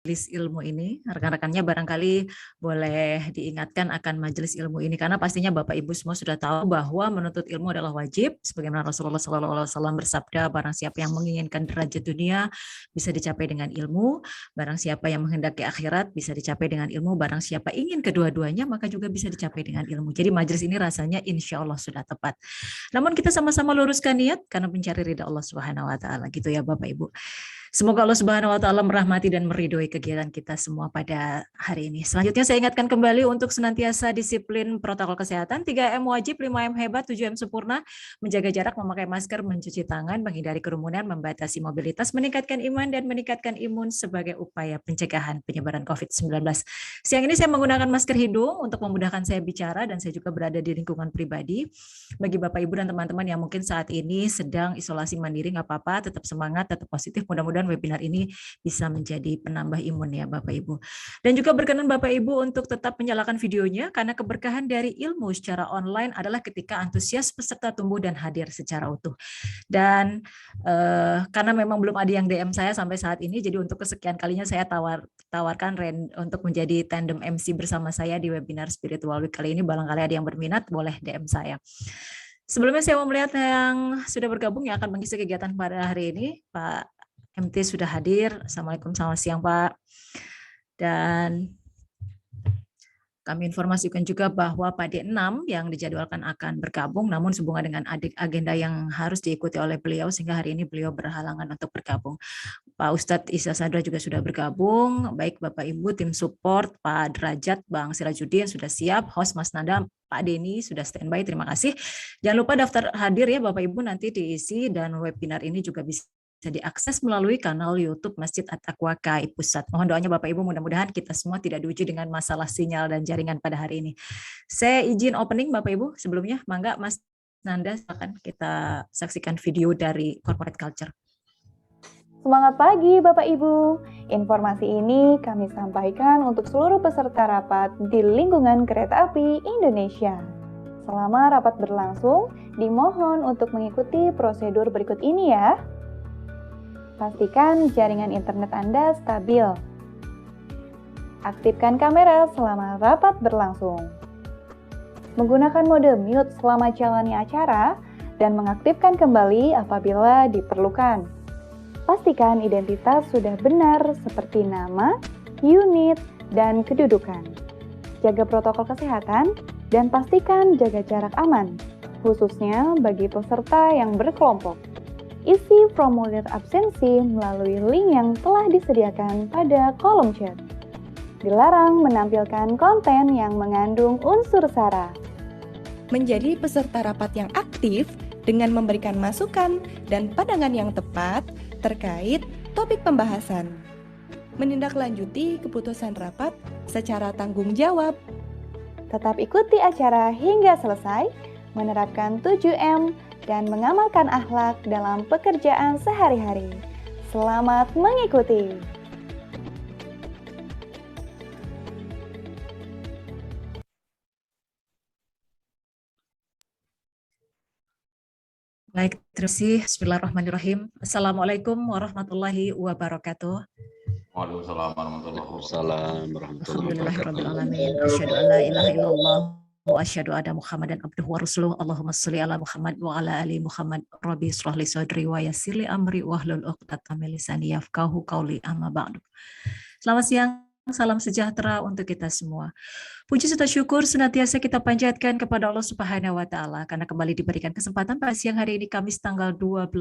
majelis ilmu ini, rekan-rekannya barangkali boleh diingatkan akan majelis ilmu ini karena pastinya Bapak Ibu semua sudah tahu bahwa menuntut ilmu adalah wajib sebagaimana Rasulullah SAW bersabda, barang siapa yang menginginkan derajat dunia bisa dicapai dengan ilmu, barang siapa yang menghendaki akhirat bisa dicapai dengan ilmu, barang siapa ingin kedua-duanya maka juga bisa dicapai dengan ilmu. Jadi majelis ini rasanya insya Allah sudah tepat. Namun kita sama-sama luruskan niat karena mencari ridha Allah Subhanahu wa taala gitu ya Bapak Ibu. Semoga Allah Subhanahu wa taala merahmati dan meridhoi kegiatan kita semua pada hari ini. Selanjutnya saya ingatkan kembali untuk senantiasa disiplin protokol kesehatan, 3M wajib, 5M hebat, 7M sempurna, menjaga jarak, memakai masker, mencuci tangan, menghindari kerumunan, membatasi mobilitas, meningkatkan iman dan meningkatkan imun sebagai upaya pencegahan penyebaran COVID-19. Siang ini saya menggunakan masker hidung untuk memudahkan saya bicara dan saya juga berada di lingkungan pribadi. Bagi Bapak Ibu dan teman-teman yang mungkin saat ini sedang isolasi mandiri, nggak apa-apa, tetap semangat, tetap positif. Mudah-mudahan webinar ini bisa menjadi penambah imun ya Bapak Ibu. Dan juga berkenan Bapak Ibu untuk tetap menyalakan videonya karena keberkahan dari ilmu secara online adalah ketika antusias peserta tumbuh dan hadir secara utuh. Dan karena memang belum ada yang DM saya sampai saat ini, jadi untuk kesekian kalinya saya tawarkan untuk menjadi tandem MC bersama saya di webinar Spiritual Week kali ini. Barangkali ada yang berminat, boleh DM saya. Sebelumnya saya mau melihat yang sudah bergabung yang akan mengisi kegiatan pada hari ini. Pak MT sudah hadir. Assalamualaikum, selamat siang Pak. Dan kami informasikan juga bahwa Pak D6 yang dijadwalkan akan bergabung, namun sehubungan dengan agenda yang harus diikuti oleh beliau, sehingga hari ini beliau berhalangan untuk bergabung. Pak Ustadz Isa Sadra juga sudah bergabung, baik Bapak Ibu, tim support, Pak Derajat, Bang Sirajuddin sudah siap, host Mas Nanda, Pak Denny sudah standby, terima kasih. Jangan lupa daftar hadir ya Bapak Ibu nanti diisi, dan webinar ini juga bisa diakses melalui kanal YouTube Masjid At-Taqwa KAI Pusat. Mohon doanya Bapak Ibu, mudah-mudahan kita semua tidak diuji dengan masalah sinyal dan jaringan pada hari ini. Saya izin opening Bapak Ibu sebelumnya, mangga Mas Nanda silakan kita saksikan video dari Corporate Culture. Semangat pagi Bapak Ibu. Informasi ini kami sampaikan untuk seluruh peserta rapat di lingkungan Kereta Api Indonesia. Selama rapat berlangsung, dimohon untuk mengikuti prosedur berikut ini ya. Pastikan jaringan internet Anda stabil. Aktifkan kamera selama rapat berlangsung. Menggunakan mode mute selama jalannya acara dan mengaktifkan kembali apabila diperlukan. Pastikan identitas sudah benar seperti nama, unit, dan kedudukan. Jaga protokol kesehatan dan pastikan jaga jarak aman, khususnya bagi peserta yang berkelompok. Isi formulir absensi melalui link yang telah disediakan pada kolom chat. Dilarang menampilkan konten yang mengandung unsur sara. Menjadi peserta rapat yang aktif dengan memberikan masukan dan pandangan yang tepat terkait topik pembahasan. Menindaklanjuti keputusan rapat secara tanggung jawab. Tetap ikuti acara hingga selesai, menerapkan 7M, dan mengamalkan akhlak dalam pekerjaan sehari-hari. Selamat mengikuti! Baik, terima kasih. Bismillahirrahmanirrahim. Assalamualaikum warahmatullahi wabarakatuh. Waalaikumsalam warahmatullahi wabarakatuh. Alhamdulillahirrahmanirrahim. Asyhadu an la ilaha illallah wa asyhadu anna Muhammadan abduhu wa rasuluh. Allahumma sholli ala Muhammad wa ala ali Muhammad. Rabbi shrah li sadri wa yassir li amri wahlul 'uqdatam min lisani yafqahu qawli, amma ba'du. Selamat siang, salam sejahtera untuk kita semua. Puji serta syukur senantiasa kita panjatkan kepada Allah Subhanahu wa taala karena kembali diberikan kesempatan pada siang hari ini Kamis tanggal 12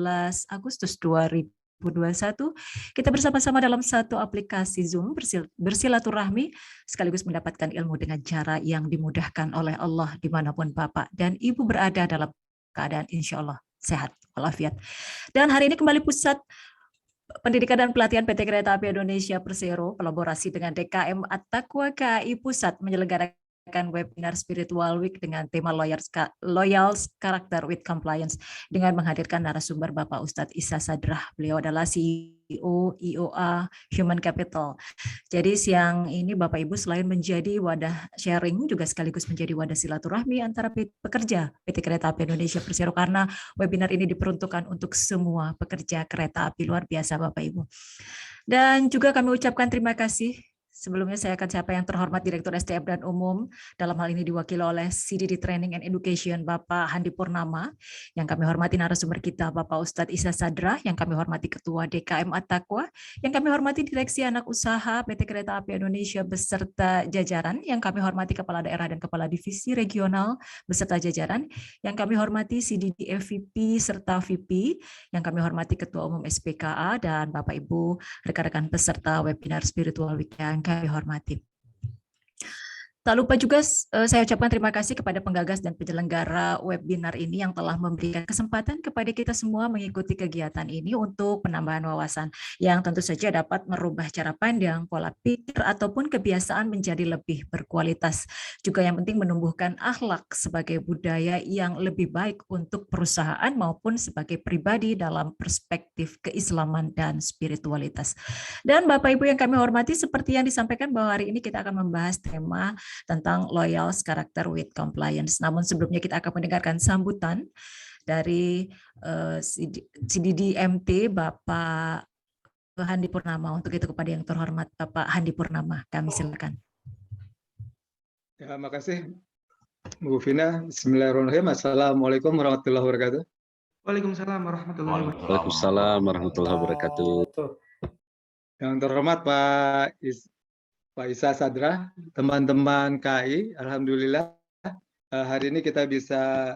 Agustus 2021 kita bersama-sama dalam satu aplikasi Zoom bersilaturahmi sekaligus mendapatkan ilmu dengan cara yang dimudahkan oleh Allah dimanapun Bapak dan Ibu berada dalam keadaan insya Allah sehat walafiat. Dan hari ini kembali Pusat Pendidikan dan Pelatihan PT Kereta Api Indonesia Persero kolaborasi dengan DKM At-Taqwa KAI Pusat menyelenggarakan webinar Spiritual Week dengan tema Loyal Character with Compliance dengan menghadirkan narasumber Bapak Ustadz Isa Sadrah. Beliau adalah CEO IOA Human Capital. Jadi siang ini Bapak Ibu selain menjadi wadah sharing juga sekaligus menjadi wadah silaturahmi antara pekerja PT Kereta Api Indonesia Persero, karena webinar ini diperuntukkan untuk semua pekerja kereta api. Luar biasa Bapak Ibu. Dan juga kami ucapkan terima kasih. Sebelumnya saya akan siapa yang terhormat Direktur SDM dan Umum, dalam hal ini diwakili oleh CDD Training and Education Bapak Handi Purnama, yang kami hormati narasumber kita Bapak Ustadz Isa Sadrah, yang kami hormati Ketua DKM At-Taqwa, yang kami hormati Direksi Anak Usaha PT Kereta Api Indonesia beserta jajaran, yang kami hormati Kepala Daerah dan Kepala Divisi Regional beserta jajaran, yang kami hormati CDD FVP serta VP, yang kami hormati Ketua Umum SPKA, dan Bapak Ibu rekan-rekan peserta webinar Spiritual Week yang kami hormati. Tak lupa juga saya ucapkan terima kasih kepada penggagas dan penyelenggara webinar ini yang telah memberikan kesempatan kepada kita semua mengikuti kegiatan ini untuk penambahan wawasan yang tentu saja dapat merubah cara pandang, pola pikir, ataupun kebiasaan menjadi lebih berkualitas. Juga yang penting menumbuhkan akhlak sebagai budaya yang lebih baik untuk perusahaan maupun sebagai pribadi dalam perspektif keislaman dan spiritualitas. Dan Bapak Ibu yang kami hormati, seperti yang disampaikan bahwa hari ini kita akan membahas tema tentang loyal character with compliance. Namun sebelumnya kita akan mendengarkan sambutan dari CDD MT Bapak Handi Purnama. Untuk itu kepada yang terhormat Bapak Handi Purnama, kami silakan. Ya, makasih Bu Vina. Bismillahirrahmanirrahim. Assalamualaikum warahmatullahi wabarakatuh. Waalaikumsalam warahmatullahi wabarakatuh. Waalaikumsalam warahmatullahi wabarakatuh. Yang terhormat Pak Isa Sadrah, teman-teman KAI, alhamdulillah hari ini kita bisa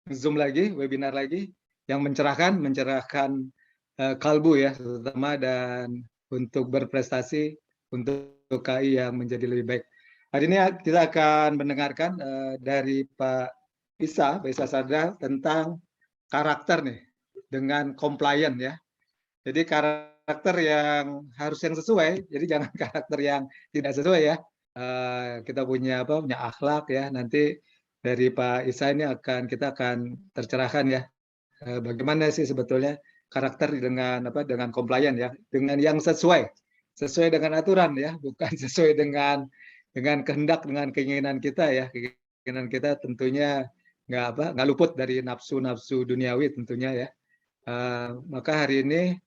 Zoom lagi, webinar lagi yang mencerahkan kalbu ya, terutama dan untuk berprestasi untuk KAI yang menjadi lebih baik. Hari ini kita akan mendengarkan dari Pak Isa Sadrah tentang karakter nih dengan compliant ya. Jadi karakter yang harus yang sesuai, jadi jangan karakter yang tidak sesuai ya. Kita punya akhlak ya. Nanti dari Pak Isa ini kita akan tercerahkan ya. Bagaimana sih sebetulnya karakter dengan compliant ya, dengan yang sesuai dengan aturan ya, bukan sesuai dengan kehendak, dengan keinginan kita ya. Keinginan kita tentunya nggak luput dari nafsu duniawi tentunya ya. Maka hari ini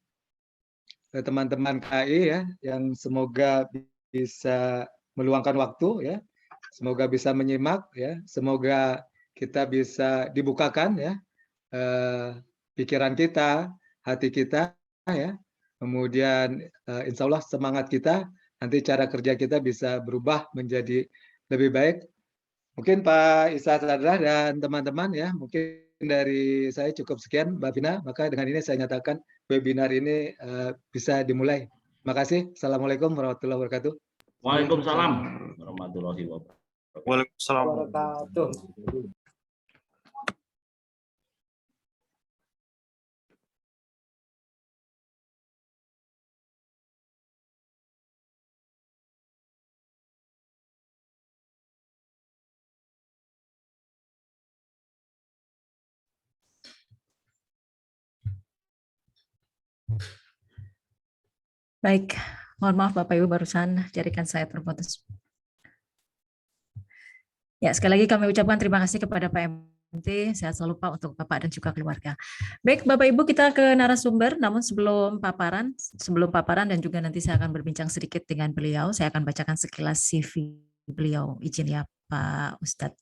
teman-teman KAI ya, yang semoga bisa meluangkan waktu ya, semoga bisa menyimak ya, semoga kita bisa dibukakan ya pikiran kita, hati kita ya, kemudian insya Allah semangat kita, nanti cara kerja kita bisa berubah menjadi lebih baik. Mungkin Pak Isa Sadrah dan teman-teman ya, mungkin dari saya cukup sekian, Mbak Vina. Maka dengan ini saya nyatakan webinar ini bisa dimulai. Terima kasih. Assalamualaikum warahmatullahi wabarakatuh. Waalaikumsalam warahmatullahi wabarakatuh. Waalaikumsalam warahmatullahi wabarakatuh. Baik, mohon maaf Bapak Ibu barusan jaringan saya terputus. Ya, sekali lagi kami ucapkan terima kasih kepada Pak MT, sehat selalu Pak untuk Bapak dan juga keluarga. Baik Bapak Ibu, kita ke narasumber, namun sebelum paparan dan juga nanti saya akan berbincang sedikit dengan beliau, saya akan bacakan sekilas CV beliau. Izin ya Pak Ustadz.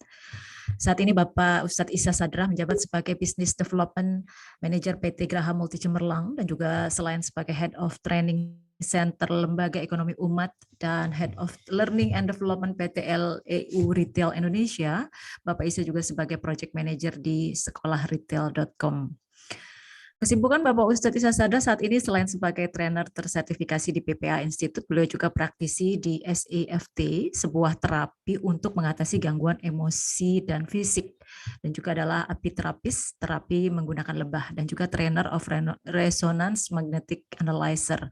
Saat ini Bapak Ustadz Isa Sadrah menjabat sebagai Business Development Manager PT Graha Multi Cemerlang dan juga selain sebagai Head of Training Center Lembaga Ekonomi Umat dan Head of Learning and Development PT LEU Retail Indonesia, Bapak Isa juga sebagai Project Manager di sekolahretail.com. Kesibukan Bapak Ustadz Isa Sadrah saat ini selain sebagai trainer tersertifikasi di PPA Institute, beliau juga praktisi di SEFT, sebuah terapi untuk mengatasi gangguan emosi dan fisik, dan juga adalah apiterapis, terapi menggunakan lebah, dan juga trainer of resonance magnetic analyzer.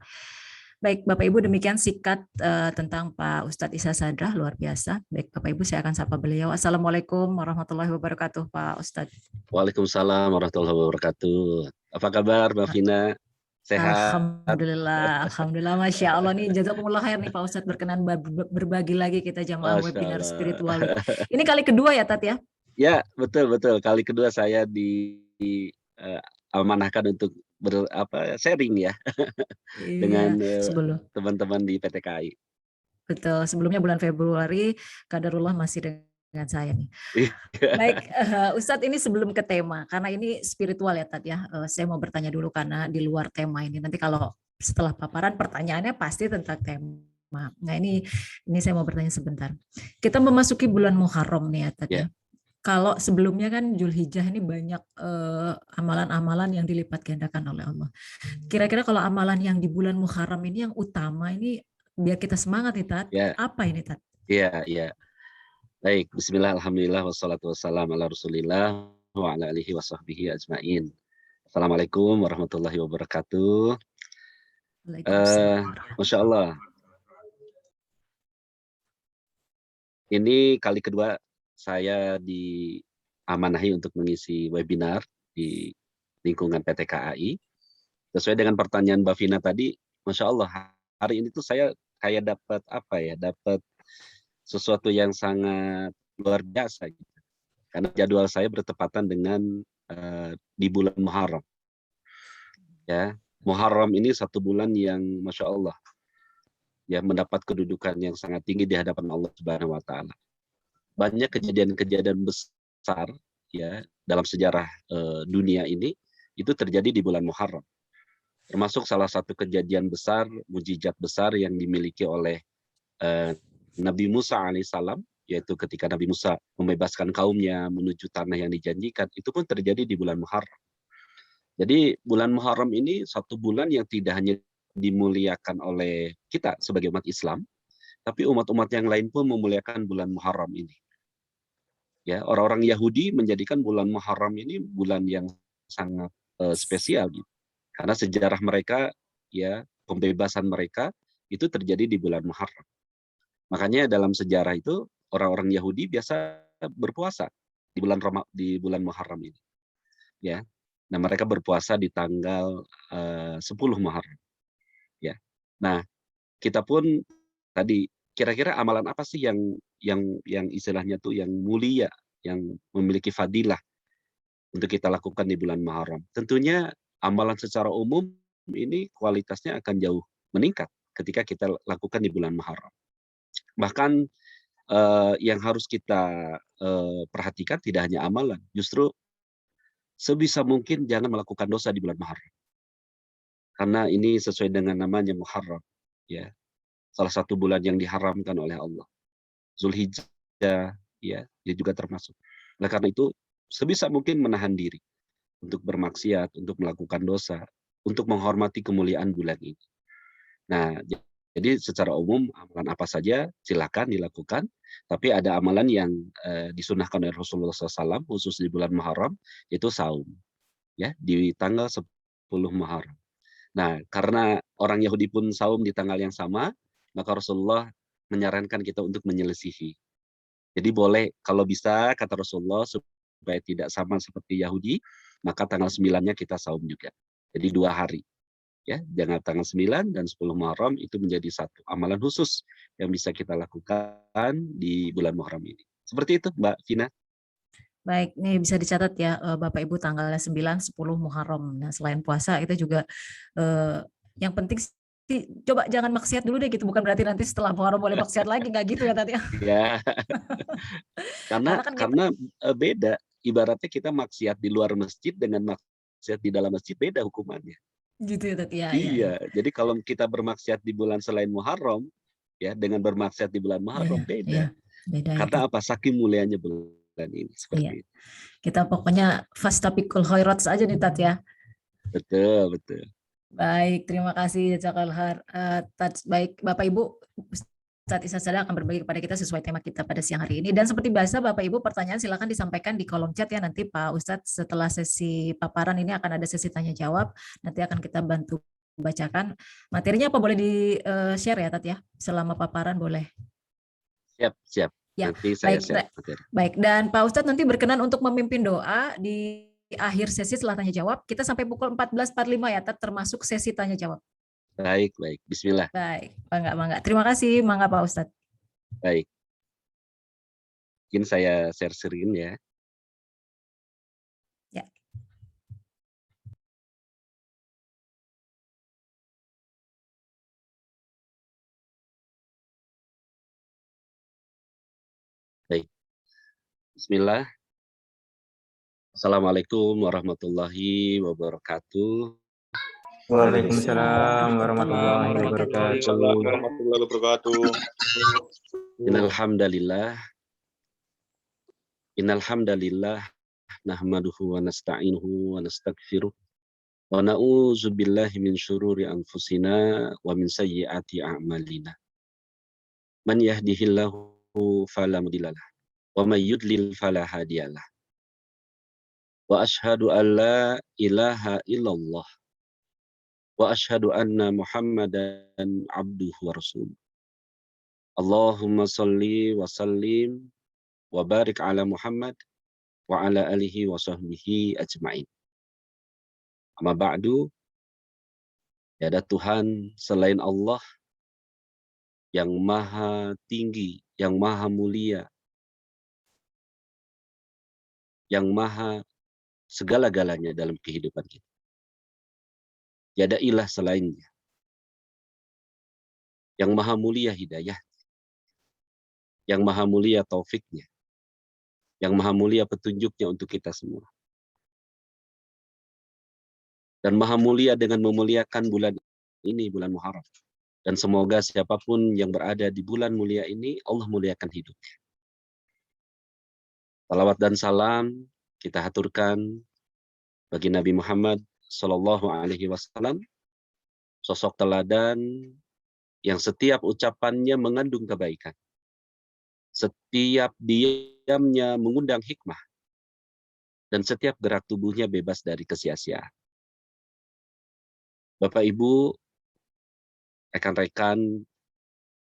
Baik, Bapak Ibu, demikian singkat tentang Pak Ustadz Isa Sadrah, luar biasa. Baik, Bapak Ibu, saya akan sapa beliau. Assalamualaikum warahmatullahi wabarakatuh, Pak Ustadz. Waalaikumsalam warahmatullahi wabarakatuh. Apa kabar, Mbak Vina? Sehat? Alhamdulillah, Alhamdulillah, Masya Allah nih, jazakumullah khair nih Pak Ustadz berkenan berbagi lagi kita jamaah Masya webinar Allah. spiritual. Ini kali kedua ya, Tat ya? Ya, betul. Kali kedua saya amanahkan untuk sharing ya dengan Iya, sebelum. teman-teman di PT KAI. Betul, sebelumnya bulan Februari, Qadarullah masih dengan saya nih. Baik, Ustadz, ini sebelum ke tema, karena ini spiritual ya Tat ya, saya mau bertanya dulu karena di luar tema ini. Nanti kalau setelah paparan pertanyaannya pasti tentang tema. Nah ini saya mau bertanya sebentar. Kita memasuki bulan Muharram nih ya Tat ya. Kalau sebelumnya kan Zulhijjah ini banyak amalan-amalan yang dilipat gandakan oleh Allah. Kira-kira kalau amalan yang di bulan Muharram ini yang utama ini biar kita semangat nih Tat, apa ini Tat? Iya. Baik, bismillah, alhamdulillah, wassalatu wassalamu ala rasulillah wa ala alihi wa sahbihi ajma'in. Assalamualaikum warahmatullahi wabarakatuh. Masya Allah. Ini kali kedua saya diamanahi untuk mengisi webinar di lingkungan PT KAI. Sesuai dengan pertanyaan Mbak Vina tadi, Masya Allah, hari ini tuh saya kayak dapat sesuatu yang sangat luar biasa gitu. Karena jadwal saya bertepatan dengan di bulan Muharram. Ya, Muharram ini satu bulan yang Masya Allah ya mendapat kedudukan yang sangat tinggi di hadapan Allah Subhanahu wa taala. Banyak kejadian-kejadian besar ya dalam sejarah dunia ini itu terjadi di bulan Muharram. Termasuk salah satu kejadian besar, mujizat besar yang dimiliki oleh Nabi Musa alaihissalam, yaitu ketika Nabi Musa membebaskan kaumnya menuju tanah yang dijanjikan, itu pun terjadi di bulan Muharram. Jadi bulan Muharram ini satu bulan yang tidak hanya dimuliakan oleh kita sebagai umat Islam, tapi umat-umat yang lain pun memuliakan bulan Muharram ini. Ya, orang-orang Yahudi menjadikan bulan Muharram ini bulan yang sangat spesial gitu. Karena sejarah mereka ya, pembebasan mereka itu terjadi di bulan Muharram. Makanya dalam sejarah itu orang-orang Yahudi biasa berpuasa di bulan Muharram ini. Ya. Nah, mereka berpuasa di tanggal 10 Muharram. Ya. Nah, kita pun tadi kira-kira amalan apa sih yang istilahnya tuh yang mulia, yang memiliki fadilah untuk kita lakukan di bulan Muharram? Tentunya amalan secara umum ini kualitasnya akan jauh meningkat ketika kita lakukan di bulan Muharram. Bahkan yang harus kita perhatikan tidak hanya amalan, justru sebisa mungkin jangan melakukan dosa di bulan Muharram. Karena ini sesuai dengan namanya Muharram, ya. Salah satu bulan yang diharamkan oleh Allah. Zulhijjah, ya, dia juga termasuk. Nah, karena itu sebisa mungkin menahan diri untuk bermaksiat, untuk melakukan dosa, untuk menghormati kemuliaan bulan ini. Nah, jadi secara umum amalan apa saja silakan dilakukan, tapi ada amalan yang disunahkan oleh Rasulullah SAW khusus di bulan Muharram, yaitu saum, ya, di tanggal 10 Muharram. Nah, karena orang Yahudi pun saum di tanggal yang sama, maka Rasulullah menyarankan kita untuk menyelisihi. Jadi boleh, kalau bisa, kata Rasulullah, supaya tidak sama seperti Yahudi, maka tanggal 9-nya kita saum juga. Jadi 2 hari. Ya, jangan tanggal 9 dan 10 Muharram itu menjadi satu amalan khusus yang bisa kita lakukan di bulan Muharram ini. Seperti itu, Mbak Vina. Baik, nih bisa dicatat ya Bapak Ibu tanggalnya 9, 10 Muharram. Nah, selain puasa itu juga yang penting coba jangan maksiat dulu deh gitu, bukan berarti nanti setelah Muharram boleh maksiat lagi, nggak gitu ya Tati. Ya. karena beda, ibaratnya kita maksiat di luar masjid dengan maksiat di dalam masjid beda hukumannya. Gitu ya Tati. Iya. Jadi kalau kita bermaksiat di bulan selain Muharram, ya dengan bermaksiat di bulan Muharram beda. Beda. Karena apa? Saking mulianya bulan ini seperti itu. Kita pokoknya fastabiqul khairat saja nih Tat ya. Betul. Baik, terima kasih baik Bapak Ibu, Ustadz Isa Sadrah akan berbagi kepada kita sesuai tema kita pada siang hari ini. Dan seperti biasa Bapak Ibu, pertanyaan silakan disampaikan di kolom chat ya, nanti Pak Ustadz setelah sesi paparan ini akan ada sesi tanya jawab, nanti akan kita bantu bacakan. Materinya apa boleh di-share ya, Tat ya? Selama paparan boleh. Siap, siap. Ya, Nanti saya baik. share materi. Baik, dan Pak Ustadz nanti berkenan untuk memimpin doa di akhir sesi setelah tanya jawab. Kita sampai pukul 14.45 ya, Tat, termasuk sesi tanya jawab. Baik, baik. Bismillah. Baik, mangga. Terima kasih, mangga Pak Ustadz. Baik. Mungkin saya share screen ya. Ya. Baik. Bismillah. Assalamualaikum warahmatullahi wabarakatuh. Waalaikumsalam warahmatullahi Waalaikumsalam wabarakatuh. warahmatullahi wabarakatuh. Innalhamdalillah nahmaduhu wa nasta'inuhu wa nastaghfiruh wa na'udzu billahi min syururi anfusina wa min sayyiati a'malina. Man yahdihillahu fala mudhillalah wa may yudlil fala hadiyalah. Wa asyhadu an la ilaha illallah wa asyhadu anna Muhammadan abduhu wa rasuluh. Allahumma shalli wa sallim wa barik ala Muhammad wa ala alihi wa sahbihi ajma'in. Amma ba'du, tiada Tuhan selain Allah yang maha tinggi, yang maha mulia, yang maha segala-galanya dalam kehidupan kita. Tiada ilah selainnya. Yang maha mulia hidayah, yang maha mulia taufiknya, yang maha mulia petunjuknya untuk kita semua. Dan maha mulia dengan memuliakan bulan ini, bulan Muharram. Dan semoga siapapun yang berada di bulan mulia ini, Allah muliakan hidupnya. Salawat dan salam kita haturkan bagi Nabi Muhammad Sallallahu Alaihi Wasallam, sosok teladan yang setiap ucapannya mengandung kebaikan, setiap diamnya mengundang hikmah, dan setiap gerak tubuhnya bebas dari kesia-siaan. Bapak Ibu, rekan-rekan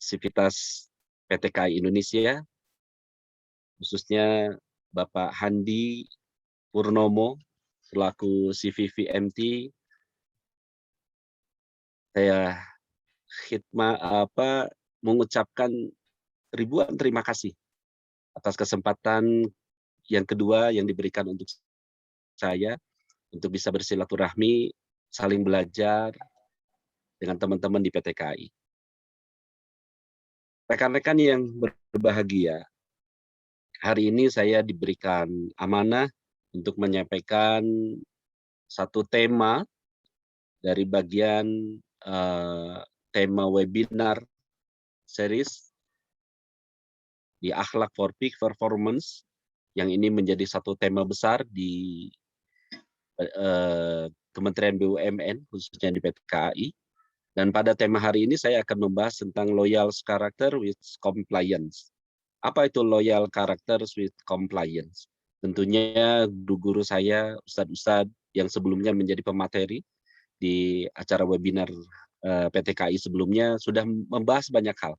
sivitas PTKI Indonesia, khususnya Bapak Handi Purnomo selaku CVVMT, saya mengucapkan ribuan terima kasih atas kesempatan yang kedua yang diberikan untuk saya untuk bisa bersilaturahmi, saling belajar dengan teman-teman di PTKI. Rekan-rekan yang berbahagia, hari ini saya diberikan amanah untuk menyampaikan satu tema dari bagian tema webinar series di Akhlak for Peak Performance, yang ini menjadi satu tema besar di Kementerian BUMN, khususnya di PTKI. Dan pada tema hari ini saya akan membahas tentang loyal character with compliance. Apa itu loyal character with compliance? Tentunya guru-guru saya, ustadz-ustadz yang sebelumnya menjadi pemateri di acara webinar PTKI sebelumnya sudah membahas banyak hal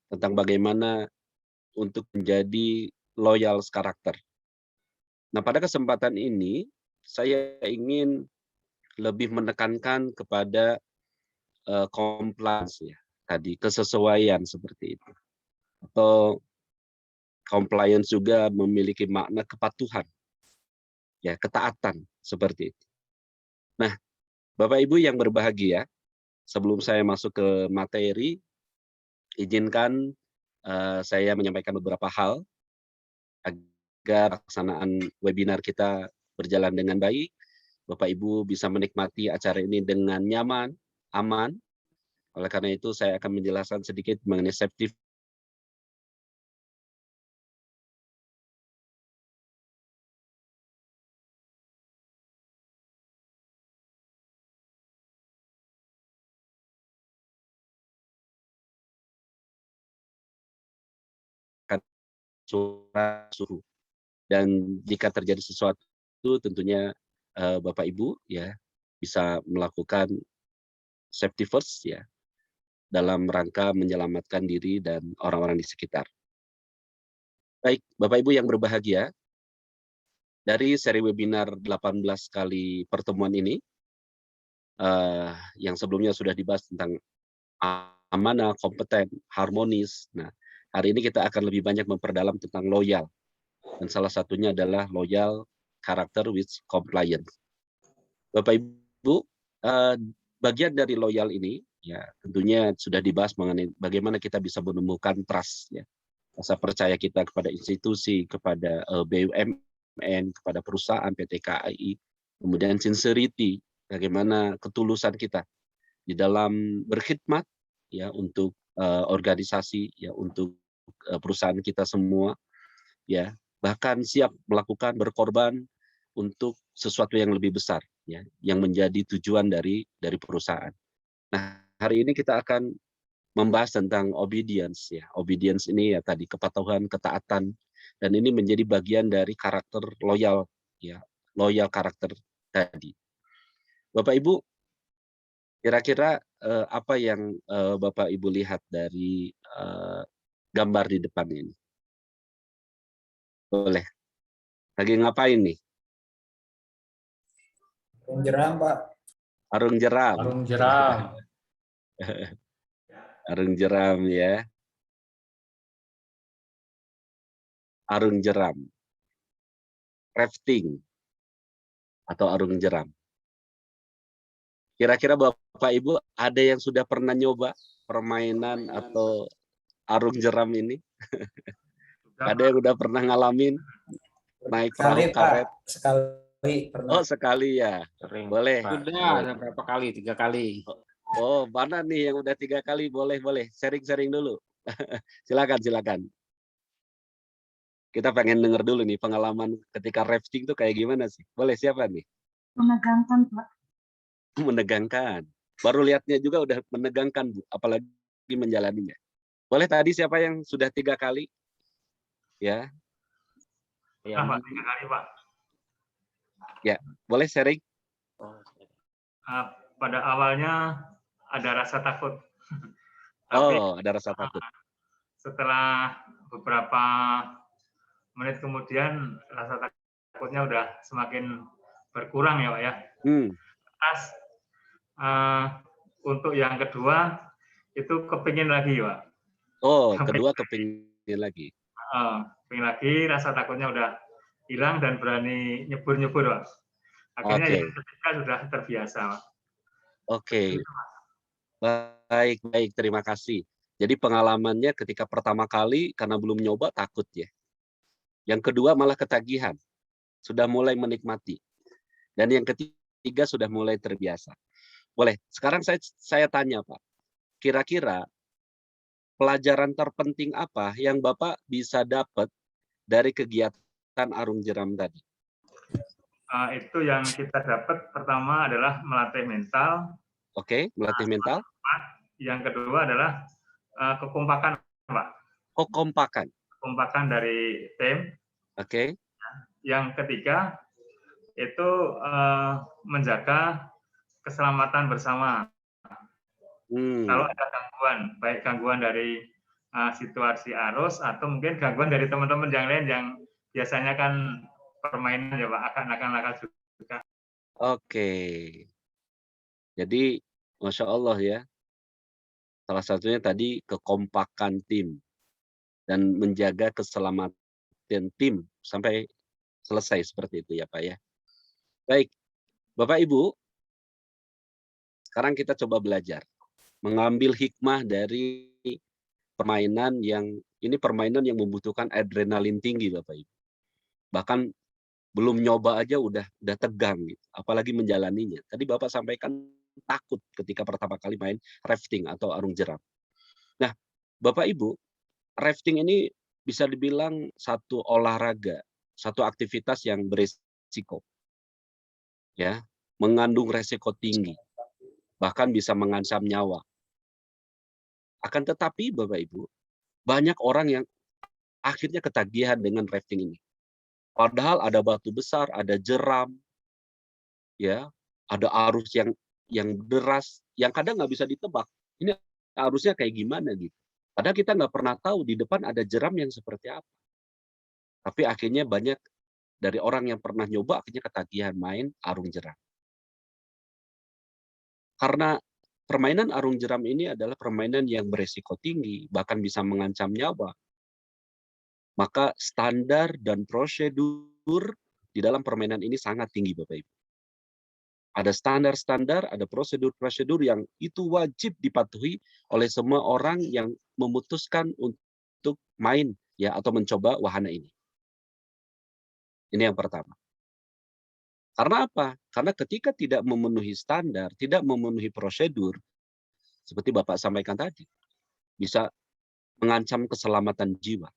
tentang bagaimana untuk menjadi loyal character. Nah, pada kesempatan ini saya ingin lebih menekankan kepada compliance ya, tadi kesesuaian seperti itu. Atau compliance juga memiliki makna kepatuhan, ya, ketaatan seperti itu. Nah, Bapak Ibu yang berbahagia, sebelum saya masuk ke materi, izinkan saya menyampaikan beberapa hal agar pelaksanaan webinar kita berjalan dengan baik. Bapak Ibu bisa menikmati acara ini dengan nyaman, aman. Oleh karena itu saya akan menjelaskan sedikit mengenai safety suhu. Dan jika terjadi sesuatu, tentunya Bapak Ibu ya bisa melakukan safety first ya, dalam rangka menyelamatkan diri dan orang-orang di sekitar. Baik, Bapak Ibu yang berbahagia, dari seri webinar 18 kali pertemuan ini, yang sebelumnya sudah dibahas tentang amanah, kompeten, harmonis. Nah, hari ini kita akan lebih banyak memperdalam tentang loyal. Dan salah satunya adalah loyal character with compliance. Bapak Ibu, bagian dari loyal ini ya tentunya sudah dibahas mengenai bagaimana kita bisa menemukan trust ya. Rasa percaya kita kepada institusi, kepada BUMN, kepada perusahaan PT KAI, kemudian sincerity, bagaimana ketulusan kita di dalam berkhidmat ya untuk organisasi ya, untuk perusahaan kita semua ya, bahkan siap melakukan berkorban untuk sesuatu yang lebih besar ya, yang menjadi tujuan dari perusahaan. Nah, hari ini kita akan membahas tentang obedience ya. Obedience ini ya tadi kepatuhan, ketaatan, dan ini menjadi bagian dari karakter loyal ya, loyal karakter tadi. Bapak Ibu, kira-kira apa yang Bapak Ibu lihat dari gambar di depan ini? Boleh. Lagi ngapain nih? Arung jeram, Pak. Arung jeram. Arung jeram. Arung jeram ya. Arung jeram. Rafting atau arung jeram. Kira-kira Bapak Ibu ada yang sudah pernah nyoba permainan atau arung jeram ini? Ada yang udah pernah ngalamin naik perahu karet? Sekali pernah. Oh, sekali ya. Sering. Boleh. Sudah ada berapa kali? 3 kali. Oh, mana nih yang udah 3 kali? Boleh. Sharing dulu. Silakan. Kita pengen denger dulu nih pengalaman ketika rafting tuh kayak gimana sih? Boleh, siapa nih? Menegangkan, Pak. Menegangkan. Baru lihatnya juga udah menegangkan, Bu. Apalagi menjalaninya. Boleh tadi siapa yang sudah 3 kali? Ya. Pak, 3 kali, Pak. Ya, boleh sharing? Pada awalnya ada rasa takut. Tapi ada rasa takut. Setelah beberapa menit kemudian rasa takutnya udah semakin berkurang ya, Pak ya. Terus untuk yang kedua itu kepingin lagi, Pak. Oh, kedua kepingin lagi. Kepingin lagi, rasa takutnya udah hilang dan berani nyebur, Pak. Akhirnya yang ketiga sudah terbiasa, Pak. Oke. Baik, terima kasih. Jadi pengalamannya ketika pertama kali karena belum nyoba takut ya. Yang kedua malah ketagihan. Sudah mulai menikmati. Dan yang ketiga sudah mulai terbiasa. Boleh, sekarang saya tanya Pak. Kira-kira pelajaran terpenting apa yang Bapak bisa dapat dari kegiatan arung jeram tadi? Itu yang kita dapat pertama adalah melatih mental. Oke, melatih mental. Yang kedua adalah kekompakan, Pak. Kekompakan. Kekompakan dari tim. Oke. Yang ketiga itu menjaga keselamatan bersama. Kalau ada gangguan, baik gangguan dari situasi arus atau mungkin gangguan dari teman-teman yang lain yang biasanya kan permainan ya Pak, akan nakal juga. Oke. Jadi, Masya Allah ya, salah satunya tadi kekompakan tim dan menjaga keselamatan tim sampai selesai seperti itu ya Pak ya. Baik, Bapak Ibu, sekarang kita coba belajar mengambil hikmah dari permainan yang membutuhkan adrenalin tinggi Bapak Ibu. Bahkan belum nyoba aja udah tegang gitu, apalagi menjalaninya. Tadi Bapak sampaikan takut ketika pertama kali main rafting atau arung jeram. Nah, Bapak Ibu, rafting ini bisa dibilang satu olahraga, satu aktivitas yang beresiko. Ya, mengandung resiko tinggi. Bahkan bisa mengancam nyawa. Akan tetapi Bapak Ibu, banyak orang yang akhirnya ketagihan dengan rafting ini. Padahal ada batu besar, ada jeram, ya, ada arus yang deras, yang kadang nggak bisa ditebak. Ini arusnya kayak gimana gitu. Padahal kita nggak pernah tahu di depan ada jeram yang seperti apa. Tapi akhirnya banyak dari orang yang pernah nyoba akhirnya ketagihan main arung jeram. Karena permainan arung jeram ini adalah permainan yang beresiko tinggi, bahkan bisa mengancam nyawa. Maka standar dan prosedur di dalam permainan ini sangat tinggi, Bapak Ibu. Ada standar-standar, ada prosedur-prosedur yang itu wajib dipatuhi oleh semua orang yang memutuskan untuk main ya atau mencoba wahana ini. Ini yang pertama. Karena apa? Karena ketika tidak memenuhi standar, tidak memenuhi prosedur, seperti Bapak sampaikan tadi, bisa mengancam keselamatan jiwa.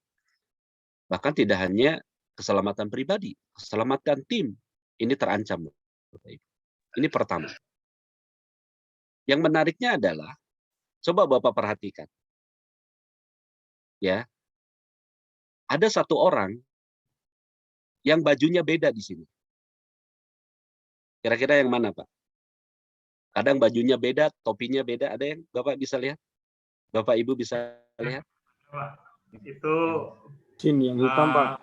Bahkan tidak hanya keselamatan pribadi, keselamatan tim. Ini terancam, Bapak Ibu. Ini pertama. Yang menariknya adalah, coba Bapak perhatikan. Ya, ada satu orang yang bajunya beda di sini. Kira-kira yang mana, Pak? Kadang bajunya beda, topinya beda. Ada yang Bapak bisa lihat? Bapak Ibu bisa lihat? Itu Sini yang hitam, Pak.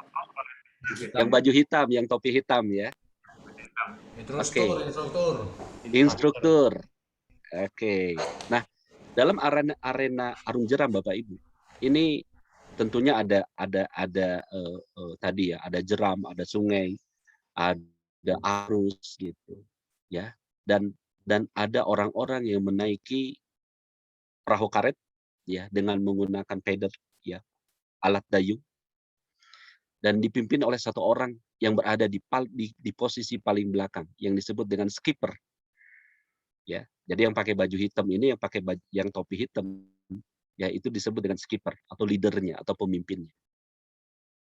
Yang baju hitam, yang topi hitam ya. Instruktur. Oke. Nah, dalam arena arung jeram Bapak Ibu, ini tentunya ada tadi ya, ada jeram, ada sungai, ada arus gitu, ya. Dan ada orang-orang yang menaiki perahu karet ya dengan menggunakan paddle ya, alat dayung. Dan dipimpin oleh satu orang yang berada di posisi paling belakang yang disebut dengan skipper. Ya, jadi yang pakai baju hitam ini, yang pakai yang topi hitam, ya itu disebut dengan skipper atau leadernya atau pemimpinnya.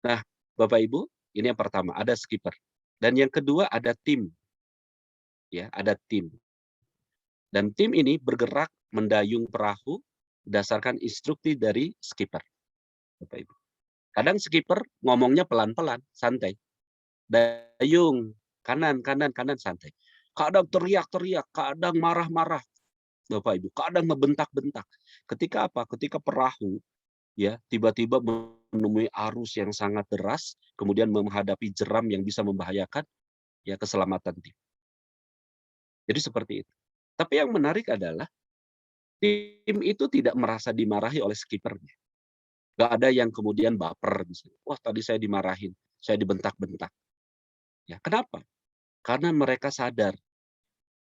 Nah, Bapak Ibu, ini yang pertama ada skipper, dan yang kedua ada tim, ya ada tim. Dan tim ini bergerak mendayung perahu berdasarkan instruksi dari skipper, Bapak Ibu. Kadang skipper ngomongnya pelan-pelan, santai. Dayung, kanan, kanan, kanan, santai. Kadang teriak-teriak, kadang marah-marah, Bapak Ibu. Kadang ngebentak-bentak. Ketika apa? Ketika perahu ya tiba-tiba menemui arus yang sangat deras, kemudian menghadapi jeram yang bisa membahayakan ya keselamatan tim. Jadi seperti itu. Tapi yang menarik adalah tim itu tidak merasa dimarahi oleh skippernya. Nggak ada yang kemudian baper misalnya. Wah, tadi saya dimarahin, saya dibentak-bentak. Ya, kenapa? Karena mereka sadar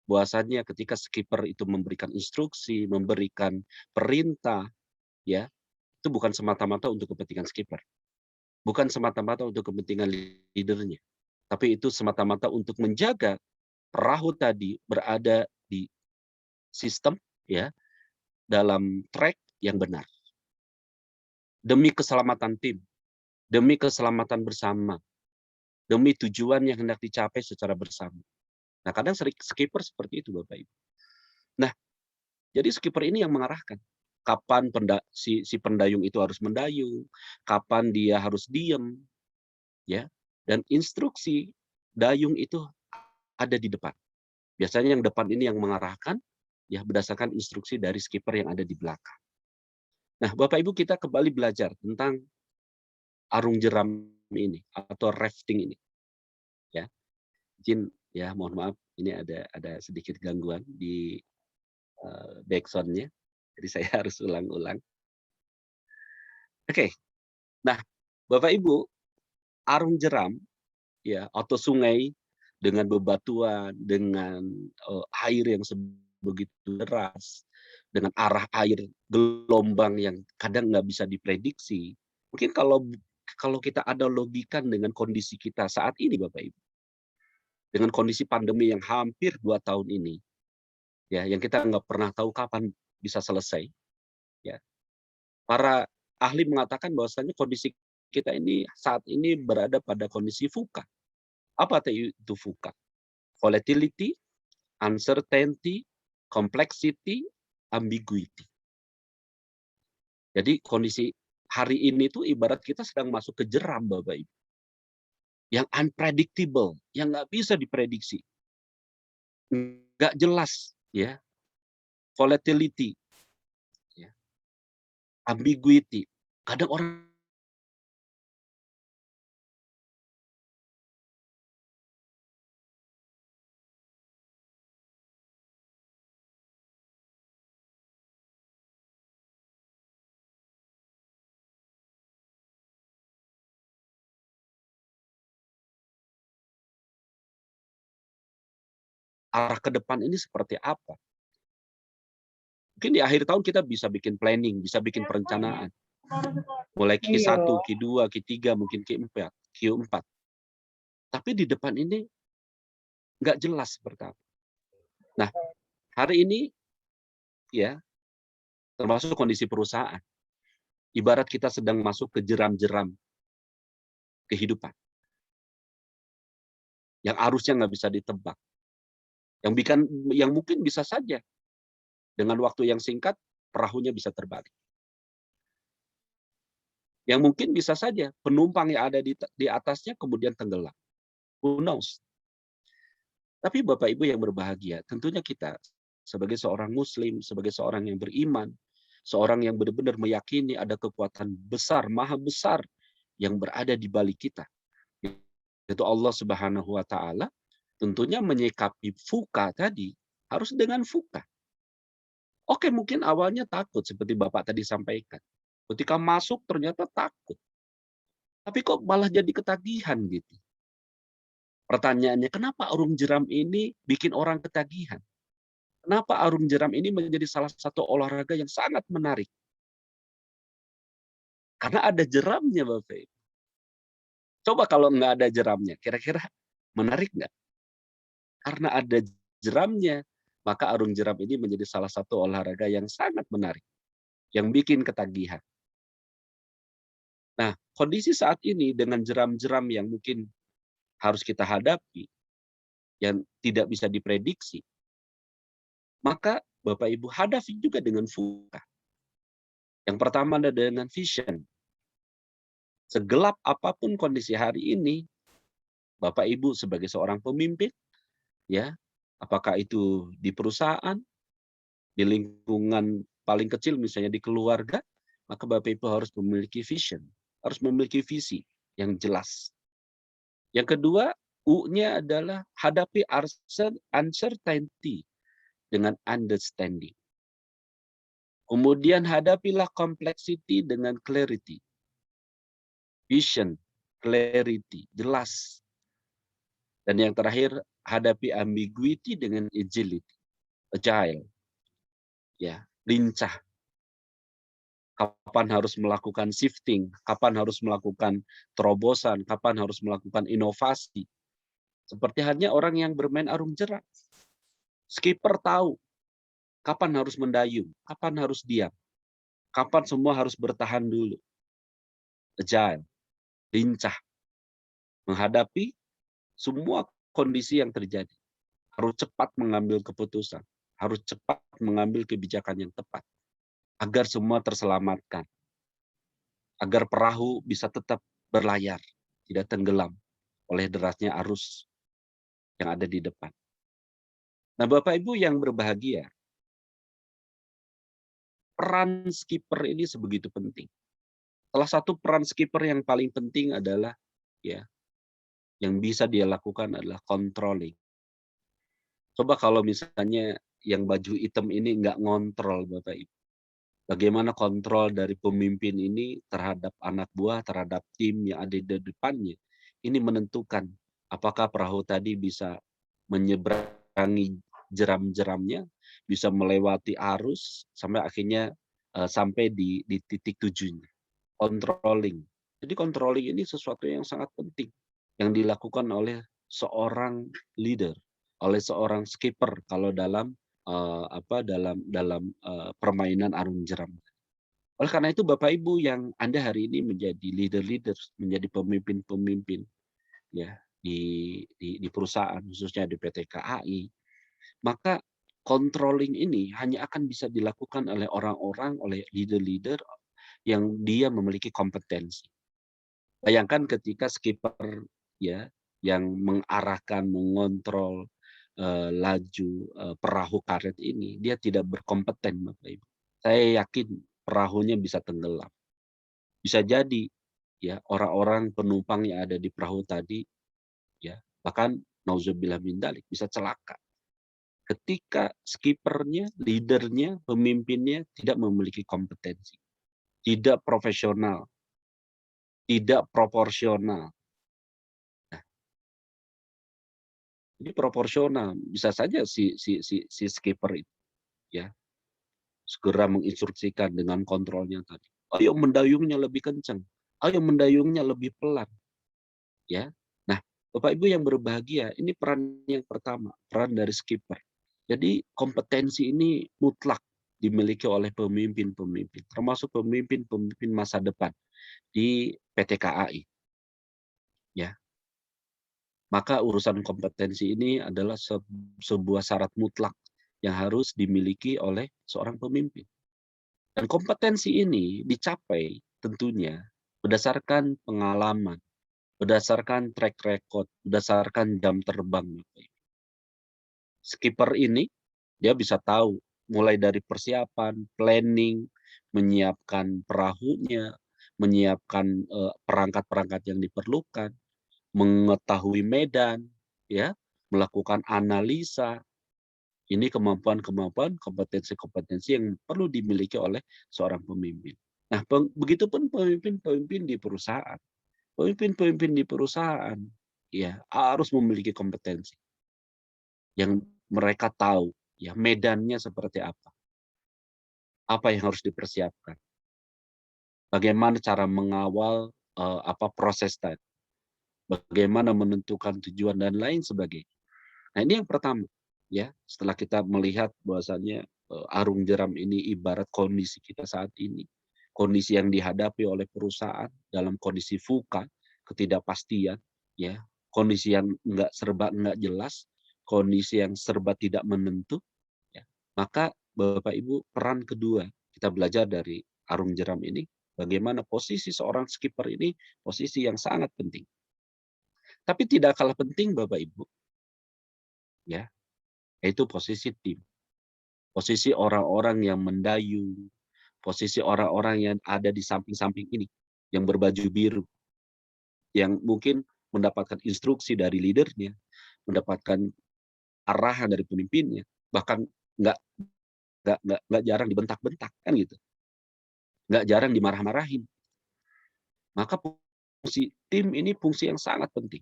bahwasannya ketika skipper itu memberikan instruksi, memberikan perintah, ya, itu bukan semata-mata untuk kepentingan skipper. Bukan semata-mata untuk kepentingan leadernya. Tapi itu semata-mata untuk menjaga perahu tadi berada di sistem ya, dalam track yang benar. Demi keselamatan tim, demi keselamatan bersama, demi tujuan yang hendak dicapai secara bersama. Nah, kadang skipper seperti itu, Bapak Ibu. Nah, jadi skipper ini yang mengarahkan kapan si pendayung itu harus mendayung, kapan dia harus diem, ya. Dan instruksi dayung itu ada di depan. Biasanya yang depan ini yang mengarahkan, ya berdasarkan instruksi dari skipper yang ada di belakang. Nah, Bapak Ibu, kita kembali belajar tentang arung jeram ini atau rafting ini. Ya. Izin ya, mohon maaf, ini ada sedikit gangguan di backsound-nya. Jadi saya harus ulang-ulang. Oke. Nah, Bapak Ibu, arung jeram ya atau sungai dengan bebatuan, dengan air yang begitu deras, dengan arah air gelombang yang kadang nggak bisa diprediksi. Mungkin kalau kita analogikan dengan kondisi kita saat ini, Bapak Ibu, dengan kondisi pandemi yang hampir 2 tahun ini, ya yang kita nggak pernah tahu kapan bisa selesai. Ya, para ahli mengatakan bahwasanya kondisi kita ini saat ini berada pada kondisi VUCA. Apa itu VUCA? Volatility, uncertainty, complexity, ambiguity. Jadi kondisi hari ini itu ibarat kita sedang masuk ke jeram, Bapak Ibu. Yang unpredictable, yang nggak bisa diprediksi. Nggak jelas, ya. volatility, ya, ambiguity. Kadang orang arah ke depan ini seperti apa. Mungkin di akhir tahun kita bisa bikin planning, bisa bikin perencanaan. Mulai Q1, Q2, Q3, mungkin Q4. Tapi di depan ini nggak jelas seperti apa. Nah, hari ini ya, termasuk kondisi perusahaan. Ibarat kita sedang masuk ke jeram-jeram kehidupan. Yang arusnya nggak bisa ditebak. Yang mungkin bisa saja dengan waktu yang singkat perahunya bisa terbalik. Yang mungkin bisa saja penumpang yang ada di atasnya kemudian tenggelam. Who knows? Tapi Bapak Ibu yang berbahagia, tentunya kita sebagai seorang Muslim, sebagai seorang yang beriman, seorang yang benar-benar meyakini ada kekuatan besar, maha besar yang berada di balik kita, yaitu Allah Subhanahu wa Ta'ala. Tentunya menyikapi fuka tadi harus dengan fuka. Oke, mungkin awalnya takut seperti Bapak tadi sampaikan. Ketika masuk ternyata takut. Tapi kok malah jadi ketagihan gitu. Pertanyaannya, kenapa arung jeram ini bikin orang ketagihan? Kenapa arung jeram ini menjadi salah satu olahraga yang sangat menarik? Karena ada jeramnya, Bapak. Coba kalau nggak ada jeramnya, kira-kira menarik nggak? Karena ada jeramnya, maka arung jeram ini menjadi salah satu olahraga yang sangat menarik, yang bikin ketagihan. Nah, kondisi saat ini dengan jeram-jeram yang mungkin harus kita hadapi, yang tidak bisa diprediksi, maka Bapak Ibu hadapi juga dengan fuka. Yang pertama adalah dengan vision. Segelap apapun kondisi hari ini, Bapak Ibu sebagai seorang pemimpin, ya, apakah itu di perusahaan, di lingkungan paling kecil misalnya di keluarga, maka Bapak Ibu harus memiliki vision, harus memiliki visi yang jelas. Yang kedua, U-nya adalah hadapi uncertainty dengan understanding. Kemudian hadapilah complexity dengan clarity. Vision, clarity, jelas. Dan yang terakhir, hadapi ambiguity dengan agility. Agile. Ya, lincah. Kapan harus melakukan shifting, kapan harus melakukan terobosan, kapan harus melakukan inovasi. Seperti halnya orang yang bermain arung jeram. Skipper tahu kapan harus mendayung, kapan harus diam, kapan semua harus bertahan dulu. Agile, lincah, menghadapi semua kondisi yang terjadi. Harus cepat mengambil keputusan, harus cepat mengambil kebijakan yang tepat, agar semua terselamatkan, agar perahu bisa tetap berlayar, tidak tenggelam oleh derasnya arus yang ada di depan. Nah, Bapak Ibu yang berbahagia, peran skipper ini sebegitu penting. Salah satu peran skipper yang paling penting adalah ya, yang bisa dia lakukan adalah controlling. Coba kalau misalnya yang baju hitam ini nggak ngontrol, Bapak Ibu. Bagaimana kontrol dari pemimpin ini terhadap anak buah, terhadap tim yang ada di depannya. Ini menentukan apakah perahu tadi bisa menyeberangi jeram-jeramnya, bisa melewati arus, sampai akhirnya sampai di titik tujuannya. Controlling. Jadi controlling ini sesuatu yang sangat penting yang dilakukan oleh seorang leader, oleh seorang skipper kalau dalam permainan arung jeram. Oleh karena itu Bapak Ibu yang Anda hari ini menjadi leader, menjadi pemimpin-pemimpin ya di perusahaan khususnya di PT KAI, maka controlling ini hanya akan bisa dilakukan oleh orang-orang, oleh leader-leader yang dia memiliki kompetensi. Bayangkan ketika skipper ya yang mengarahkan, mengontrol laju perahu karet ini, dia tidak berkompeten, Bapak Ibu. Saya yakin perahunya bisa tenggelam. Bisa jadi ya orang-orang penumpang yang ada di perahu tadi ya bahkan nauzubillah min dzalik bisa celaka. Ketika skipernya, leadernya, pemimpinnya tidak memiliki kompetensi, tidak profesional, tidak proporsional. Nah, ini proporsional, bisa saja si skipper itu ya segera menginstruksikan dengan kontrolnya tadi. Ayo mendayungnya lebih kencang, ayo mendayungnya lebih pelan, ya. Nah, Bapak Ibu yang berbahagia, ini peran yang pertama, peran dari skipper. Jadi kompetensi ini mutlak dimiliki oleh pemimpin-pemimpin, termasuk pemimpin-pemimpin masa depan di PT KAI. Ya, maka urusan kompetensi ini adalah sebuah syarat mutlak yang harus dimiliki oleh seorang pemimpin. Dan kompetensi ini dicapai tentunya berdasarkan pengalaman, berdasarkan track record, berdasarkan jam terbang. Skipper ini dia bisa tahu mulai dari persiapan, planning, menyiapkan perahunya, menyiapkan perangkat-perangkat yang diperlukan, mengetahui medan, ya, melakukan analisa. Ini kemampuan-kemampuan, kompetensi-kompetensi yang perlu dimiliki oleh seorang pemimpin. Nah, begitupun pemimpin-pemimpin di perusahaan. Pemimpin-pemimpin di perusahaan ya harus memiliki kompetensi yang mereka tahu ya medannya seperti apa yang harus dipersiapkan, bagaimana cara mengawal proses tadi, bagaimana menentukan tujuan dan lain sebagainya. Nah, ini yang pertama ya, setelah kita melihat bahwasannya arung jeram ini ibarat kondisi kita saat ini, kondisi yang dihadapi oleh perusahaan dalam kondisi VUCA, ketidakpastian ya, kondisi yang enggak jelas, kondisi yang serba tidak menentu ya. Maka Bapak Ibu, peran kedua kita belajar dari arung jeram ini, bagaimana posisi seorang skipper ini posisi yang sangat penting. Tapi tidak kalah penting Bapak Ibu, ya, yaitu posisi tim. Posisi orang-orang yang mendayung, posisi orang-orang yang ada di samping-samping ini, yang berbaju biru, yang mungkin mendapatkan instruksi dari leadernya, mendapatkan arahan dari pemimpinnya, bahkan nggak jarang dibentak-bentak kan gitu, nggak jarang dimarah-marahin. Maka fungsi tim ini fungsi yang sangat penting.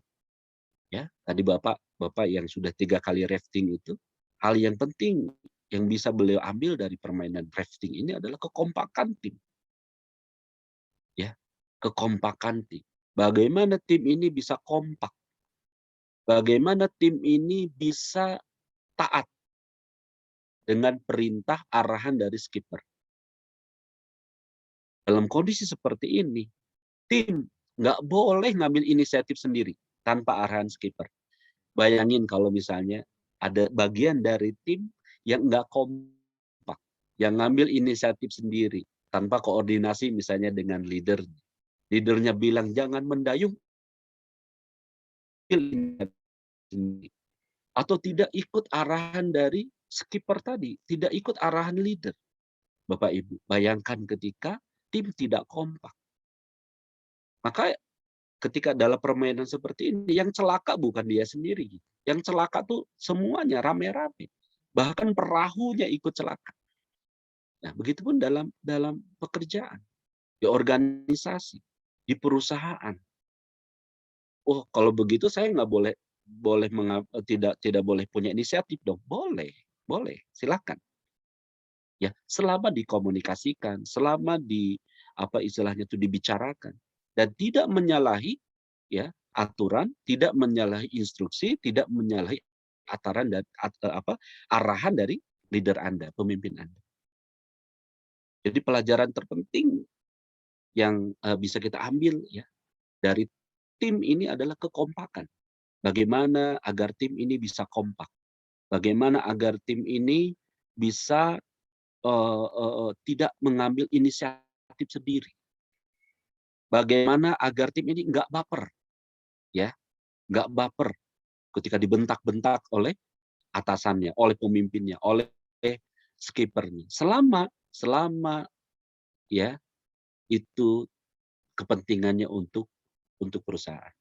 Ya, tadi Bapak yang sudah 3 kali rafting itu, hal yang penting yang bisa beliau ambil dari permainan rafting ini adalah kekompakan tim. Ya, kekompakan tim. Bagaimana tim ini bisa kompak? Bagaimana tim ini bisa taat dengan perintah arahan dari skipper. Dalam kondisi seperti ini, tim nggak boleh ngambil inisiatif sendiri tanpa arahan skipper. Bayangin kalau misalnya ada bagian dari tim yang nggak kompak, yang ngambil inisiatif sendiri tanpa koordinasi misalnya dengan leader. Leadernya bilang jangan mendayung, atau tidak ikut arahan dari skipper tadi, tidak ikut arahan leader. Bapak Ibu, bayangkan ketika tim tidak kompak. Maka ketika dalam permainan seperti ini, yang celaka bukan dia sendiri. Yang celaka tuh semuanya rame-rame. Bahkan perahunya ikut celaka. Nah, begitupun dalam pekerjaan, di organisasi, di perusahaan. Oh, kalau begitu saya nggak tidak boleh punya inisiatif dong. Boleh, silakan. Ya, selama dikomunikasikan, selama istilahnya itu dibicarakan dan tidak menyalahi ya aturan, tidak menyalahi instruksi, tidak menyalahi arahan dari leader Anda, pemimpin Anda. Jadi pelajaran terpenting yang bisa kita ambil ya dari tim ini adalah kekompakan. Bagaimana agar tim ini bisa kompak? Bagaimana agar tim ini bisa tidak mengambil inisiatif sendiri. Bagaimana agar tim ini nggak baper, ya, nggak baper ketika dibentak-bentak oleh atasannya, oleh pemimpinnya, oleh skippernya. Selama ya itu kepentingannya untuk perusahaan.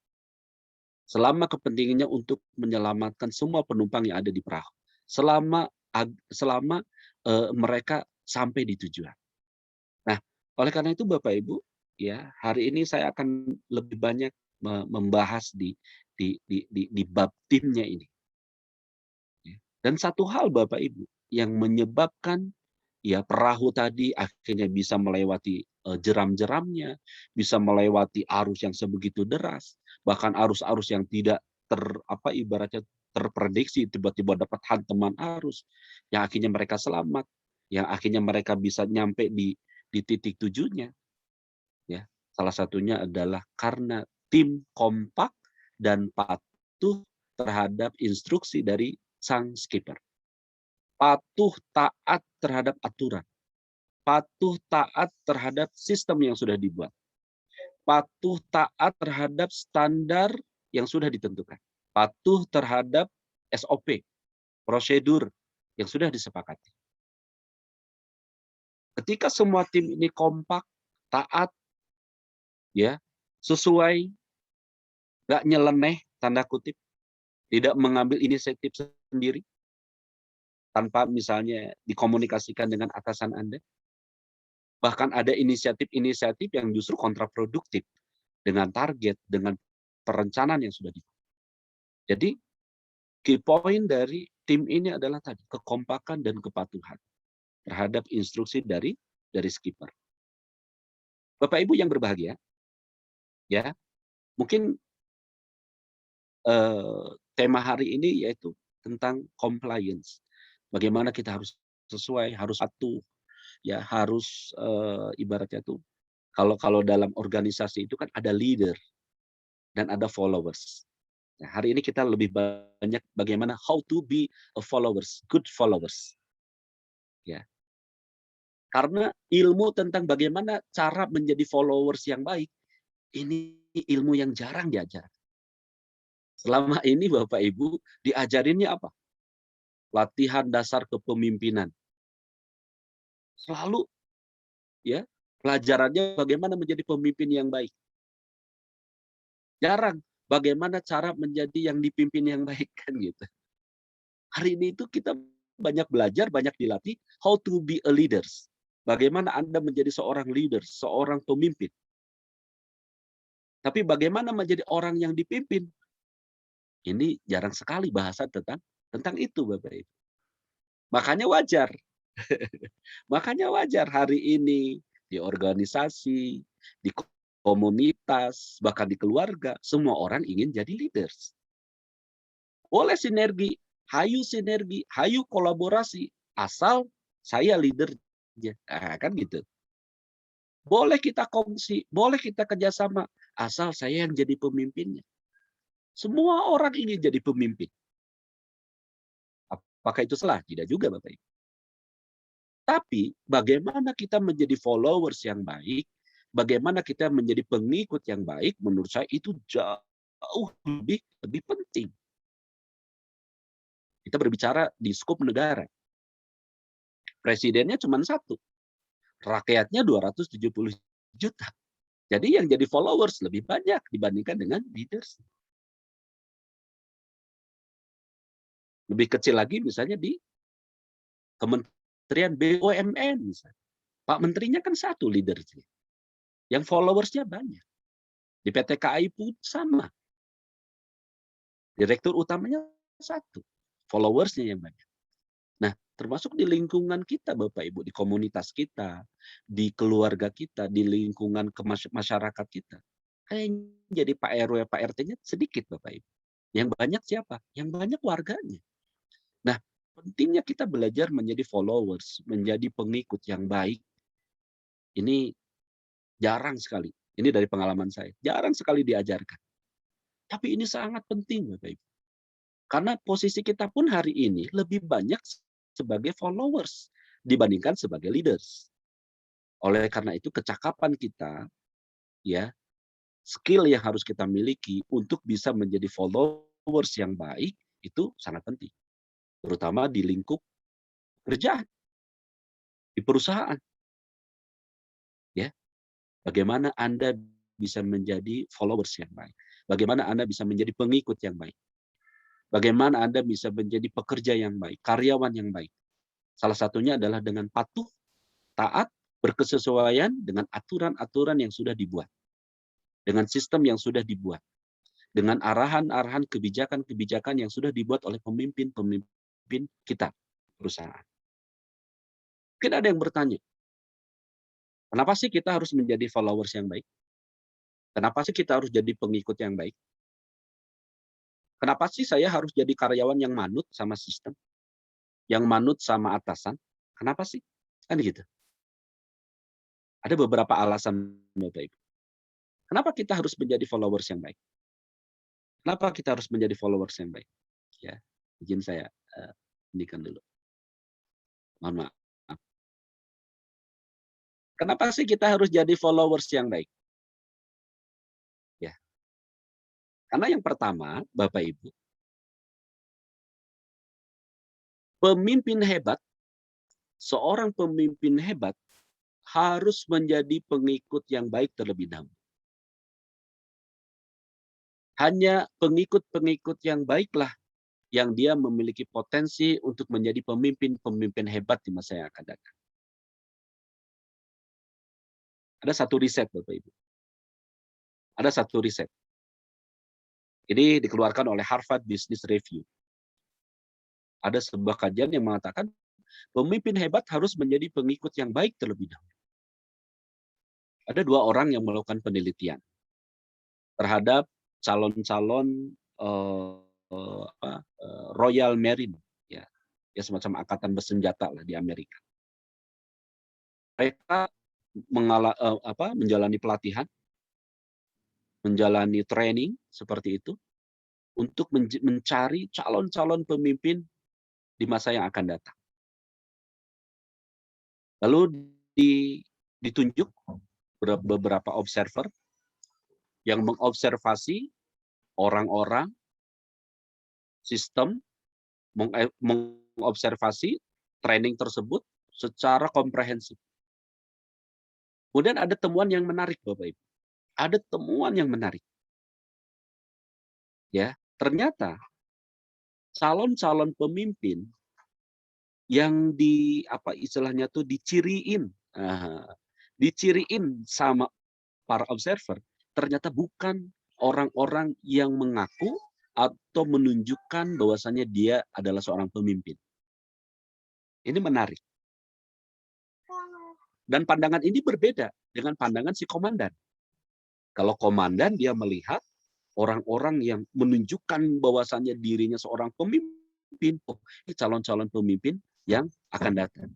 Selama kepentingannya untuk menyelamatkan semua penumpang yang ada di perahu. Selama mereka sampai di tujuan. Nah, oleh karena itu Bapak Ibu, ya, hari ini saya akan lebih banyak membahas di bab timnya ini. Dan satu hal Bapak Ibu yang menyebabkan ya perahu tadi akhirnya bisa melewati jeram-jeramnya, bisa melewati arus yang sebegitu deras, bahkan arus-arus yang tidak ibaratnya terprediksi, tiba-tiba dapat hantaman arus, yang akhirnya mereka selamat, yang akhirnya mereka bisa nyampe di titik tujuannya. Ya, salah satunya adalah karena tim kompak dan patuh terhadap instruksi dari sang skipper. Patuh taat terhadap aturan. Patuh taat terhadap sistem yang sudah dibuat. Patuh taat terhadap standar yang sudah ditentukan. Patuh terhadap SOP, prosedur yang sudah disepakati. Ketika semua tim ini kompak, taat, ya, sesuai, nggak nyeleneh, tanda kutip, tidak mengambil inisiatif sendiri, tanpa misalnya dikomunikasikan dengan atasan Anda. Bahkan ada inisiatif-inisiatif yang justru kontraproduktif dengan target, dengan perencanaan yang sudah dibuat. Jadi, key point dari tim ini adalah tadi, kekompakan dan kepatuhan terhadap instruksi dari skipper. Bapak Ibu yang berbahagia, ya, mungkin tema hari ini yaitu tentang compliance. Bagaimana kita harus sesuai, harus patuh, ya, harus ibaratnya tuh kalau dalam organisasi itu kan ada leader dan ada followers. Nah, hari ini kita lebih banyak bagaimana how to be a followers, good followers. Ya. Karena ilmu tentang bagaimana cara menjadi followers yang baik, ini ilmu yang jarang diajar. Selama ini Bapak Ibu diajarinnya apa? Latihan dasar kepemimpinan. Selalu ya, pelajarannya bagaimana menjadi pemimpin yang baik. Jarang bagaimana cara menjadi yang dipimpin yang baik, kan gitu. Hari ini itu kita banyak belajar, banyak dilatih how to be a leaders. Bagaimana Anda menjadi seorang leader, seorang pemimpin. Tapi bagaimana menjadi orang yang dipimpin? Ini jarang sekali bahasa tentang itu, Bapak Ibu. Makanya wajar. Makanya wajar hari ini di organisasi, di komunitas, bahkan di keluarga, semua orang ingin jadi leaders. Boleh sinergi, hayu kolaborasi, asal saya leadernya. Nah, kan gitu. Boleh kita kongsi, boleh kita kerjasama, asal saya yang jadi pemimpinnya. Semua orang ingin jadi pemimpin. Apakah itu salah? Tidak juga, Bapak Ibu. Tapi bagaimana kita menjadi followers yang baik, bagaimana kita menjadi pengikut yang baik, menurut saya itu jauh lebih penting. Kita berbicara di skop negara. Presidennya cuma satu. Rakyatnya 270 juta. Jadi yang jadi followers lebih banyak dibandingkan dengan leaders. Lebih kecil lagi misalnya di Kementerian BUMN misalnya. Pak Menterinya kan satu leadersnya. Yang followersnya banyak. Di PT KAI pun sama. Direktur utamanya satu. Followersnya yang banyak. Nah, termasuk di lingkungan kita Bapak Ibu, di komunitas kita, di keluarga kita, di lingkungan masyarakat kita. Yang jadi Pak RW, Pak RT-nya sedikit Bapak Ibu. Yang banyak siapa? Yang banyak warganya. Nah, pentingnya kita belajar menjadi followers, menjadi pengikut yang baik. Ini jarang sekali. Ini dari pengalaman saya. Jarang sekali diajarkan. Tapi ini sangat penting Bapak Ibu. Karena posisi kita pun hari ini lebih banyak sebagai followers dibandingkan sebagai leaders. Oleh karena itu kecakapan kita, ya, skill yang harus kita miliki untuk bisa menjadi followers yang baik itu sangat penting. terutama di lingkup kerjaan, di perusahaan. Ya, bagaimana Anda bisa menjadi followers yang baik? Bagaimana Anda bisa menjadi pengikut yang baik? Bagaimana Anda bisa menjadi pekerja yang baik, karyawan yang baik? Salah satunya adalah dengan patuh, taat, berkesesuaian dengan aturan-aturan yang sudah dibuat, dengan sistem yang sudah dibuat, dengan arahan-arahan kebijakan-kebijakan yang sudah dibuat oleh pemimpin-pemimpin kita, perusahaan. Mungkin ada yang bertanya, kenapa sih kita harus menjadi followers yang baik? Kenapa sih kita harus jadi pengikut yang baik? Kenapa sih saya harus jadi karyawan yang manut sama sistem? Yang manut sama atasan? Kenapa sih? Kan gitu. Ada beberapa alasan, Bapak Ibu. Kenapa kita harus menjadi followers yang baik? Kenapa kita harus menjadi followers yang baik? Ya, izin saya indikan dulu. Mohon maaf. Kenapa sih kita harus jadi followers yang baik? Ya. Karena yang pertama, Bapak Ibu, pemimpin hebat, seorang pemimpin hebat harus menjadi pengikut yang baik terlebih dahulu. Hanya pengikut-pengikut yang baiklah yang dia memiliki potensi untuk menjadi pemimpin-pemimpin hebat di masa yang akan datang. Ada satu riset, Bapak Ibu. Ada satu riset. Ini dikeluarkan oleh Harvard Business Review. Ada sebuah kajian yang mengatakan pemimpin hebat harus menjadi pengikut yang baik terlebih dahulu. Ada 2 orang yang melakukan penelitian terhadap calon-calon Royal Marine, ya semacam angkatan bersenjata lah di Amerika. Mereka menjalani pelatihan, menjalani training seperti itu untuk mencari calon-calon pemimpin di masa yang akan datang. Lalu ditunjuk beberapa observer yang mengobservasi orang-orang, sistem, mengobservasi training tersebut secara komprehensif. Kemudian ada temuan yang menarik, Bapak Ibu. Ada temuan yang menarik. Ya, ternyata calon-calon pemimpin yang diciriin sama para observer, ternyata bukan orang-orang yang mengaku atau menunjukkan bahwasannya dia adalah seorang pemimpin. Ini menarik. Dan pandangan ini berbeda dengan pandangan si komandan. Kalau komandan dia melihat orang-orang yang menunjukkan bahwasannya dirinya seorang pemimpin, oh, ini calon-calon pemimpin yang akan datang.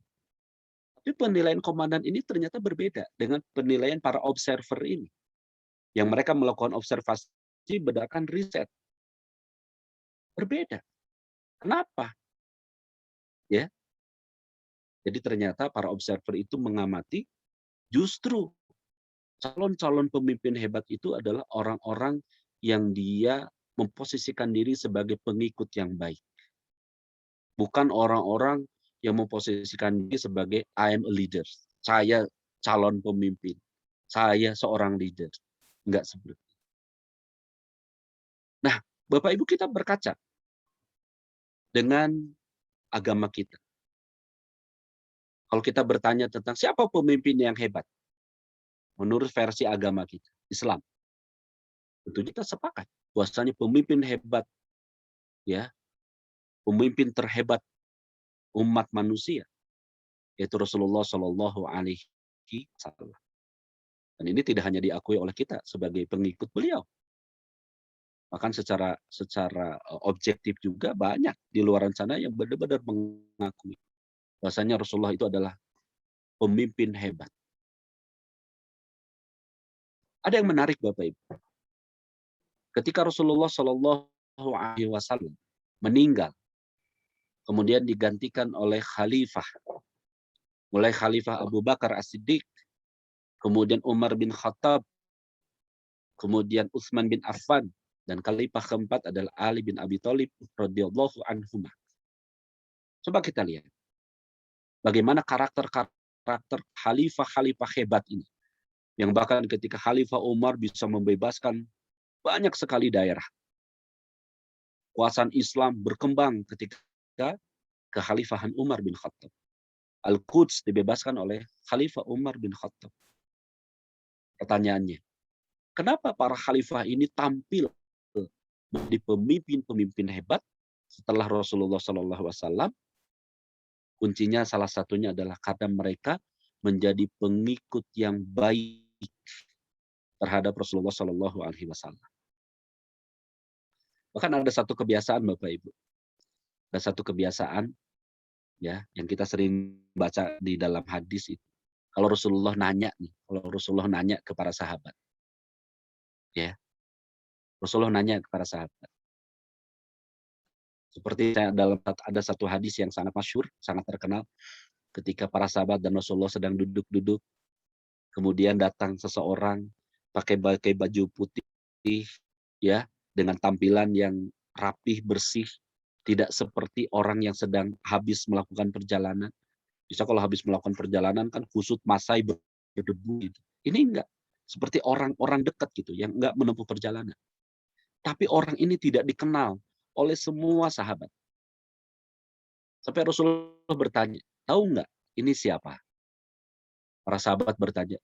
Tapi penilaian komandan ini ternyata berbeda dengan penilaian para observer ini. Yang mereka melakukan observasi berdasarkan riset. Berbeda. Kenapa? Ya. Jadi ternyata para observer itu mengamati justru calon-calon pemimpin hebat itu adalah orang-orang yang dia memposisikan diri sebagai pengikut yang baik. Bukan orang-orang yang memposisikan diri sebagai I am a leader. Saya calon pemimpin. Saya seorang leader. Enggak seperti itu. Nah, Bapak Ibu, kita berkaca dengan agama kita. Kalau kita bertanya tentang siapa pemimpin yang hebat, menurut versi agama kita, Islam, tentunya kita sepakat bahwasanya pemimpin hebat, ya, pemimpin terhebat umat manusia, yaitu Rasulullah Shallallahu Alaihi Wasallam. Dan ini tidak hanya diakui oleh kita sebagai pengikut beliau, bahkan secara objektif juga banyak di luar sana yang benar-benar mengakui bahwasanya Rasulullah itu adalah pemimpin hebat. Ada yang menarik, Bapak Ibu. Ketika Rasulullah Shallallahu Alaihi Wasallam meninggal, kemudian digantikan oleh khalifah, mulai khalifah Abu Bakar As-Siddiq, kemudian Umar bin Khattab, kemudian Utsman bin Affan, dan khalifah keempat adalah Ali bin Abi Thalib radhiyallahu anhu. Coba kita lihat bagaimana karakter khalifah-khalifah hebat ini. Yang bahkan ketika Khalifah Umar bisa membebaskan banyak sekali daerah. Kekuasaan Islam berkembang ketika kekhalifahan Umar bin Khattab. Al-Quds dibebaskan oleh Khalifah Umar bin Khattab. Pertanyaannya, kenapa para khalifah ini tampil menjadi pemimpin-pemimpin hebat setelah Rasulullah SAW? Kuncinya salah satunya adalah karena mereka menjadi pengikut yang baik terhadap Rasulullah SAW. Bahkan ada satu kebiasaan Bapak Ibu, ada satu kebiasaan ya yang kita sering baca di dalam hadis itu. Kalau Rasulullah nanya ke para sahabat, ya Rasulullah nanya kepada sahabat. Seperti ada satu hadis yang sangat masyhur, sangat terkenal, ketika para sahabat dan Rasulullah sedang duduk-duduk, kemudian datang seseorang pakai baju putih, ya, dengan tampilan yang rapih, bersih, tidak seperti orang yang sedang habis melakukan perjalanan. Bisa kalau habis melakukan perjalanan kan kusut masai berdebu gitu. Ini enggak, seperti orang-orang dekat gitu yang enggak menempuh perjalanan. Tapi orang ini tidak dikenal oleh semua sahabat. Sampai Rasulullah bertanya, tahu enggak ini siapa? Para sahabat bertanya.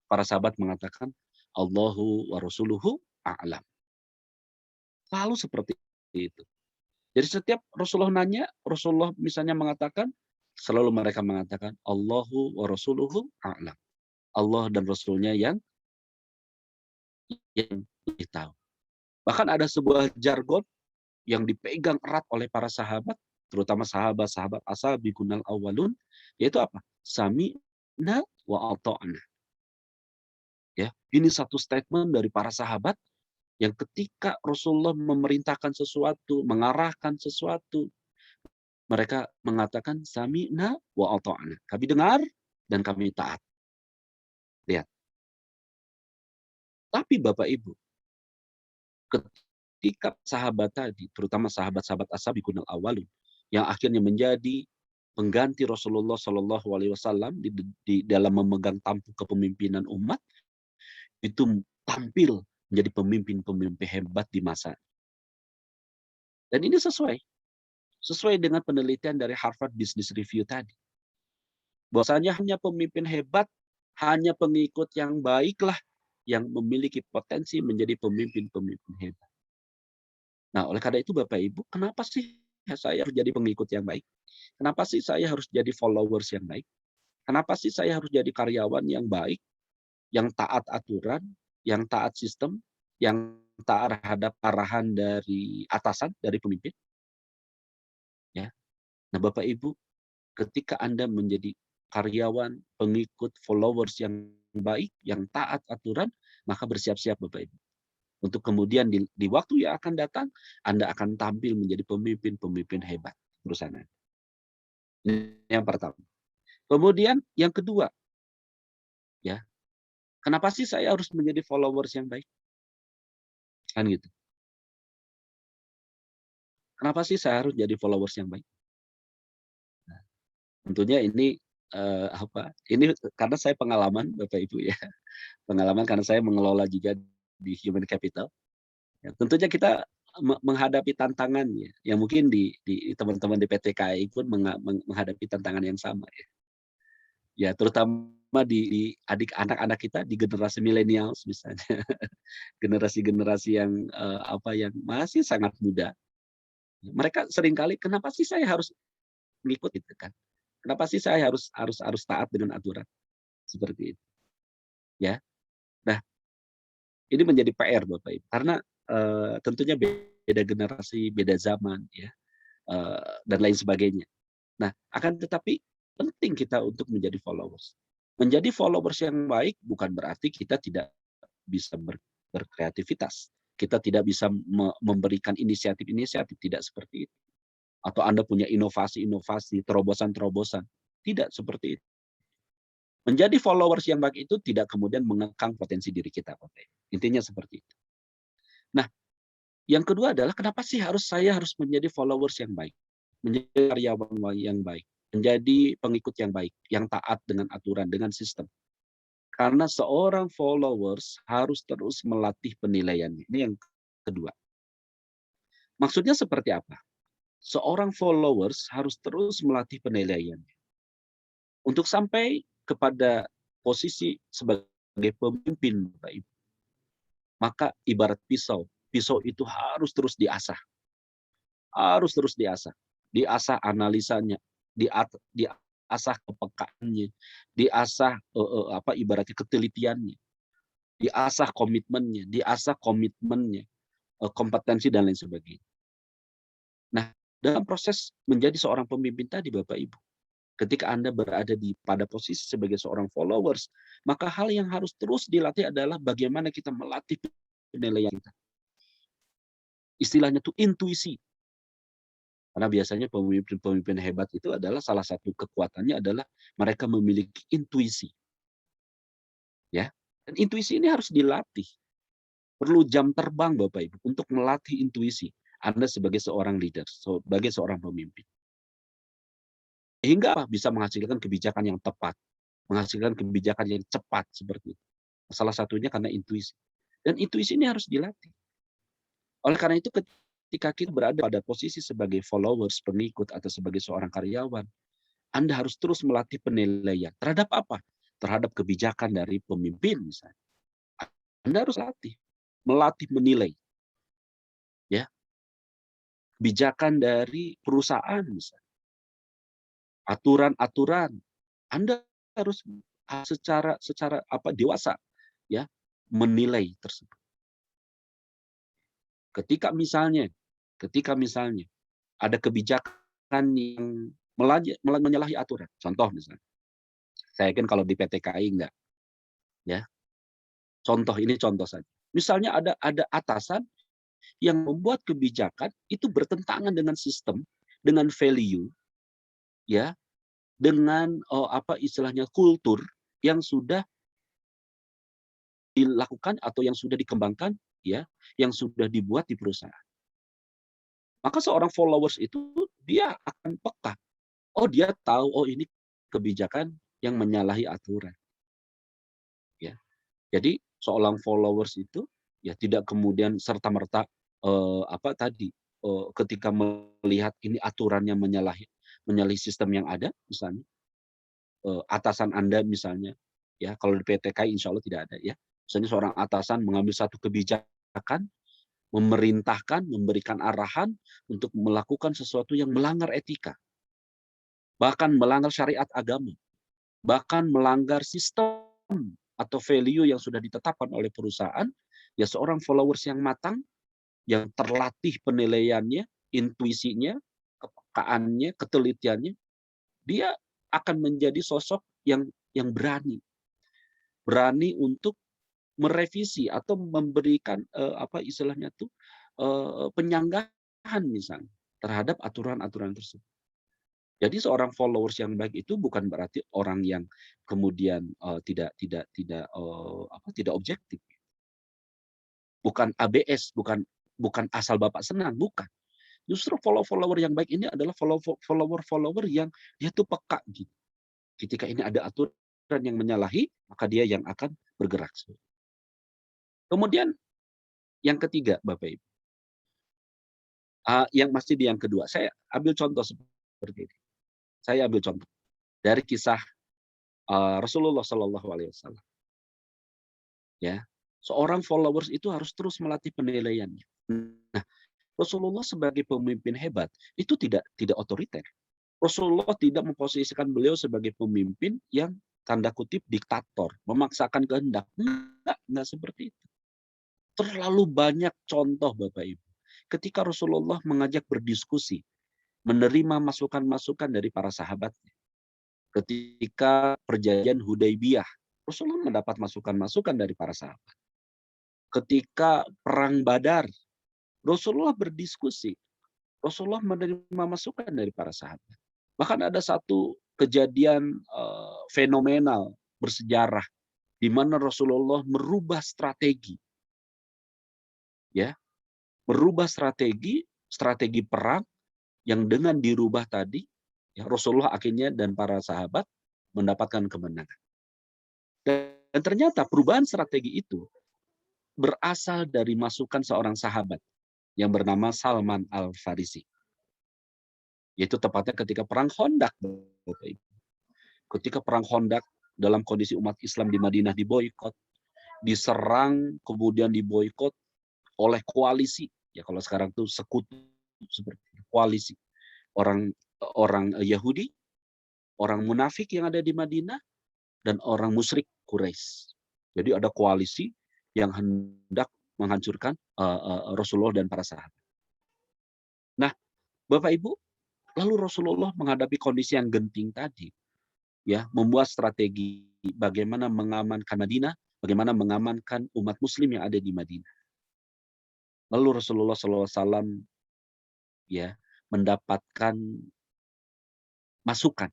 Para sahabat mengatakan, Allahu wa rasuluhu a'lam. Lalu seperti itu. Jadi setiap Rasulullah nanya, Rasulullah misalnya mengatakan, selalu mereka mengatakan, Allahu wa rasuluhu a'lam. Allah dan Rasulnya yang lebih tahu. Bahkan ada sebuah jargon yang dipegang erat oleh para sahabat, terutama sahabat-sahabat as-sabiqunal awwalun, yaitu apa? Sami'na wa ata'na. Ya, ini satu statement dari para sahabat yang ketika Rasulullah memerintahkan sesuatu, mengarahkan sesuatu, mereka mengatakan sami'na wa ata'na. Kami dengar dan kami taat. Lihat. Tapi Bapak Ibu, ketika sahabat tadi, terutama sahabat-sahabat as-sabiqunal awwalun, yang akhirnya menjadi pengganti Rasulullah SAW di dalam memegang tampuk kepemimpinan umat, itu tampil menjadi pemimpin-pemimpin hebat di masa. Dan ini sesuai dengan penelitian dari Harvard Business Review tadi. Bahwasanya hanya pemimpin hebat, hanya pengikut yang baiklah yang memiliki potensi menjadi pemimpin-pemimpin hebat. Nah, oleh karena itu Bapak Ibu, kenapa sih saya harus jadi pengikut yang baik? Kenapa sih saya harus jadi followers yang baik? Kenapa sih saya harus jadi karyawan yang baik, yang taat aturan, yang taat sistem, yang taat terhadap arahan dari atasan, dari pemimpin? Ya. Nah, Bapak Ibu, ketika Anda menjadi karyawan, pengikut, followers yang baik, yang taat aturan, maka bersiap-siap Bapak Ibu. Untuk kemudian di waktu yang akan datang, Anda akan tampil menjadi pemimpin-pemimpin hebat perusahaan. Ini yang pertama. Kemudian yang kedua, ya, kenapa sih saya harus menjadi followers yang baik? Kan gitu. Kenapa sih saya harus jadi followers yang baik? Nah, tentunya ini Ini karena saya pengalaman Bapak Ibu ya, pengalaman karena saya mengelola juga di human capital. Ya, tentunya kita menghadapi tantangannya, yang mungkin di teman-teman di PT KAI pun menghadapi tantangan yang sama ya. Ya, terutama di anak-anak kita di generasi milenials misalnya, generasi-generasi yang yang masih sangat muda. Mereka seringkali kenapa sih saya harus mengikuti itu kan? Kenapa sih saya harus taat dengan aturan seperti itu? Ya. Nah, ini menjadi PR Bapak Ibu karena tentunya beda generasi, beda zaman ya. Dan lain sebagainya. Nah, akan tetapi penting kita untuk menjadi followers. Menjadi followers yang baik bukan berarti kita tidak bisa berkreativitas. Kita tidak bisa memberikan inisiatif-inisiatif, tidak seperti itu. Atau Anda punya inovasi-inovasi, terobosan-terobosan. Tidak seperti itu. Menjadi followers yang baik itu tidak kemudian mengekang potensi diri kita. Intinya seperti itu. Nah, yang kedua adalah kenapa sih saya harus menjadi followers yang baik? menjadi karyawan yang baik, menjadi pengikut yang baik, yang taat dengan aturan, dengan sistem. Karena seorang followers harus terus melatih penilaiannya. Ini yang kedua. Maksudnya seperti apa? Seorang followers harus terus melatih penilaiannya. Untuk sampai kepada posisi sebagai pemimpin, Bapak Ibu. Maka ibarat pisau. Pisau itu harus terus diasah. Harus terus diasah. Diasah analisanya, diasah kepekaannya, diasah ibaratnya ketelitiannya, diasah komitmennya, kompetensi dan lain sebagainya. Nah, dalam proses menjadi seorang pemimpin tadi, Bapak Ibu, ketika Anda berada pada posisi sebagai seorang followers, maka hal yang harus terus dilatih adalah bagaimana kita melatih penilaian kita. Istilahnya itu intuisi. Karena biasanya pemimpin-pemimpin hebat itu adalah salah satu kekuatannya adalah mereka memiliki intuisi. Ya. Dan intuisi ini harus dilatih. Perlu jam terbang Bapak Ibu untuk melatih intuisi Anda sebagai seorang leader, sebagai seorang pemimpin. Hingga bisa menghasilkan kebijakan yang tepat, menghasilkan kebijakan yang cepat seperti itu. Salah satunya karena intuisi. Dan intuisi ini harus dilatih. Oleh karena itu ketika kita berada pada posisi sebagai followers, pengikut, atau sebagai seorang karyawan, Anda harus terus melatih penilaian. Terhadap apa? Terhadap kebijakan dari pemimpin misalnya. Anda harus melatih menilai. Ya. Kebijakan dari perusahaan misalnya. Aturan-aturan. Anda harus secara dewasa ya menilai tersebut. Ketika misalnya ada kebijakan yang menyalahi aturan, contoh misalnya, saya yakin kalau di PT KAI enggak, ya. Ini contoh saja. Misalnya ada atasan yang membuat kebijakan itu bertentangan dengan sistem, dengan value, ya, dengan istilahnya kultur yang sudah dilakukan atau yang sudah dikembangkan, ya, yang sudah dibuat di perusahaan. Maka seorang followers itu dia akan peka. Oh, dia tahu, oh ini kebijakan yang menyalahi aturan. Ya. Jadi seorang followers itu ya tidak kemudian serta-merta ketika melihat ini aturannya menyalahi sistem yang ada, misalnya atasan Anda misalnya, ya kalau di PT KAI insya Allah tidak ada, ya. Misalnya seorang atasan mengambil satu kebijakan, memerintahkan, memberikan arahan untuk melakukan sesuatu yang melanggar etika, bahkan melanggar syariat agama, bahkan melanggar sistem atau value yang sudah ditetapkan oleh perusahaan, ya seorang followers yang matang, yang terlatih penilaiannya, intuisinya, kepekaannya, ketelitiannya, dia akan menjadi sosok yang berani untuk merevisi atau memberikan penyanggahan misalnya terhadap aturan-aturan tersebut. Jadi seorang followers yang baik itu bukan berarti orang yang kemudian tidak objektif. Bukan ABS, bukan asal Bapak senang, bukan. Justru follower yang baik ini adalah follower yang dia tuh peka gitu. Ketika ini ada aturan yang menyalahi, maka dia yang akan bergerak. Kemudian yang ketiga, Bapak Ibu. Yang masih di yang kedua, saya ambil contoh seperti ini. Saya ambil contoh dari kisah Rasulullah Shallallahu Alaihi Wasallam. Ya, seorang followers itu harus terus melatih penilaiannya. Nah, Rasulullah sebagai pemimpin hebat itu tidak otoriter. Rasulullah tidak memposisikan beliau sebagai pemimpin yang tanda kutip diktator, memaksakan kehendak. Enggak seperti itu. Terlalu banyak contoh Bapak Ibu. Ketika Rasulullah mengajak berdiskusi, menerima masukan-masukan dari para sahabatnya. Ketika perjanjian Hudaybiyah, Rasulullah mendapat masukan-masukan dari para sahabat. Ketika perang Badar, Rasulullah berdiskusi. Rasulullah menerima masukan dari para sahabat. Bahkan ada satu kejadian fenomenal bersejarah di mana Rasulullah merubah strategi. Ya. Merubah strategi perang yang dengan dirubah tadi, ya, Rasulullah akhirnya dan para sahabat mendapatkan kemenangan. Dan ternyata perubahan strategi itu berasal dari masukan seorang sahabat yang bernama Salman Al-Farisi. Yaitu tepatnya ketika perang Khandaq. Ketika perang Khandaq dalam kondisi umat Islam di Madinah diboikot, diserang, kemudian diboikot oleh koalisi. Ya kalau sekarang tuh sekutu seperti koalisi. Orang Yahudi, orang munafik yang ada di Madinah, dan orang musyrik Quraisy. Jadi ada koalisi yang hendak menghancurkan Rasulullah dan para sahabat. Nah, Bapak Ibu, lalu Rasulullah menghadapi kondisi yang genting tadi, ya, membuat strategi bagaimana mengamankan Madinah, bagaimana mengamankan umat Muslim yang ada di Madinah. Lalu Rasulullah SAW ya mendapatkan masukan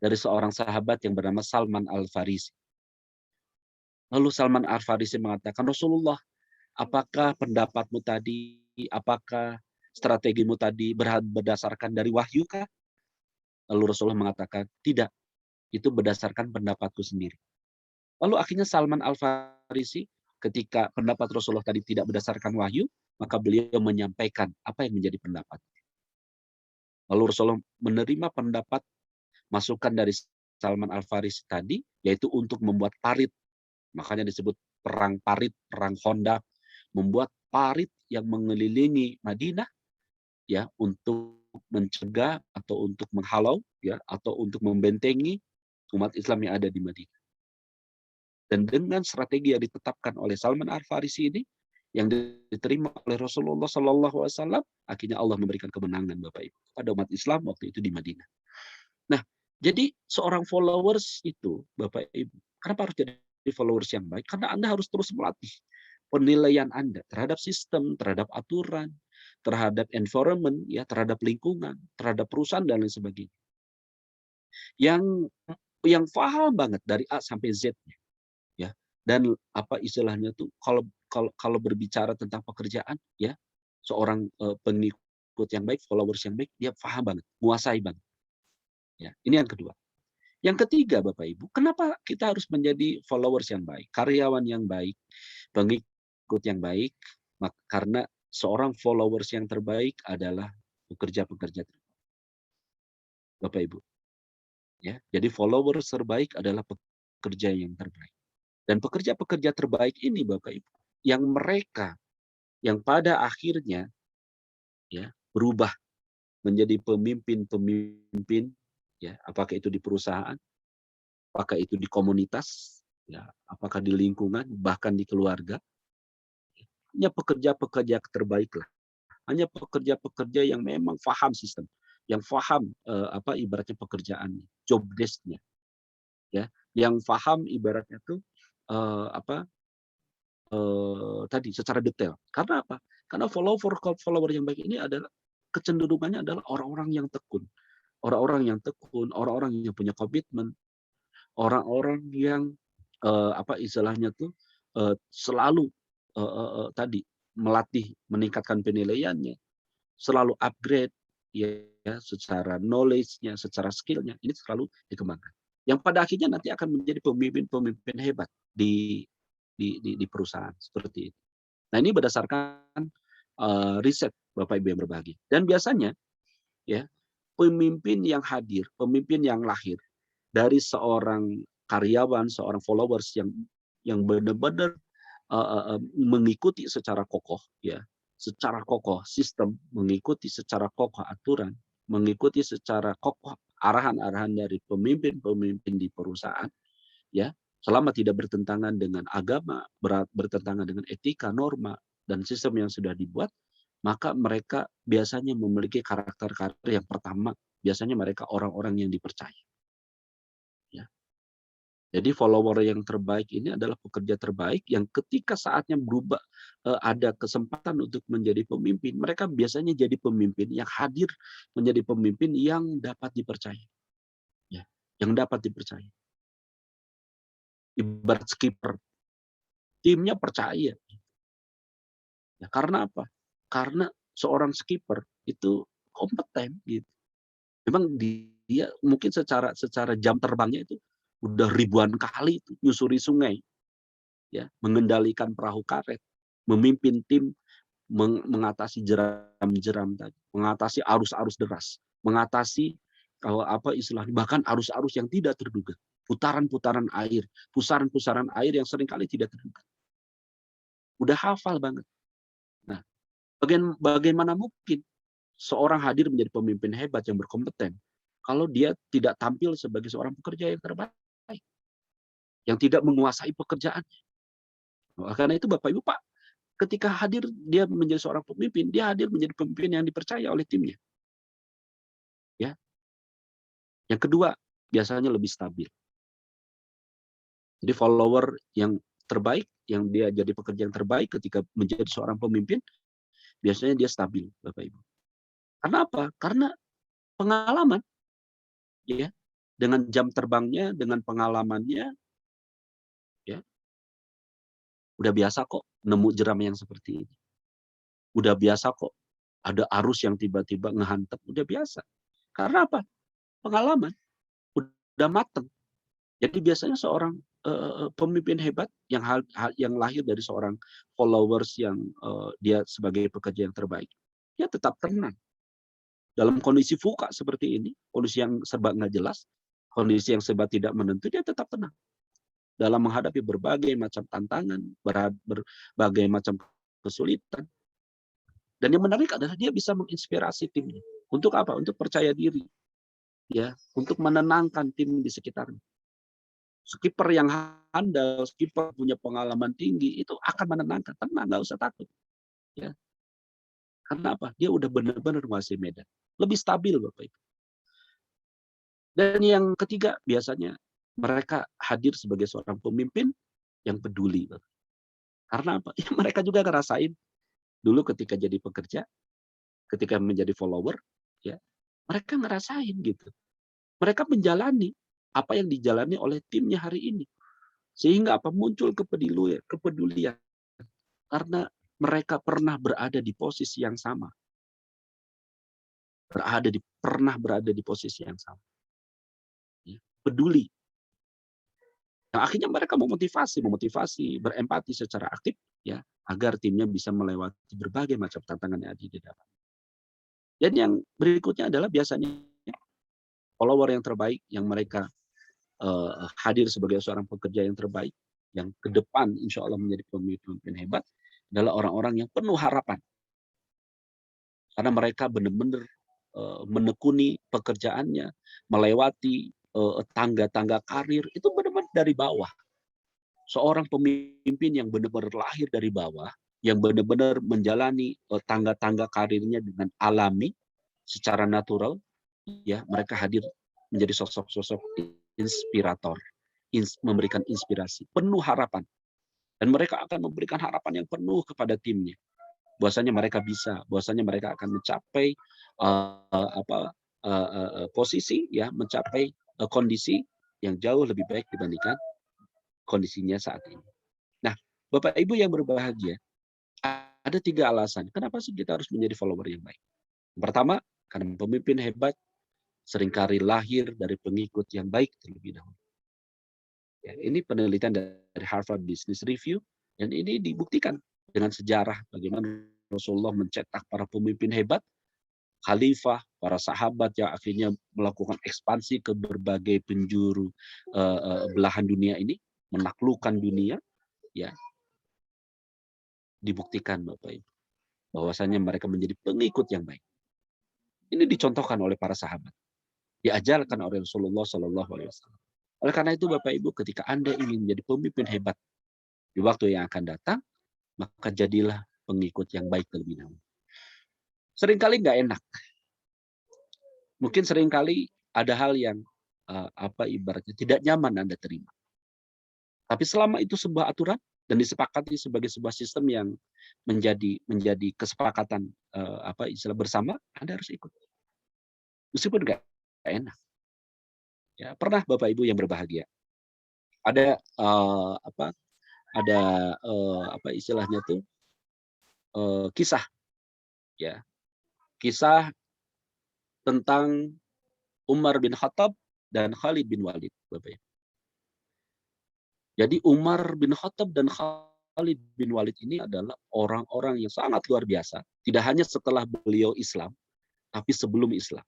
dari seorang sahabat yang bernama Salman Al-Farisi. Lalu Salman Al-Farisi mengatakan, Rasulullah, apakah pendapatmu tadi, apakah strategimu tadi berdasarkan dari wahyu kah? Lalu Rasulullah mengatakan, tidak, itu berdasarkan pendapatku sendiri. Lalu akhirnya Salman Al-Farisi, ketika pendapat Rasulullah tadi tidak berdasarkan wahyu, maka beliau menyampaikan apa yang menjadi pendapat. Lalu Rasulullah menerima pendapat masukan dari Salman Al-Farisi tadi, yaitu untuk membuat parit. Makanya disebut perang parit, perang Khandaq, membuat parit yang mengelilingi Madinah, ya, untuk mencegah atau untuk menghalau, ya, atau untuk membentengi umat Islam yang ada di Madinah. Dan dengan strategi yang ditetapkan oleh Salman Al-Farisi ini, yang diterima oleh Rasulullah SAW, akhirnya Allah memberikan kemenangan, Bapak Ibu, kepada umat Islam waktu itu di Madinah. Nah, jadi seorang followers itu, Bapak Ibu, kenapa harus jadi followers yang baik? Karena Anda harus terus melatih penilaian Anda terhadap sistem, terhadap aturan, terhadap environment, ya, terhadap lingkungan, terhadap perusahaan dan lain sebagainya. Yang paham banget dari A sampai Z-nya, ya. Dan apa istilahnya tuh kalau berbicara tentang pekerjaan, ya, seorang pengikut yang baik, followers yang baik, dia paham banget, menguasai banget. Ya, ini yang kedua. Yang ketiga, Bapak Ibu, kenapa kita harus menjadi followers yang baik, karyawan yang baik, pengikut yang baik? Karena seorang followers yang terbaik adalah pekerja-pekerja terbaik. Bapak Ibu. Ya, jadi followers terbaik adalah pekerja yang terbaik. Dan pekerja-pekerja terbaik ini, Bapak Ibu, yang mereka yang pada akhirnya, ya, berubah menjadi pemimpin-pemimpin, ya, apakah itu di perusahaan, apakah itu di komunitas, ya, apakah di lingkungan, bahkan di keluarga. Hanya pekerja-pekerja terbaik lah. Hanya pekerja-pekerja yang memang paham sistem, yang paham ibaratnya pekerjaannya, job desk-nya, ya, yang paham ibaratnya tuh tadi secara detail. Karena apa? Karena follower yang baik ini adalah kecenderungannya adalah orang-orang yang tekun, orang-orang yang punya komitmen, orang-orang yang istilahnya tuh selalu tadi melatih, meningkatkan penilaiannya, selalu upgrade, ya, secara knowledge-nya, secara skill-nya, ini selalu dikembangkan. Yang pada akhirnya nanti akan menjadi pemimpin-pemimpin hebat di perusahaan seperti itu. Nah, ini berdasarkan riset Bapak Ibu yang berbahagia. Dan biasanya, ya, pemimpin yang hadir, pemimpin yang lahir dari seorang karyawan, seorang followers yang benar-benar mengikuti secara kokoh, ya, secara kokoh sistem, mengikuti secara kokoh aturan, mengikuti secara kokoh arahan-arahan dari pemimpin-pemimpin di perusahaan, ya, selama tidak bertentangan dengan agama, bertentangan dengan etika, norma, dan sistem yang sudah dibuat, maka mereka biasanya memiliki karakter-karakter yang pertama, biasanya mereka orang-orang yang dipercaya. Ya. Jadi follower yang terbaik ini adalah pekerja terbaik yang ketika saatnya berubah, ada kesempatan untuk menjadi pemimpin, mereka biasanya jadi pemimpin yang hadir, menjadi pemimpin yang dapat dipercaya. Ya, yang dapat dipercaya. Ibarat skipper, timnya percaya. Ya, karena apa? Karena seorang skipper itu kompeten gitu. Memang dia mungkin secara jam terbangnya itu udah ribuan kali itu nyusuri sungai, ya, mengendalikan perahu karet, memimpin tim mengatasi jeram-jeram tadi, mengatasi arus-arus deras, mengatasi apa istilahnya bahkan arus-arus yang tidak terduga, putaran-putaran air, pusaran-pusaran air yang seringkali tidak terduga. Udah hafal banget. Nah, bagaimana mungkin seorang hadir menjadi pemimpin hebat yang berkompeten kalau dia tidak tampil sebagai seorang pekerja yang terbaik, yang tidak menguasai pekerjaannya. Nah, karena itu Bapak Ibu Pak, ketika hadir dia menjadi seorang pemimpin, dia hadir menjadi pemimpin yang dipercaya oleh timnya. Ya. Yang kedua, biasanya lebih stabil. Jadi follower yang terbaik, yang dia jadi pekerja yang terbaik ketika menjadi seorang pemimpin, biasanya dia stabil, Bapak Ibu. Karena apa? Karena pengalaman, ya, dengan jam terbangnya, dengan pengalamannya, ya, udah biasa kok nemu jeram yang seperti ini. Udah biasa kok ada arus yang tiba-tiba ngehantam, udah biasa. Karena apa? Pengalaman, udah mateng. Jadi biasanya seorang pemimpin hebat yang lahir dari seorang followers yang dia sebagai pekerja yang terbaik, dia tetap tenang. Dalam kondisi fuka seperti ini, kondisi yang serba nggak jelas, kondisi yang serba tidak menentu, dia tetap tenang. Dalam menghadapi berbagai macam tantangan, berbagai macam kesulitan. Dan yang menarik adalah dia bisa menginspirasi timnya. Untuk apa? Untuk percaya diri. Ya, untuk menenangkan tim di sekitarnya. Skipper yang handal, skipper punya pengalaman tinggi, itu akan menenangkan. Tenang, nggak usah takut. Ya. Karena apa? Dia udah benar-benar menguasai medan. Lebih stabil, Bapak Ibu. Dan yang ketiga, biasanya mereka hadir sebagai seorang pemimpin yang peduli. Karena apa? Ya, mereka juga ngerasain dulu ketika jadi pekerja, ketika menjadi follower, ya, mereka ngerasain gitu. Mereka menjalani apa yang dijalani oleh timnya hari ini. Sehingga apa? Muncul kepedulian. Karena mereka pernah berada di posisi yang sama. Pernah berada di posisi yang sama. Ya, peduli. Nah, akhirnya mereka memotivasi, berempati secara aktif, ya, agar timnya bisa melewati berbagai macam tantangan yang ada di depan. Dan yang berikutnya adalah biasanya follower yang terbaik, yang mereka hadir sebagai seorang pekerja yang terbaik, yang ke depan insya Allah menjadi pemimpin hebat, adalah orang-orang yang penuh harapan. Karena mereka benar-benar menekuni pekerjaannya, melewati tangga-tangga karir, itu benar-benar dari bawah. Seorang pemimpin yang benar-benar lahir dari bawah, yang benar-benar menjalani tangga-tangga karirnya dengan alami, secara natural, ya, mereka hadir menjadi sosok-sosok inspirator, memberikan inspirasi, penuh harapan. Dan mereka akan memberikan harapan yang penuh kepada timnya. Bahwasanya mereka bisa, bahwasanya mereka akan mencapai posisi, ya, mencapai kondisi yang jauh lebih baik dibandingkan kondisinya saat ini. Nah, Bapak Ibu yang berbahagia, ada 3 alasan kenapa sih kita harus menjadi follower yang baik. Yang pertama, karena pemimpin hebat seringkali lahir dari pengikut yang baik terlebih dahulu. Ya, ini penelitian dari Harvard Business Review, dan ini dibuktikan dengan sejarah bagaimana Rasulullah mencetak para pemimpin hebat, khalifah, para sahabat yang akhirnya melakukan ekspansi ke berbagai penjuru belahan dunia ini, menaklukkan dunia, ya, dibuktikan Bapak Ibu, bahwasanya mereka menjadi pengikut yang baik. Ini dicontohkan oleh para sahabat, diajarkan oleh Rasulullah SAW. Oleh karena itu Bapak Ibu, ketika Anda ingin menjadi pemimpin hebat di waktu yang akan datang, maka jadilah pengikut yang baik terlebih dahulu. Seringkali nggak enak. Mungkin seringkali ada hal yang ibaratnya tidak nyaman Anda terima. Tapi selama itu sebuah aturan dan disepakati sebagai sebuah sistem yang menjadi kesepakatan istilah bersama, Anda harus ikut. Meskipun nggak enak. Ya, pernah Bapak Ibu yang berbahagia. Ada istilahnya tuh kisah, ya, kisah tentang Umar bin Khattab dan Khalid bin Walid, Bapak Ibu. Jadi Umar bin Khattab dan Khalid bin Walid ini adalah orang-orang yang sangat luar biasa. Tidak hanya setelah beliau Islam, tapi sebelum Islam.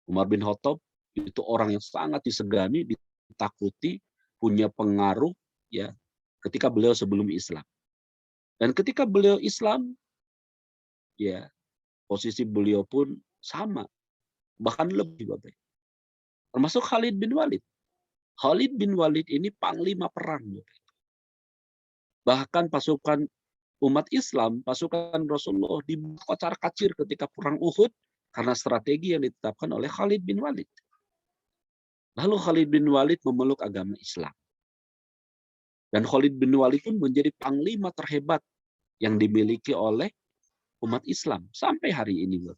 Umar bin Khattab itu orang yang sangat disegani, ditakuti, punya pengaruh ya ketika beliau sebelum Islam. Dan ketika beliau Islam, ya posisi beliau pun sama, bahkan lebih, Bapak. Termasuk Khalid bin Walid. Khalid bin Walid ini panglima perang, Bapak. Bahkan pasukan umat Islam, pasukan Rasulullah dikocar-kacir ketika perang Uhud karena strategi yang ditetapkan oleh Khalid bin Walid. Lalu Khalid bin Walid memeluk agama Islam. Dan Khalid bin Walid pun menjadi panglima terhebat yang dimiliki oleh umat Islam sampai hari ini.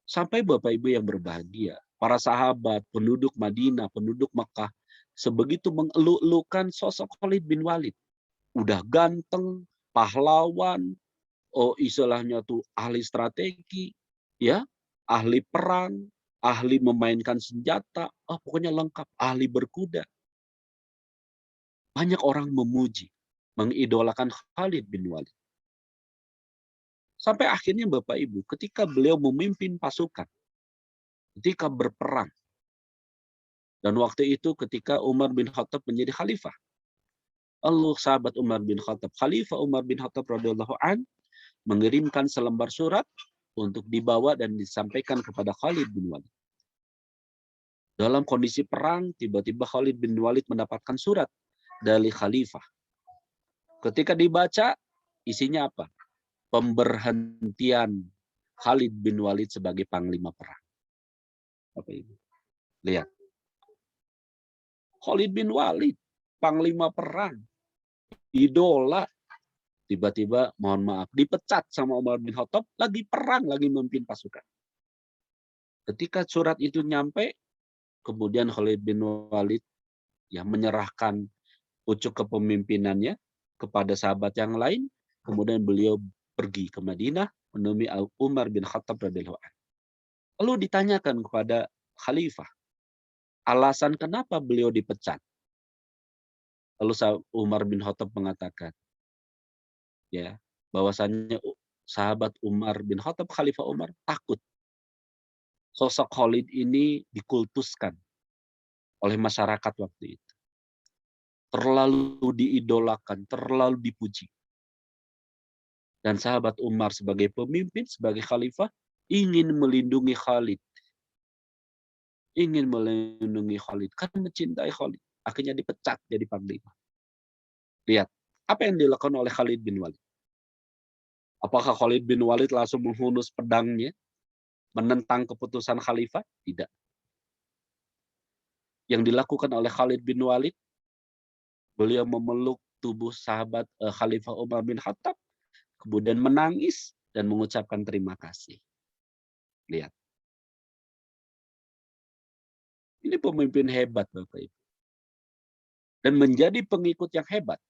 Sampai Bapak Ibu yang berbahagia, para sahabat, penduduk Madinah, penduduk Mekah, sebegitu mengeluk-elukan sosok Khalid bin Walid. Udah ganteng, pahlawan, istilahnya tuh ahli strategi, ya, ahli perang, ahli memainkan senjata, pokoknya lengkap, ahli berkuda. Banyak orang memuji, mengidolakan Khalid bin Walid. Sampai akhirnya Bapak Ibu, ketika beliau memimpin pasukan, ketika berperang, dan waktu itu ketika Umar bin Khattab menjadi khalifah, sahabat Umar bin Khattab, Khalifah Umar bin Khattab radhiyallahu an, mengirimkan selembar surat untuk dibawa dan disampaikan kepada Khalid bin Walid. Dalam kondisi perang, tiba-tiba Khalid bin Walid mendapatkan surat dari khalifah. Ketika dibaca, isinya apa? Pemberhentian Khalid bin Walid sebagai panglima perang. Apa Ibu? Lihat. Khalid bin Walid, panglima perang, idola, tiba-tiba mohon maaf dipecat sama Umar bin Khattab, lagi perang, lagi memimpin pasukan. Ketika surat itu nyampe, kemudian Khalid bin Walid yang menyerahkan pucuk kepemimpinannya kepada sahabat yang lain, kemudian beliau pergi ke Madinah menemui Umar bin Khattab radhiyallahu anhu. Lalu ditanyakan kepada khalifah, alasan kenapa beliau dipecat? Lalu Umar bin Khattab mengatakan, ya, bahwasannya sahabat Umar bin Khattab, Khalifah Umar, takut sosok Khalid ini dikultuskan oleh masyarakat waktu itu. Terlalu diidolakan, terlalu dipuji. Dan sahabat Umar sebagai pemimpin, sebagai khalifah, ingin melindungi Khalid. Ingin melindungi Khalid, karena mencintai Khalid. Akhirnya dipecat jadi panglima. Lihat, apa yang dilakukan oleh Khalid bin Walid? Apakah Khalid bin Walid langsung menghunus pedangnya, menentang keputusan khalifah? Tidak. Yang dilakukan oleh Khalid bin Walid, beliau memeluk tubuh sahabat Khalifah Umar bin Khattab, kemudian menangis dan mengucapkan terima kasih. Lihat. Ini pemimpin hebat, Bapak Ibu. Dan menjadi pengikut yang hebat.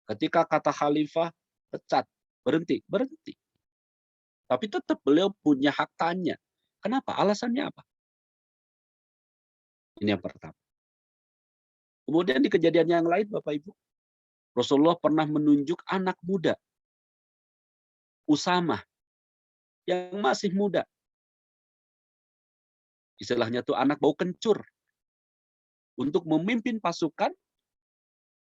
Ketika kata khalifah, pecat, berhenti. Tapi tetap beliau punya hak tanya. Kenapa? Alasannya apa? Ini yang pertama. Kemudian di kejadian yang lain, Bapak Ibu, Rasulullah pernah menunjuk anak muda, Usamah, yang masih muda. Istilahnya tuh anak bau kencur. Untuk memimpin pasukan,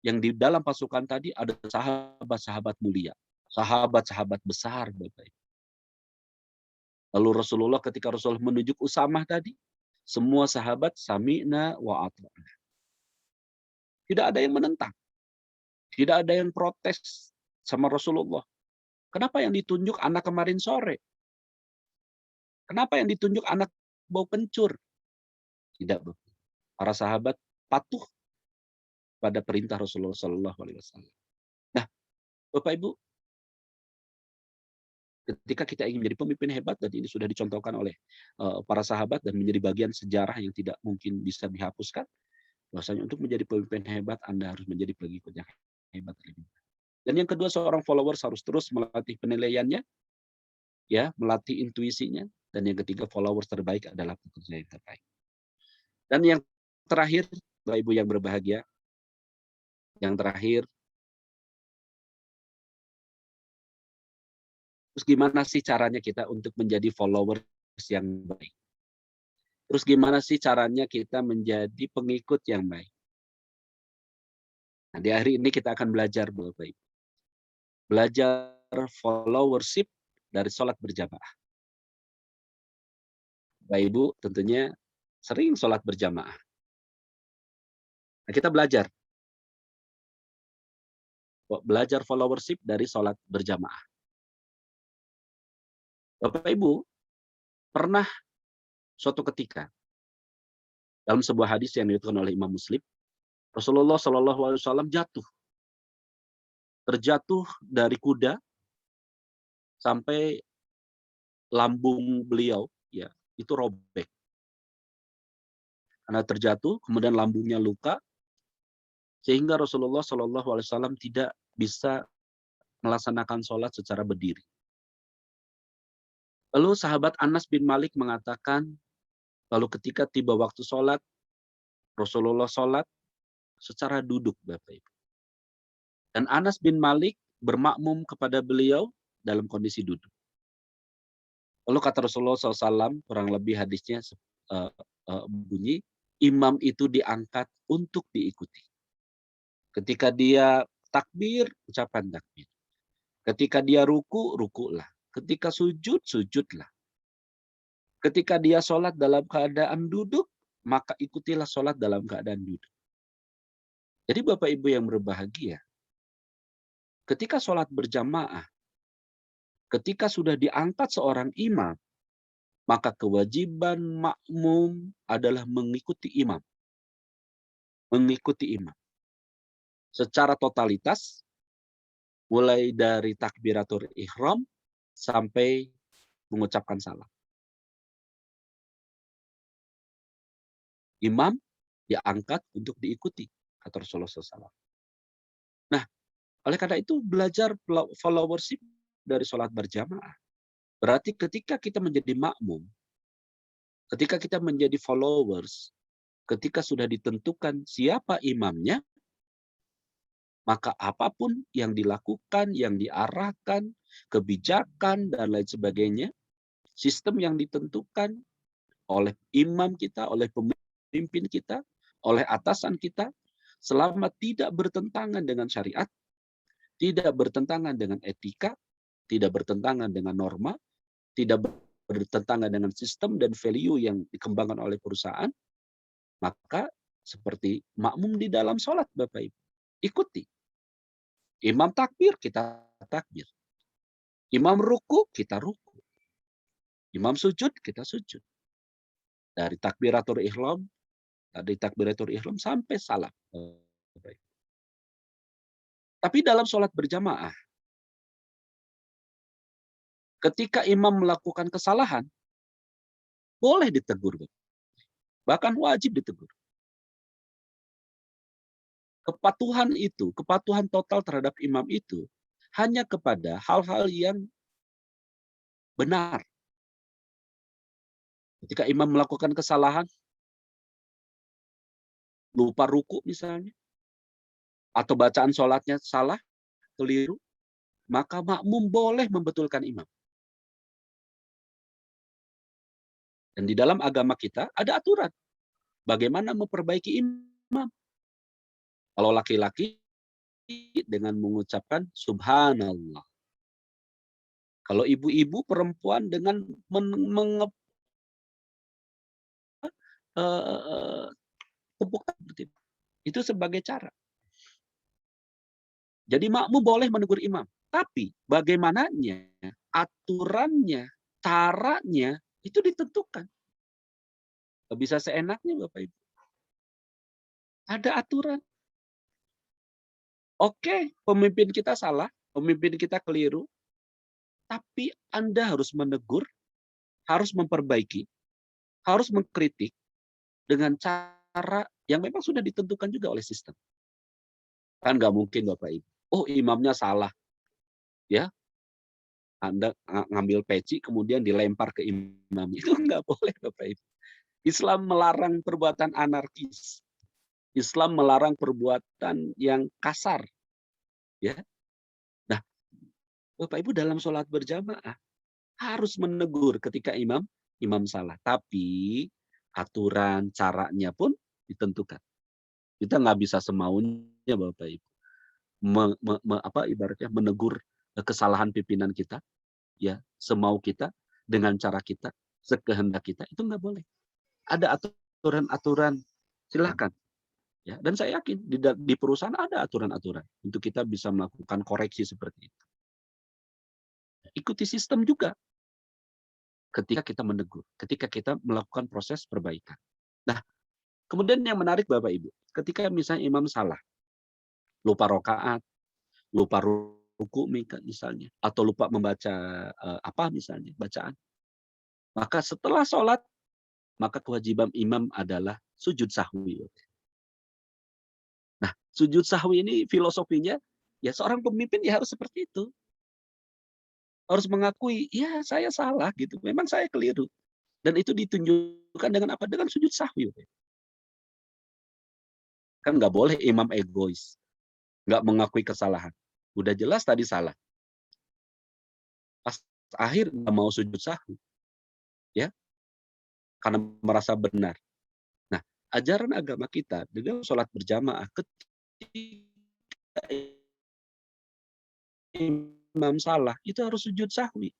yang di dalam pasukan tadi ada sahabat-sahabat mulia. Sahabat-sahabat besar, Bapak Ibu. Lalu Rasulullah ketika Rasulullah menunjuk Usamah tadi, semua sahabat sami'na wa ata'na. Tidak ada yang menentang. Tidak ada yang protes sama Rasulullah. Kenapa yang ditunjuk anak kemarin sore? Kenapa yang ditunjuk anak bau kencur? Tidak, Bapak. Para sahabat patuh pada perintah Rasulullah SAW. Nah, Bapak Ibu, ketika kita ingin menjadi pemimpin hebat, dan ini sudah dicontohkan oleh para sahabat dan menjadi bagian sejarah yang tidak mungkin bisa dihapuskan, bahwasanya untuk menjadi pemimpin hebat, Anda harus menjadi pengikut yang hebat. Dan yang kedua, seorang followers harus terus melatih penilaiannya, ya, melatih intuisinya, dan yang ketiga followers terbaik adalah pekerja yang terbaik. Dan yang terakhir, Bapak Ibu yang berbahagia, yang terakhir, terus gimana sih caranya kita untuk menjadi followers yang baik? Terus gimana sih caranya kita menjadi pengikut yang baik? Nah, di hari ini kita akan belajar, Bapak Ibu. Belajar followership dari sholat berjamaah. Bapak Ibu tentunya sering sholat berjamaah. Nah, kita belajar followership dari sholat berjamaah. Bapak Ibu, pernah suatu ketika dalam sebuah hadis yang diriwayatkan oleh Imam Muslim, Rasulullah SAW terjatuh dari kuda sampai lambung beliau, ya, itu robek. Karena terjatuh, kemudian lambungnya luka, sehingga Rasulullah SAW tidak bisa melaksanakan sholat secara berdiri. Lalu sahabat Anas bin Malik mengatakan, lalu ketika tiba waktu sholat, Rasulullah sholat secara duduk, Bapak Ibu. Dan Anas bin Malik bermakmum kepada beliau dalam kondisi duduk. Lalu kata Rasulullah SAW, kurang lebih hadisnya bunyi, imam itu diangkat untuk diikuti. Ketika dia takbir, ucapan takbir. Ketika dia ruku, rukulah. Ketika sujud, sujudlah. Ketika dia sholat dalam keadaan duduk, maka ikutilah sholat dalam keadaan duduk. Jadi Bapak Ibu yang berbahagia, ketika sholat berjamaah, ketika sudah diangkat seorang imam, maka kewajiban makmum adalah mengikuti imam. Mengikuti imam. Secara totalitas, mulai dari takbiratul ihram sampai mengucapkan salam. Imam diangkat untuk diikuti, kata Rasulullah SAW. Nah, oleh karena itu belajar followership dari sholat berjamaah. Berarti ketika kita menjadi makmum, ketika kita menjadi followers, ketika sudah ditentukan siapa imamnya, maka apapun yang dilakukan, yang diarahkan, kebijakan, dan lain sebagainya, sistem yang ditentukan oleh imam kita, oleh pemimpin kita, oleh atasan kita, selama tidak bertentangan dengan syariat, tidak bertentangan dengan etika, tidak bertentangan dengan norma, tidak bertentangan dengan sistem dan value yang dikembangkan oleh perusahaan, maka seperti makmum di dalam sholat, Bapak Ibu. Ikuti. Imam takbir, kita takbir. Imam ruku, kita ruku. Imam sujud, kita sujud. Dari takbiratul ihram, sampai salam. Tapi dalam sholat berjamaah, ketika imam melakukan kesalahan, boleh ditegur. Bahkan wajib ditegur. Kepatuhan total terhadap imam itu, hanya kepada hal-hal yang benar. Ketika imam melakukan kesalahan, lupa ruku misalnya, atau bacaan sholatnya salah, keliru, maka makmum boleh membetulkan imam. Dan di dalam agama kita ada aturan bagaimana memperbaiki imam. Kalau laki-laki dengan mengucapkan subhanallah. Kalau ibu-ibu perempuan dengan tepuk tangan. Itu sebagai cara. Jadi makmum boleh menegur imam. Tapi bagaimananya, aturannya, caranya, itu ditentukan. Nggak bisa seenaknya Bapak Ibu. Ada aturan. Oke, pemimpin kita salah, pemimpin kita keliru, tapi Anda harus menegur, harus memperbaiki, harus mengkritik dengan cara yang memang sudah ditentukan juga oleh sistem. Kan nggak mungkin Bapak Ibu. Oh, imamnya salah. Ya. Anda ngambil peci kemudian dilempar ke imam. Itu nggak boleh Bapak Ibu. Islam melarang perbuatan anarkis. Islam melarang perbuatan yang kasar. Ya. Nah, Bapak Ibu dalam sholat berjamaah harus menegur ketika imam salah. Tapi aturan caranya pun ditentukan. Kita nggak bisa semaunya Bapak Ibu. Ibaratnya menegur kesalahan pimpinan kita, ya semau kita dengan cara kita, sekehendak kita, itu nggak boleh. Ada aturan-aturan, silahkan. Ya, dan saya yakin di perusahaan ada aturan-aturan untuk kita bisa melakukan koreksi seperti itu. Ikuti sistem juga ketika kita menegur, ketika kita melakukan proses perbaikan. Nah, kemudian yang menarik Bapak Ibu, ketika misalnya imam salah, lupa rokaat, lupa ruku misalnya, atau lupa membaca misalnya bacaan, maka setelah sholat, maka kewajiban imam adalah sujud sahwi. Nah, sujud sahwi ini filosofinya, ya seorang pemimpin ya harus seperti itu. Harus mengakui, ya saya salah gitu, memang saya keliru. Dan itu ditunjukkan dengan apa? Dengan sujud sahwi. Kan nggak boleh imam egois, nggak mengakui kesalahan. Udah jelas tadi salah. Pas akhir nggak mau sujud sahwi. Ya, karena merasa benar. Nah, ajaran agama kita dengan sholat berjamaah ketika imam salah itu harus sujud sahwi.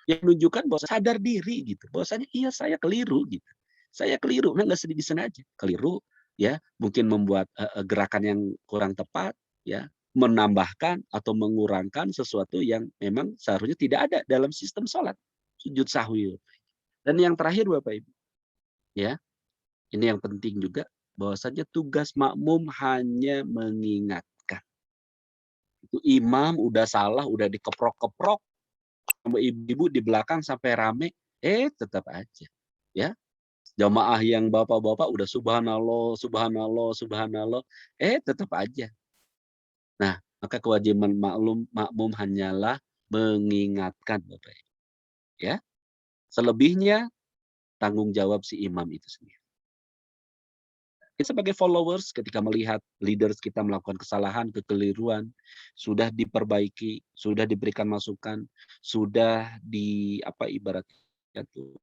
Yang menunjukkan bahwa sadar diri gitu. Bahwasanya iya saya keliru gitu. Saya keliru, nggak disengaja. Keliru ya, mungkin membuat gerakan yang kurang tepat ya, menambahkan atau mengurangkan sesuatu yang memang seharusnya tidak ada dalam sistem sholat. Sujud sahwi. Dan yang terakhir Bapak Ibu, ya, ini yang penting juga, bahwasanya tugas makmum hanya mengingatkan. Itu imam udah salah, udah dikeprok-keprok sama ibu-ibu di belakang sampai rame, tetap aja, ya. Jamaah yang bapak-bapak udah subhanallah, subhanallah, subhanallah, tetap aja. Nah, maka kewajiban makmum hanyalah mengingatkan Bapak Ibu. Ya. Selebihnya tanggung jawab si imam itu sendiri. Kita sebagai followers ketika melihat leaders kita melakukan kesalahan, kekeliruan, sudah diperbaiki, sudah diberikan masukan, sudah ibaratnya tuh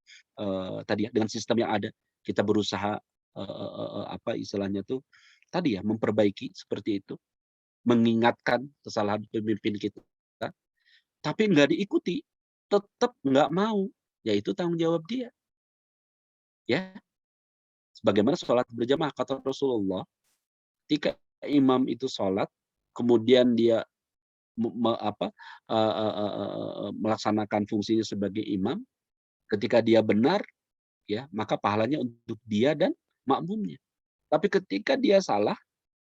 tadi ya, dengan sistem yang ada kita berusaha istilahnya tuh tadi ya, memperbaiki seperti itu, mengingatkan kesalahan pemimpin kita, tapi nggak diikuti, tetap nggak mau, yaitu tanggung jawab dia. Ya, sebagaimana sholat berjamaah kata Rasulullah, ketika imam itu sholat, kemudian dia melaksanakan fungsinya sebagai imam, ketika dia benar, ya maka pahalanya untuk dia dan makmumnya. Tapi ketika dia salah,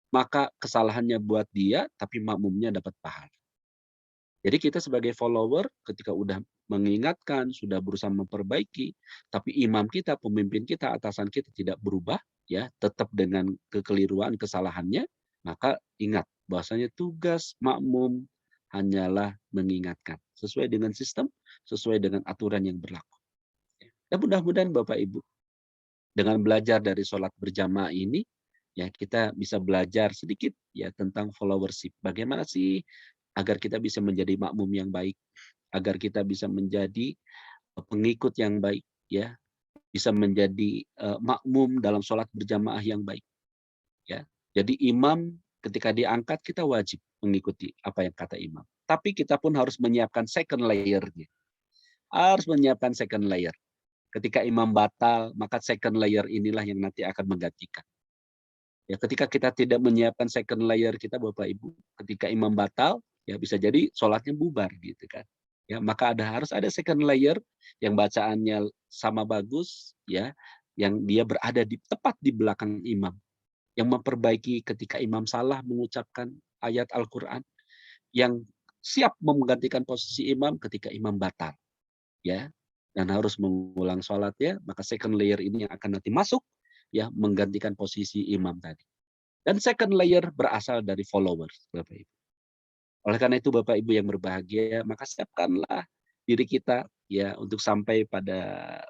maka kesalahannya buat dia, tapi makmumnya dapat pahala. Jadi kita sebagai follower ketika udah mengingatkan, sudah berusaha memperbaiki, tapi imam kita, pemimpin kita, atasan kita tidak berubah, ya tetap dengan kekeliruan, kesalahannya, maka ingat bahwasanya tugas makmum hanyalah mengingatkan sesuai dengan sistem, sesuai dengan aturan yang berlaku. Dan mudah-mudahan Bapak Ibu dengan belajar dari sholat berjamaah ini, ya kita bisa belajar sedikit ya tentang followership. Bagaimana sih agar kita bisa menjadi makmum yang baik, agar kita bisa menjadi pengikut yang baik, ya, bisa menjadi makmum dalam sholat berjamaah yang baik, ya. Jadi imam ketika diangkat kita wajib mengikuti apa yang kata imam. Tapi kita pun harus menyiapkan second layer-nya. Harus menyiapkan second layer. Ketika imam batal, maka second layer inilah yang nanti akan menggantikan. Ya, ketika kita tidak menyiapkan second layer kita Bapak Ibu, ketika imam batal, ya bisa jadi sholatnya bubar gitu kan. Ya, maka harus ada second layer yang bacaannya sama bagus, ya, yang dia berada tepat di belakang imam, yang memperbaiki ketika imam salah mengucapkan ayat Al-Quran, yang siap menggantikan posisi imam ketika imam batal, ya, dan harus mengulang sholatnya, maka second layer ini yang akan nanti masuk, ya, menggantikan posisi imam tadi. Dan second layer berasal dari followers, Bapak Ibu. Oleh karena itu Bapak Ibu yang berbahagia, maka siapkanlah diri kita ya untuk sampai pada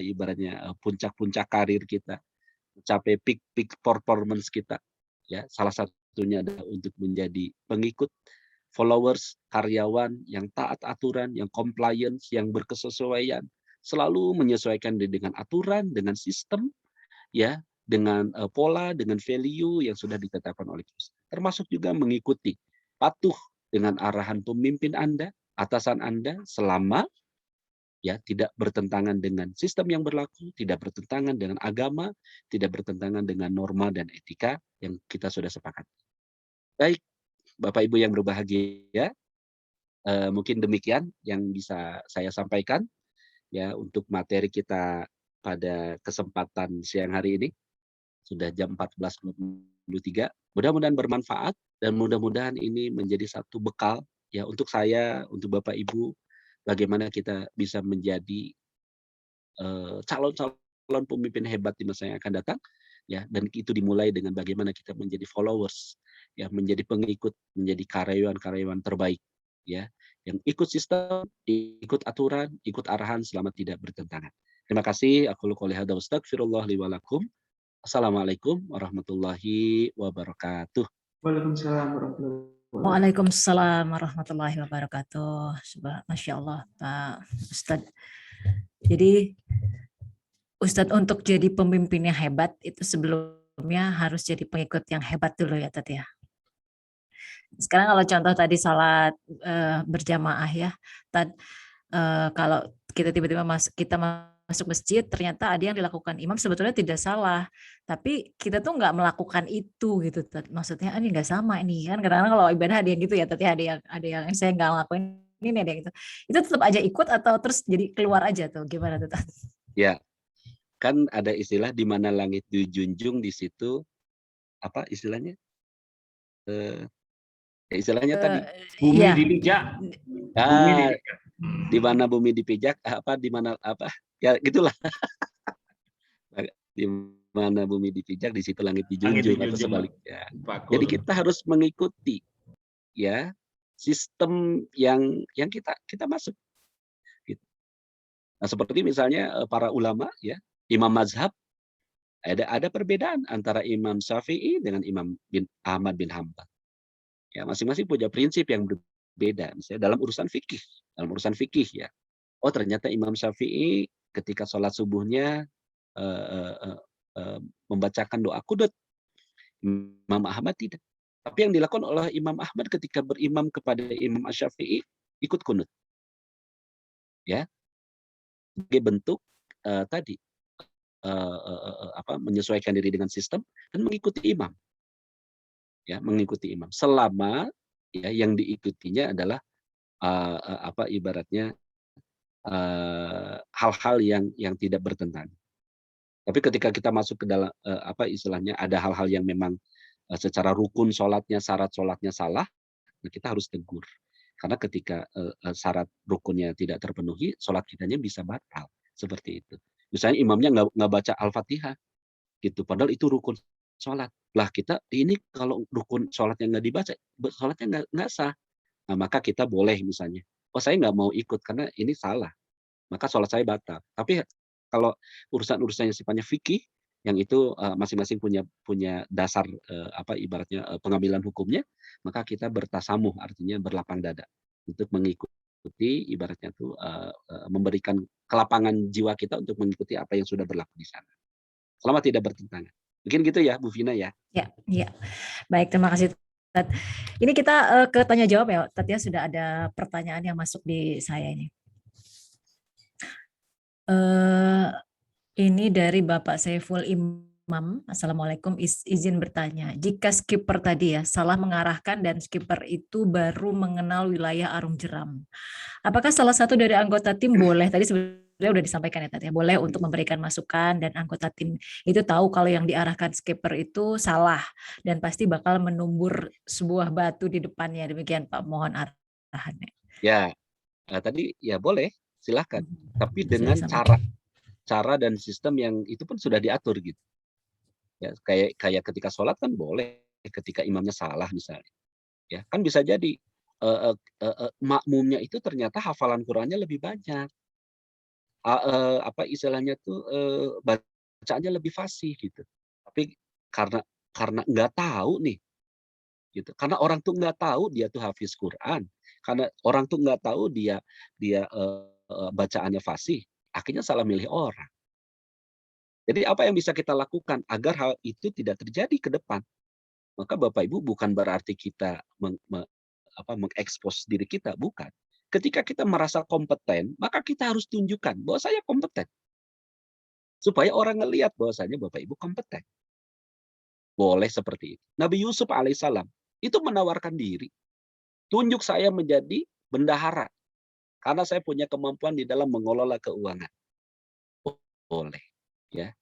ibaratnya puncak-puncak karir kita, mencapai peak performance kita. Ya, salah satunya adalah untuk menjadi pengikut, followers, karyawan yang taat aturan, yang compliance, yang berkesesuaian, selalu menyesuaikan diri dengan aturan, dengan sistem, ya, dengan pola, dengan value yang sudah ditetapkan oleh kita. Termasuk juga mengikuti, patuh dengan arahan pemimpin Anda, atasan Anda, selama ya tidak bertentangan dengan sistem yang berlaku, tidak bertentangan dengan agama, tidak bertentangan dengan norma dan etika yang kita sudah sepakat. Baik, Bapak Ibu yang berbahagia, mungkin demikian yang bisa saya sampaikan ya untuk materi kita pada kesempatan siang hari ini. Sudah jam 14.23. Mudah-mudahan bermanfaat dan mudah-mudahan ini menjadi satu bekal ya untuk saya, untuk Bapak Ibu, bagaimana kita bisa menjadi calon-calon pemimpin hebat di masa yang akan datang ya, dan itu dimulai dengan bagaimana kita menjadi followers ya, menjadi pengikut, menjadi karyawan-karyawan terbaik ya, yang ikut sistem, ikut aturan, ikut arahan selama tidak bertentangan. Terima kasih. Aku qouli hadza wa astaghfirullah li wa lakum. Assalamualaikum warahmatullahi wabarakatuh. Waalaikumsalam warahmatullahi wabarakatuh. Waalaikumsalam warahmatullahi wabarakatuh. Masya Allah, Pak Ustadz. Jadi Ustadz untuk jadi pemimpin yang hebat itu sebelumnya harus jadi pengikut yang hebat dulu ya Tat ya. Sekarang kalau contoh tadi salat berjamaah ya, Tat, kalau kita tiba-tiba masuk masjid, ternyata ada yang dilakukan imam sebetulnya tidak salah, tapi kita tuh nggak melakukan itu gitu. Maksudnya ini nggak sama ini kan, kadang-kadang kalau ibadah ada yang gitu ya, tapi ada yang saya nggak ngelakuin ini, ada yang gitu. Itu tetap aja ikut atau terus jadi keluar aja tuh, gimana tuh? Ya, kan ada istilah di mana langit dijunjung, di situ apa istilahnya? Istilahnya tadi Bumi ya. dipijak. Di mana bumi dipijak, di mana ya gitulah. Di mana bumi dipijak, di situ langit dijunjung atau sebaliknya. Jadi kita harus mengikuti ya sistem yang kita masuk. Nah, seperti misalnya para ulama ya, imam mazhab, ada perbedaan antara Imam Syafi'i dengan Imam Ahmad bin Hanbal. Ya, masing-masing punya prinsip yang berbeda. Misalnya dalam urusan fikih ya. Oh, ternyata Imam Syafi'i ketika sholat subuhnya membacakan doa qunut. Imam Ahmad tidak. Tapi yang dilakukan oleh Imam Ahmad ketika berimam kepada Imam Syafi'i ikut qunut. Ya. Sebagai bentuk tadi menyesuaikan diri dengan sistem dan mengikuti imam. Ya, mengikuti imam selama ya yang diikutinya adalah ibaratnya hal-hal yang tidak bertentangan. Tapi ketika kita masuk ke dalam istilahnya ada hal-hal yang memang secara rukun sholatnya, syarat sholatnya salah, nah kita harus tegur. Karena ketika syarat rukunnya tidak terpenuhi, sholat kitanya bisa batal seperti itu. Misalnya imamnya nggak baca Al-Fatihah, gitu. Padahal itu rukun sholat. Lah kita ini kalau rukun sholatnya nggak dibaca, sholatnya nggak sah. Nah, maka kita boleh misalnya, oh saya nggak mau ikut karena ini salah, maka sholat saya batal. Tapi kalau urusan-urusannya sifatnya fikih, yang itu masing-masing punya dasar ibaratnya pengambilan hukumnya, maka kita bertasamuh, artinya berlapang dada untuk mengikuti, ibaratnya itu memberikan kelapangan jiwa kita untuk mengikuti apa yang sudah berlaku di sana. Selama tidak bertentangan. Mungkin gitu ya, Bu Vina ya. Ya. Baik, terima kasih Tat. Ini kita ke tanya jawab ya, Tat ya, sudah ada pertanyaan yang masuk di saya ini. Ini dari Bapak Saiful Imam. Assalamualaikum, izin bertanya. Jika skipper tadi ya salah mengarahkan dan skipper itu baru mengenal wilayah Arung Jeram, apakah salah satu dari anggota tim boleh, tadi sebenarnya udah disampaikan ya Tat ya, boleh untuk memberikan masukan dan anggota tim itu tahu kalau yang diarahkan skipper itu salah dan pasti bakal menumbur sebuah batu di depannya. Demikian Pak, mohon arahannya. Ya, tadi ya boleh, silahkan. Tapi dengan cara dan sistem yang itu pun sudah diatur gitu. Ya, kayak ketika sholat kan boleh, ketika imamnya salah misalnya. Ya, kan bisa jadi makmumnya itu ternyata hafalan Qur'annya lebih banyak. Apa istilahnya tuh, bacaannya lebih fasih gitu. Tapi karena nggak tahu nih, gitu. Karena orang tuh nggak tahu dia tuh hafiz Quran, karena orang tuh nggak tahu dia dia, bacaannya fasih, akhirnya salah milih orang. Jadi apa yang bisa kita lakukan agar hal itu tidak terjadi ke depan? Maka Bapak Ibu bukan berarti kita mengekspos diri kita, bukan. Ketika kita merasa kompeten, maka kita harus tunjukkan bahwa saya kompeten. Supaya orang ngelihat bahwasanya Bapak Ibu kompeten. Boleh seperti itu. Nabi Yusuf alaihissalam itu menawarkan diri. Tunjuk saya menjadi bendahara. Karena saya punya kemampuan di dalam mengelola keuangan. Boleh. Ya.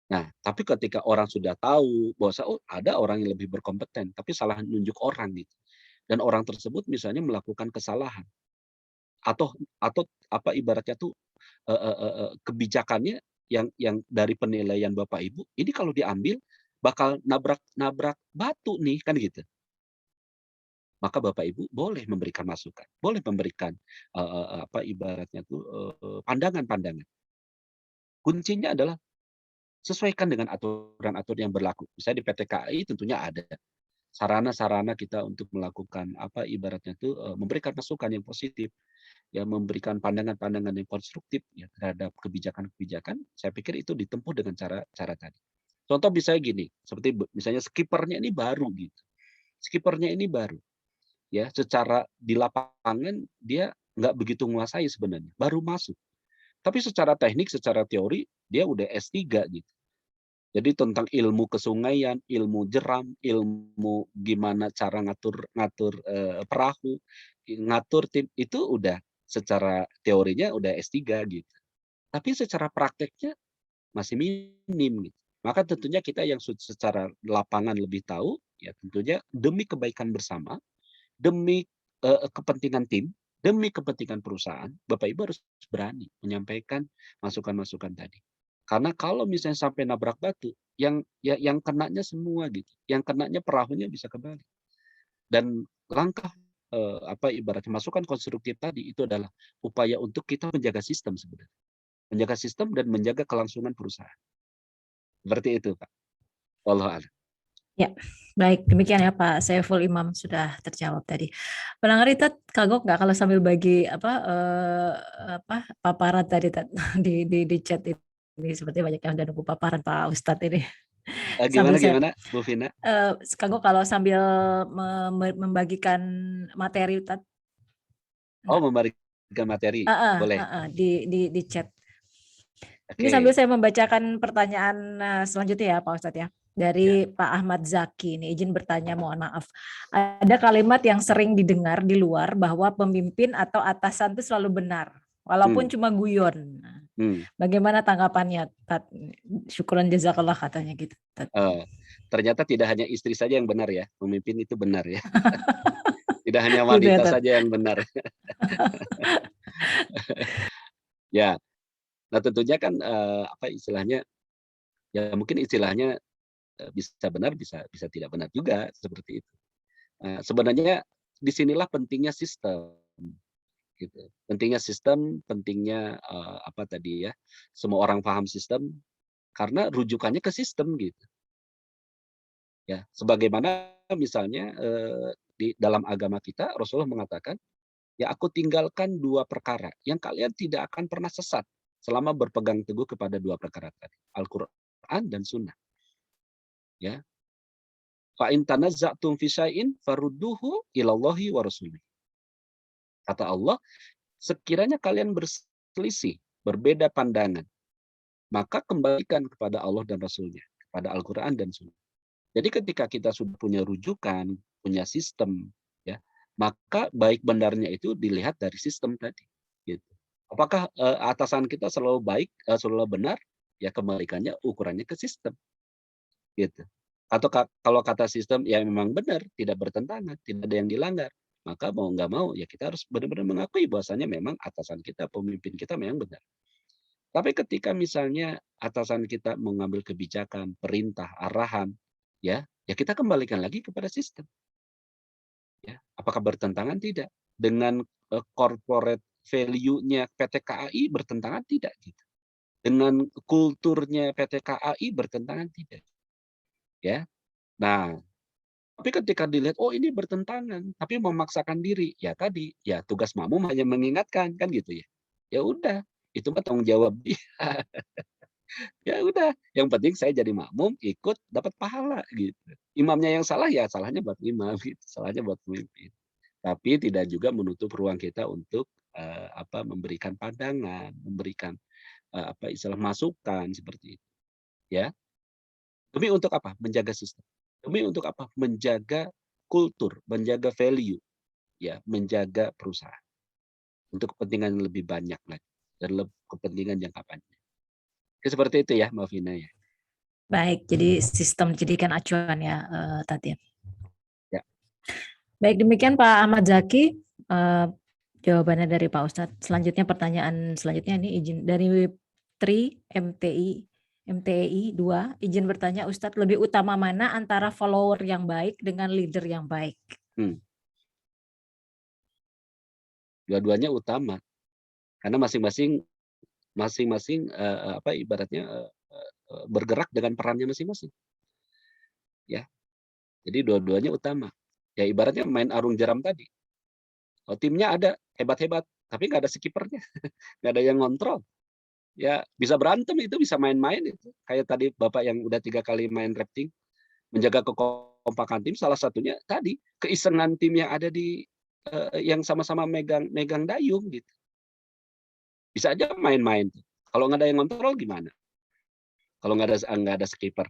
Nah, tapi ketika orang sudah tahu bahwa ada orang yang lebih berkompeten, tapi salah nunjuk orang gitu. Dan orang tersebut misalnya melakukan kesalahan. Atau apa ibaratnya tuh kebijakannya yang dari penilaian Bapak Ibu, ini kalau diambil bakal nabrak batu nih, kan gitu. Maka Bapak Ibu boleh memberikan masukan, boleh memberikan apa ibaratnya tuh pandangan-pandangan. Kuncinya adalah sesuaikan dengan aturan-aturan yang berlaku. Misalnya di PT KAI tentunya ada sarana-sarana kita untuk melakukan apa ibaratnya tuh memberikan masukan yang positif, ya memberikan pandangan-pandangan yang konstruktif ya terhadap kebijakan-kebijakan. Saya pikir itu ditempuh dengan cara tadi. Contoh misalnya gini, seperti misalnya skipernya ini baru gitu. Skipernya ini baru. Ya, secara di lapangan dia nggak begitu menguasai sebenarnya, baru masuk. Tapi secara teknik, secara teori dia udah S3 gitu. Jadi tentang ilmu kesungaian, ilmu jeram, ilmu gimana cara ngatur perahu, ngatur tim itu udah secara teorinya udah S3 gitu. Tapi secara prakteknya masih minim gitu. Maka tentunya kita yang secara lapangan lebih tahu, ya tentunya demi kebaikan bersama, demi kepentingan tim, demi kepentingan perusahaan, Bapak Ibu harus berani menyampaikan masukan-masukan tadi. Karena kalau misalnya sampai nabrak batu, yang kenanya semua gitu, yang kenanya perahunya bisa kembali. Dan langkah apa ibaratnya masukan konstruktif tadi itu adalah upaya untuk kita menjaga sistem sebenarnya, menjaga sistem dan menjaga kelangsungan perusahaan. Seperti itu, Pak. Wallahu a'lam. Ya, baik. Demikian ya Pak Saiful Imam sudah terjawab tadi. Pendengar itu kagok nggak kalau sambil bagi paparan tadi di chat ini seperti banyak yang udah nunggu paparan Pak Ustadz ini. Gimana Bu Vina? Kagok kalau sambil membagikan materi Membagikan materi. Boleh. Di chat. Ini Oke. sambil saya membacakan pertanyaan selanjutnya ya Pak Ustadz ya. Dari Pak Ahmad Zaki, ini izin bertanya, mohon maaf. Ada kalimat yang sering didengar di luar bahwa pemimpin atau atasan itu selalu benar, walaupun cuma guyon. Bagaimana tanggapannya? Syukuran jazakallah katanya gitu. Ternyata tidak hanya istri saja yang benar ya, pemimpin itu benar ya. Tidak hanya wanita saja yang benar. Ya, nah tentunya kan apa istilahnya? Ya mungkin istilahnya bisa benar, bisa tidak benar juga seperti itu. Sebenarnya disinilah pentingnya sistem, gitu. Pentingnya sistem, pentingnya apa tadi ya? Semua orang paham sistem karena rujukannya ke sistem gitu. Ya, sebagaimana misalnya di dalam agama kita Rasulullah mengatakan, ya aku tinggalkan 2 perkara yang kalian tidak akan pernah sesat selama berpegang teguh kepada 2 perkara tadi, Al-Qur'an dan Sunnah. Ya. Fa in tanazza'tum fi syai'in farudduhu ilallahi wa rasulih. Kata Allah, sekiranya kalian berselisih, berbeda pandangan, maka kembalikan kepada Allah dan Rasulnya, kepada Al-Qur'an dan Sunnah. Jadi ketika kita sudah punya rujukan, punya sistem, ya, maka baik benarnya itu dilihat dari sistem tadi. Gitu. Apakah atasan kita selalu baik, selalu benar? Ya kembalikannya ukurannya ke sistem. Gitu. Atau kalau kata sistem ya memang benar, tidak bertentangan, tidak ada yang dilanggar, maka mau nggak mau ya kita harus benar-benar mengakui bahwasanya memang atasan kita, pemimpin kita memang benar. Tapi ketika misalnya atasan kita mengambil kebijakan, perintah, arahan, ya kita kembalikan lagi kepada sistem. Ya, apakah bertentangan? Tidak. Dengan corporate value-nya PT KAI bertentangan? Tidak. Gitu. Dengan kulturnya PT KAI bertentangan? Tidak. Ya. Nah, tapi ketika dilihat, oh ini bertentangan, tapi memaksakan diri, ya tadi, ya tugas makmum hanya mengingatkan, kan gitu ya. Ya udah, itu mah tanggung jawab dia. Ya udah, yang penting saya jadi makmum, ikut, dapat pahala gitu. Imamnya yang salah, ya salahnya buat imam, gitu. Salahnya buat pemimpin. Tapi tidak juga menutup ruang kita untuk memberikan pandangan, memberikan istilah masukan seperti itu. Ya, demi untuk apa? Menjaga sistem. Demi untuk apa? Menjaga kultur, menjaga value, ya, menjaga perusahaan untuk kepentingan yang lebih banyak lagi dan kepentingan jangka panjang. Seperti itu ya, Mbak Vina ya. Baik, jadi sistem dijadikan acuan ya, Tati. Ya. Baik, demikian Pak Ahmad Zaki. Jawabannya dari Pak Ustadz. Selanjutnya pertanyaan selanjutnya ini izin dari Tri MTEI 2, izin bertanya Ustadz, lebih utama mana antara follower yang baik dengan leader yang baik? Dua-duanya utama. Karena masing-masing ibaratnya bergerak dengan perannya masing-masing. Ya. Jadi dua-duanya utama. Ya ibaratnya main arung jeram tadi. Oh, timnya ada hebat-hebat, tapi nggak ada skipernya, nggak ada yang ngontrol. Ya bisa berantem itu, bisa main-main itu. Kayak tadi Bapak yang udah 3 kali main rafting, menjaga kekompakan tim, salah satunya tadi keisengan tim yang ada di yang sama-sama megang dayung gitu. Bisa aja main-main. Kalau nggak ada yang ngontrol gimana? Kalau nggak ada skipper,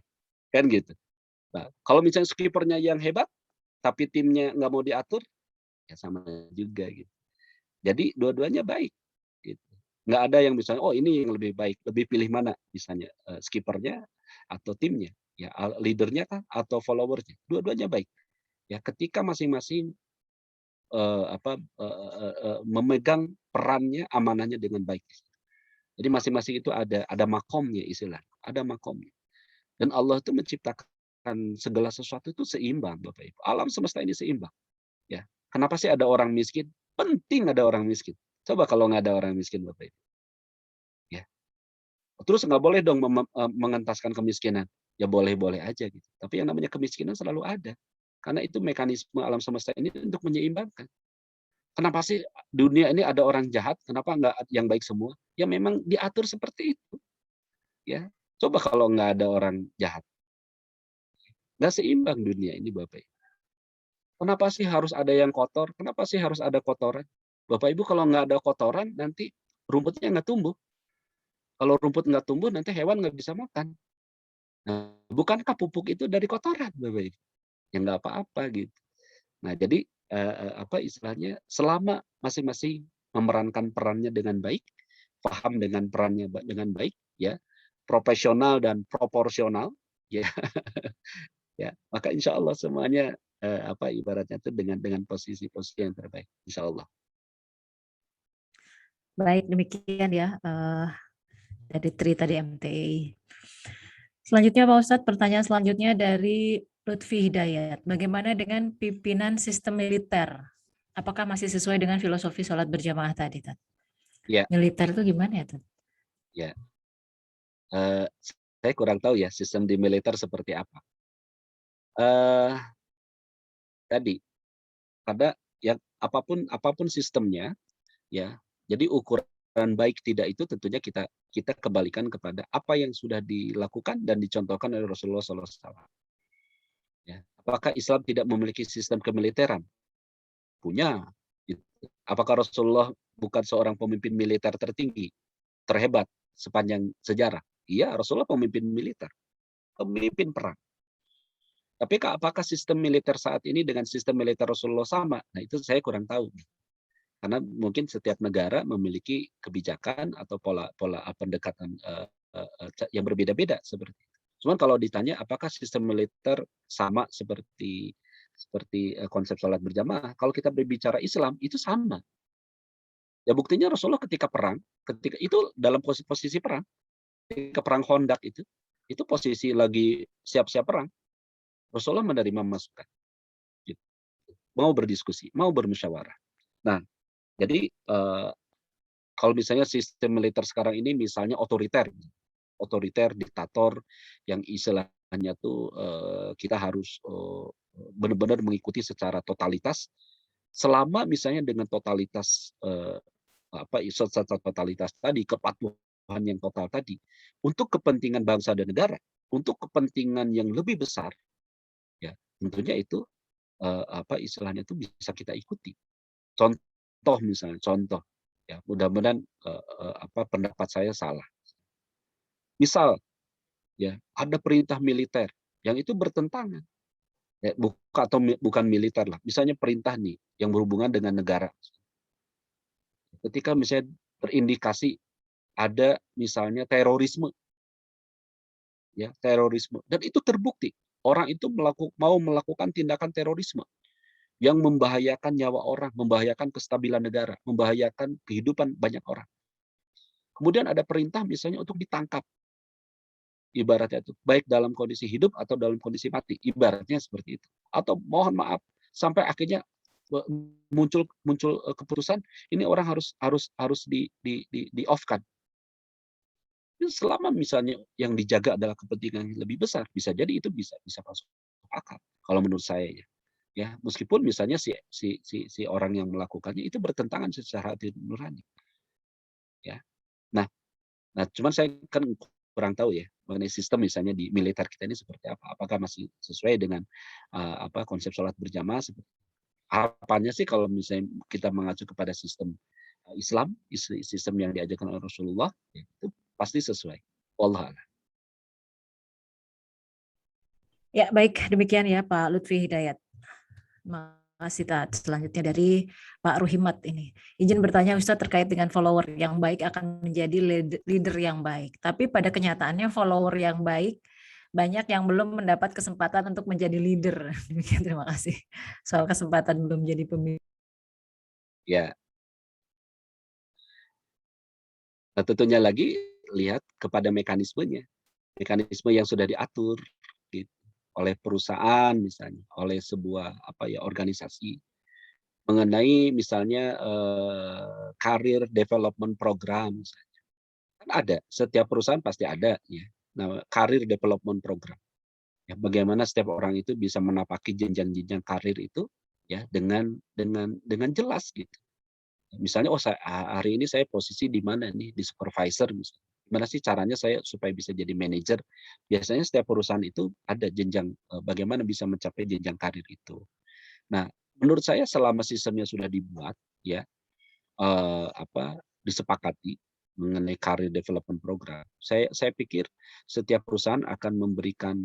kan gitu. Nah, kalau misalnya skippernya yang hebat, tapi timnya nggak mau diatur, ya sama juga gitu. Jadi dua-duanya baik. Gitu. Nggak ada yang misalnya, oh ini yang lebih baik, lebih pilih mana misalnya skippernya atau timnya, ya leadernya kah atau followernya, dua-duanya baik. Ya ketika masing-masing memegang perannya, amanahnya dengan baik. Jadi masing-masing itu ada makomnya istilah, ada makomnya. Dan Allah itu menciptakan segala sesuatu itu seimbang, Bapak Ibu. Alam semesta ini seimbang. Ya, kenapa sih ada orang miskin? Penting ada orang miskin. Coba kalau nggak ada orang miskin, Bapak Ibu. Ya. Terus nggak boleh dong mengentaskan kemiskinan. Ya boleh-boleh aja gitu. Tapi yang namanya kemiskinan selalu ada. Karena itu mekanisme alam semesta ini untuk menyeimbangkan. Kenapa sih dunia ini ada orang jahat? Kenapa nggak yang baik semua? Ya memang diatur seperti itu. Ya, coba kalau nggak ada orang jahat, nggak seimbang dunia ini, Bapak Ibu. Kenapa sih harus ada yang kotor? Kenapa sih harus ada kotoran? Bapak Ibu, kalau nggak ada kotoran, nanti rumputnya nggak tumbuh. Kalau rumput nggak tumbuh, nanti hewan nggak bisa makan. Nah, bukankah pupuk itu dari kotoran, Bapak Ibu? Ya nggak apa-apa gitu. Nah, jadi istilahnya, selama masing-masing memerankan perannya dengan baik, paham dengan perannya dengan baik, ya, profesional dan proporsional, ya, ya, maka insya Allah semuanya ibaratnya itu dengan posisi-posisi yang terbaik, insya Allah. Baik, demikian ya dari Tri tadi MTI. Selanjutnya Pak Ustadz, pertanyaan selanjutnya dari Lutfi Hidayat. Bagaimana dengan pimpinan sistem militer? Apakah masih sesuai dengan filosofi sholat berjamaah tadi, Tat? Ya. Militer itu gimana ya, Tat? Ya, saya kurang tahu ya sistem di militer seperti apa. Tadi, pada yang apapun sistemnya, ya. Jadi ukuran baik tidak itu tentunya kita kembalikan kepada apa yang sudah dilakukan dan dicontohkan oleh Rasulullah SAW. Ya. Apakah Islam tidak memiliki sistem kemiliteran? Punya. Apakah Rasulullah bukan seorang pemimpin militer tertinggi, terhebat sepanjang sejarah? Iya, Rasulullah pemimpin militer, pemimpin perang. Tapi apakah sistem militer saat ini dengan sistem militer Rasulullah sama? Nah, itu saya kurang tahu. Karena mungkin setiap negara memiliki kebijakan atau pola pendekatan yang berbeda-beda seperti itu. Cuman kalau ditanya apakah sistem militer sama seperti konsep sholat berjamaah, kalau kita berbicara Islam itu sama. Ya buktinya Rasulullah ketika perang, ketika itu dalam posisi perang, ketika perang Khandaq itu posisi lagi siap-siap perang, Rasulullah menerima masukan. mau berdiskusi, mau bermusyawarah. Nah, jadi kalau misalnya sistem militer sekarang ini misalnya otoriter, diktator yang istilahnya tuh kita harus benar-benar mengikuti secara totalitas. Selama misalnya dengan totalitas secara totalitas tadi, kepatuhan yang total tadi, untuk kepentingan bangsa dan negara, untuk kepentingan yang lebih besar, ya tentunya itu istilahnya itu bisa kita ikuti. Contoh misalnya, ya mudah-mudahan pendapat saya salah. Misal, ya ada perintah militer yang itu bertentangan, ya, bukan militer lah, misalnya perintah nih yang berhubungan dengan negara. Ketika misalnya terindikasi ada misalnya terorisme, ya terorisme, dan itu terbukti orang itu mau melakukan tindakan terorisme yang membahayakan nyawa orang, membahayakan kestabilan negara, membahayakan kehidupan banyak orang. Kemudian ada perintah misalnya untuk ditangkap, ibaratnya itu baik dalam kondisi hidup atau dalam kondisi mati, ibaratnya seperti itu. Atau mohon maaf sampai akhirnya muncul keputusan ini orang harus di off-kan. Selama misalnya yang dijaga adalah kepentingan yang lebih besar, bisa jadi itu bisa masuk akal kalau menurut saya ya. Ya, meskipun misalnya si orang yang melakukannya itu bertentangan secara hati nurani. Ya. Nah, cuman saya kan kurang tahu ya mengenai sistem misalnya di militer kita ini seperti apa. Apakah masih sesuai dengan konsep sholat berjamaah? Harapannya sih kalau misalnya kita mengacu kepada sistem Islam, sistem yang diajarkan oleh Rasulullah, itu pasti sesuai. Wallah a'lam. Ya, baik, demikian ya Pak Lutfi Hidayat. Makasih Tat. Selanjutnya dari Pak Ruhimat ini. Izin bertanya Ustadz terkait dengan follower yang baik akan menjadi leader yang baik. Tapi pada kenyataannya follower yang baik banyak yang belum mendapat kesempatan untuk menjadi leader. Demikian, terima kasih. Soal kesempatan belum jadi pemimpin. Ya. Nah, tentunya lagi lihat kepada mekanismenya. Mekanisme yang sudah diatur gitu, oleh perusahaan misalnya, oleh sebuah organisasi mengenai misalnya career development program misalnya. Kan ada, setiap perusahaan pasti ada ya. Nah, career development program. Ya, bagaimana setiap orang itu bisa menapaki jenjang-jenjang karir itu ya dengan jelas gitu. Misalnya hari ini saya posisi di mana nih, di supervisor misalnya. Gimana sih caranya saya supaya bisa jadi manajer? Biasanya setiap perusahaan itu ada jenjang bagaimana bisa mencapai jenjang karir itu. Nah, menurut saya selama sistemnya sudah dibuat ya disepakati mengenai career development program, saya pikir setiap perusahaan akan memberikan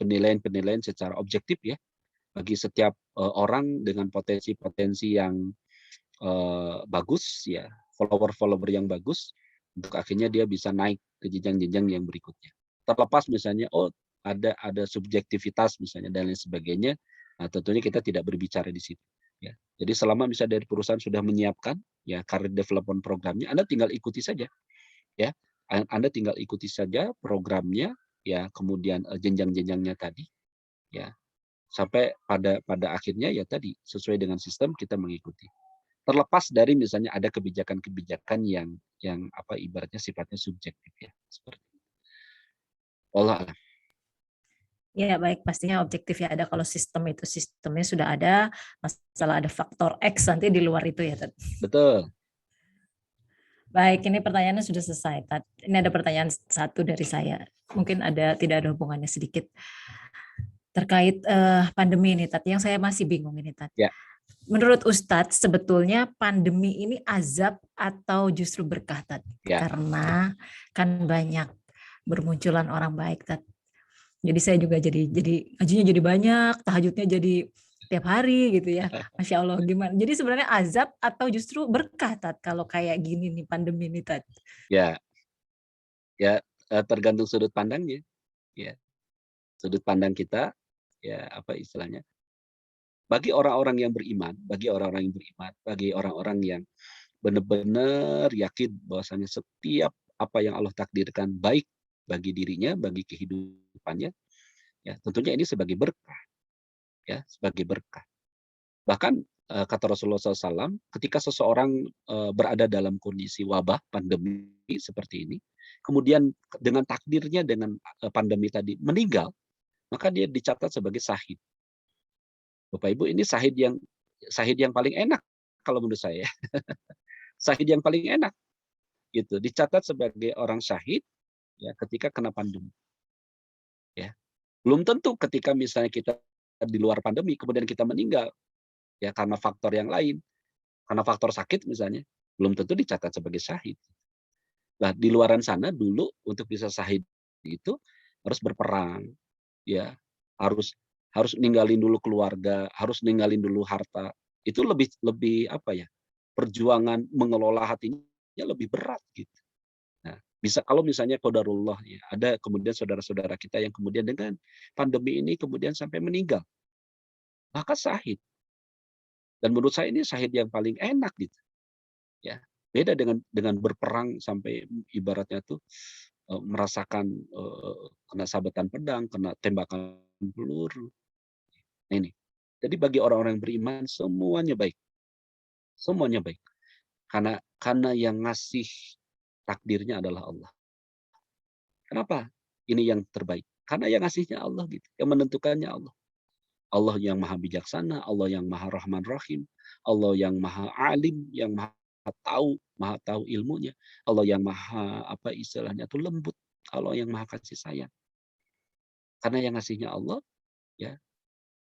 penilaian secara objektif ya bagi setiap orang dengan potensi-potensi yang bagus ya, follower yang bagus untuk akhirnya dia bisa naik ke jenjang-jenjang yang berikutnya. Terlepas misalnya ada subjektivitas misalnya dan lain sebagainya, nah tentunya kita tidak berbicara di situ ya. Jadi selama misalnya dari perusahaan sudah menyiapkan ya career development programnya, Anda tinggal ikuti saja ya. Anda tinggal ikuti saja programnya ya, kemudian jenjang-jenjangnya tadi ya. Sampai pada akhirnya ya tadi sesuai dengan sistem kita mengikuti. Terlepas dari misalnya ada kebijakan-kebijakan yang ibaratnya sifatnya subjektif ya, seperti itu. Wallah a'lam. Ya baik, pastinya objektif ya ada kalau sistemnya sudah ada, masalah ada faktor X nanti di luar itu ya Tat. Betul. Baik, ini pertanyaannya sudah selesai Tat. Ini ada pertanyaan satu dari saya, mungkin tidak ada hubungannya sedikit terkait pandemi ini Tat, yang saya masih bingung ini Tat. Ya. Menurut Ustadz, sebetulnya pandemi ini azab atau justru berkah, Tat? Ya. Karena kan banyak bermunculan orang baik, Tat. Jadi saya juga jadi ngajinya jadi banyak, tahajudnya jadi tiap hari gitu ya. Masya Allah, gimana? Jadi sebenarnya azab atau justru berkah, Tat, kalau kayak gini nih pandemi ini, Tat? Ya, tergantung sudut pandangnya. Ya, sudut pandang kita, ya istilahnya. Bagi orang-orang yang beriman, bagi orang-orang yang benar-benar yakin bahwasanya setiap apa yang Allah takdirkan baik bagi dirinya, bagi kehidupannya, ya tentunya ini sebagai berkah, ya sebagai berkah. Bahkan kata Rasulullah SAW, ketika seseorang berada dalam kondisi wabah, pandemi seperti ini, kemudian dengan takdirnya dengan pandemi tadi meninggal, maka dia dicatat sebagai syahid. Bapak Ibu, ini syahid yang paling enak kalau menurut saya. Syahid yang paling enak gitu, dicatat sebagai orang syahid ya ketika kena pandemi. Ya. Belum tentu ketika misalnya kita di luar pandemi kemudian kita meninggal ya karena faktor yang lain, karena faktor sakit misalnya, belum tentu dicatat sebagai syahid. Nah, di luaran sana dulu untuk bisa syahid itu harus berperang, ya, harus harus ninggalin dulu keluarga, harus ninggalin dulu harta. Itu lebih apa ya? Perjuangan mengelola hatinya lebih berat gitu. Nah, bisa kalau misalnya qadarullah ya, ada kemudian saudara-saudara kita yang kemudian dengan pandemi ini kemudian sampai meninggal, maka syahid. Dan menurut saya ini syahid yang paling enak gitu. Ya, beda dengan berperang sampai ibaratnya tuh merasakan kena sabetan pedang, kena tembakan peluru. Nah, ini. Jadi bagi orang-orang yang beriman semuanya baik. Semuanya baik. Karena yang ngasih takdirnya adalah Allah. Kenapa? Ini yang terbaik. Karena yang ngasihnya Allah gitu. Yang menentukannya Allah. Allah yang maha bijaksana, Allah yang maha rahman rahim, Allah yang maha alim, yang maha tahu ilmunya, Allah yang maha apa istilahnya itu lembut, Allah yang maha kasih sayang. Karena yang ngasihnya Allah, ya.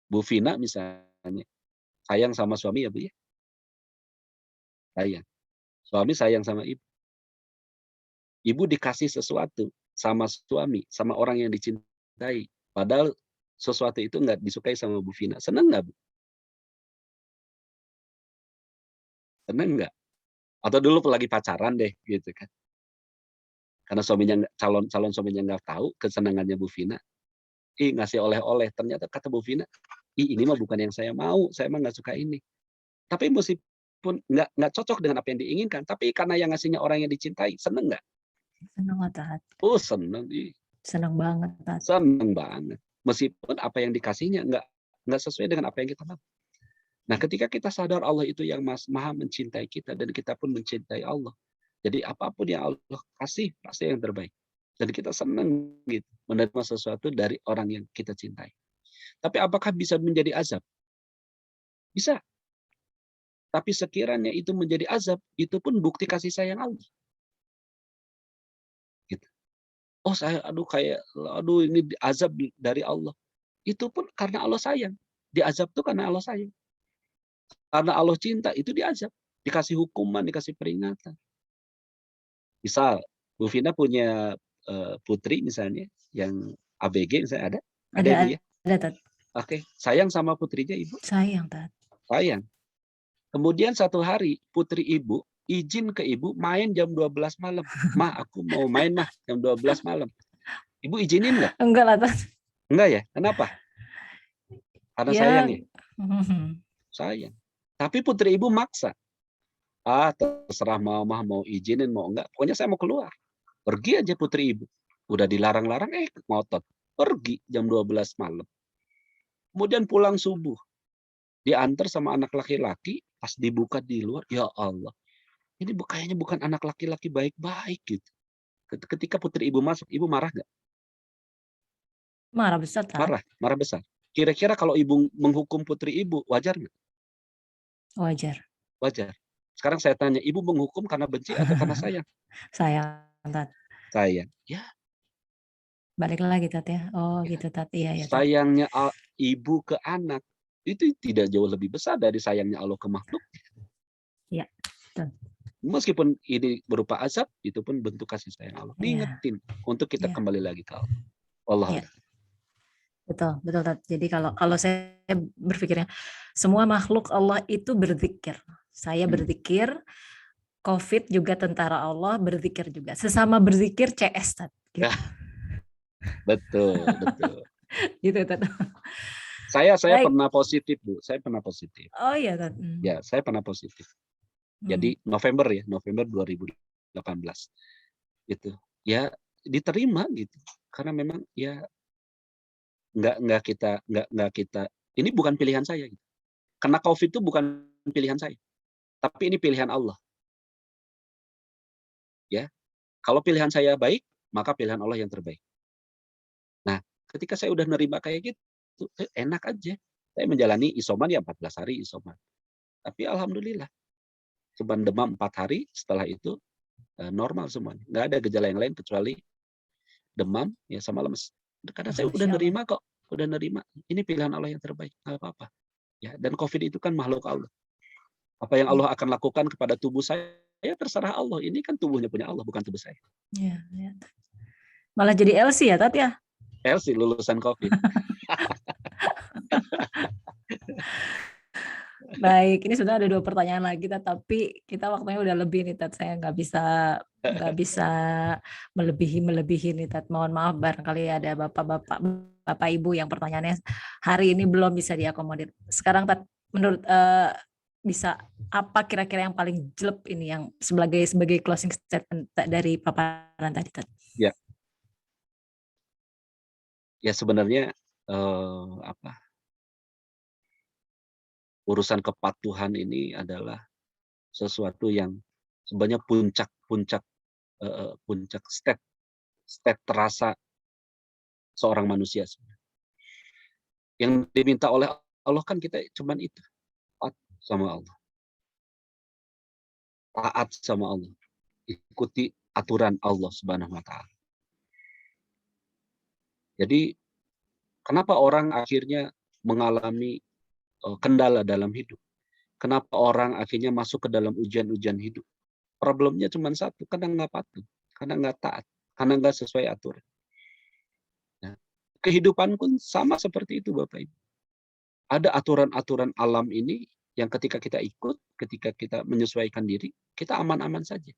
Bu Vina misalnya sayang sama suami ya Bu ya, sayang. Suami sayang sama ibu. Ibu dikasih sesuatu sama suami, sama orang yang dicintai, padahal sesuatu itu nggak disukai sama Bu Vina. Senang nggak Bu? Senang nggak? Atau dulu lagi pacaran deh gitu kan. Karena suaminya calon suaminya nggak tahu kesenangannya Bu Vina. Ngasih oleh-oleh. Ternyata kata Bu Vina, ini mah bukan yang saya mau. Saya mah nggak suka ini. Tapi meskipun nggak cocok dengan apa yang diinginkan, tapi karena yang ngasihnya orang yang dicintai, seneng nggak? Senang Tat. Oh seneng. Senang banget Tat. Seneng banget. Meskipun apa yang dikasihnya nggak sesuai dengan apa yang kita mau. Nah, ketika kita sadar Allah itu yang maha mencintai kita dan kita pun mencintai Allah. Jadi apapun yang Allah kasih pasti yang terbaik. Dan kita senang gitu menerima sesuatu dari orang yang kita cintai. Tapi apakah bisa menjadi azab? Bisa. Tapi sekiranya itu menjadi azab, itu pun bukti kasih sayang Allah. Gitu. Oh saya ini azab dari Allah. Itu pun karena Allah sayang. Diazab itu karena Allah sayang. Karena Allah cinta, itu diazab. Dikasih hukuman, dikasih peringatan. Misal, Bu Vina punya putri misalnya, yang ABG misalnya ada? Ada Ibu ya? Ada, Tat. Oke, sayang sama putrinya Ibu? Sayang, Tat. Sayang. Kemudian satu hari, putri Ibu izin ke Ibu main jam 12 malam. Ma, aku mau main mah jam 12 malam. Ibu izinin nggak? Enggak lah, Tat. Enggak ya? Kenapa? Karena Ya. sayang ya? Sayang. Tapi putri Ibu maksa. Terserah mama mau izinin mau enggak. Pokoknya saya mau keluar. Pergi aja putri Ibu. Udah dilarang-larang ngotot. Pergi jam 12 malam. Kemudian pulang subuh. Diantar sama anak laki-laki. Pas dibuka di luar. Ya Allah. Ini kayaknya bukan anak laki-laki baik-baik gitu. Ketika putri Ibu masuk. Ibu marah nggak? Marah besar, Tat. Marah besar. Kira-kira kalau Ibu menghukum putri Ibu. Wajar nggak? Wajar. Wajar. Sekarang saya tanya, Ibu menghukum karena benci atau karena sayang? Sayang, Tat. Sayang. Ya. Balik lagi, Tat ya. Oh, ya. Gitu, Tat. Iya, ya. Sayangnya ibu ke anak itu tidak jauh lebih besar dari sayangnya Allah ke makhluk. Iya. Meskipun ini berupa azab, itu pun bentuk kasih sayang Allah. Diingetin untuk kita kembali lagi ke Allah. Allah. Ya. Betul, Tat. Jadi kalau saya berpikirnya, semua makhluk Allah itu berzikir. Saya berzikir, COVID juga tentara Allah berzikir juga. Sesama berzikir CS, Tat. Gitu. Betul. Gitu, Tat. Saya pernah positif, Bu. Saya pernah positif. Oh iya, Tat. Ya, saya pernah positif. Jadi November 2018. Gitu. Ya, diterima gitu. Karena memang ya nggak kita ini bukan pilihan saya gitu. Kena COVID itu bukan pilihan saya, tapi ini pilihan Allah. Ya, kalau pilihan saya baik, maka pilihan Allah yang terbaik. Nah, ketika saya udah nerima kayak gitu, enak aja. Saya menjalani isoman ya 14 hari isoman. Tapi alhamdulillah, cuma demam 4 hari, setelah itu normal semuanya. Nggak ada gejala yang lain kecuali demam ya sama lemes. Karena saya udah nerima kok, udah nerima. Ini pilihan Allah yang terbaik, nggak apa-apa. Ya, dan COVID itu kan makhluk Allah. Apa yang Allah akan lakukan kepada tubuh saya, ya terserah Allah. Ini kan tubuhnya punya Allah, bukan tubuh saya. Ya, ya. Malah jadi LC ya, Tat ya? LC lulusan COVID. Baik, ini sudah ada 2 pertanyaan lagi, Tat, tapi kita waktunya udah lebih nih, Tat. Saya nggak bisa melebihi nih, Tat. Mohon maaf, barangkali ada bapak ibu yang pertanyaannya hari ini belum bisa diakomodir. Sekarang, Tat, menurut bisa apa kira-kira yang paling jelek ini yang sebagai closing statement dari paparan tadi, Tat? Ya. Ya sebenarnya urusan kepatuhan ini adalah sesuatu yang sebenarnya puncak state terasa seorang manusia. Yang diminta oleh Allah kan kita cuman itu, taat sama Allah, taat sama Allah, ikuti aturan Allah Subhanahu Wa Taala. Jadi kenapa orang akhirnya mengalami kendala dalam hidup? Kenapa orang akhirnya masuk ke dalam ujian-ujian hidup? Problemnya cuma satu, karena nggak patuh, karena nggak taat, karena nggak sesuai aturan. Nah, kehidupan pun sama seperti itu, Bapak Ibu. Ada aturan-aturan alam ini yang ketika kita ikut, ketika kita menyesuaikan diri, kita aman-aman saja.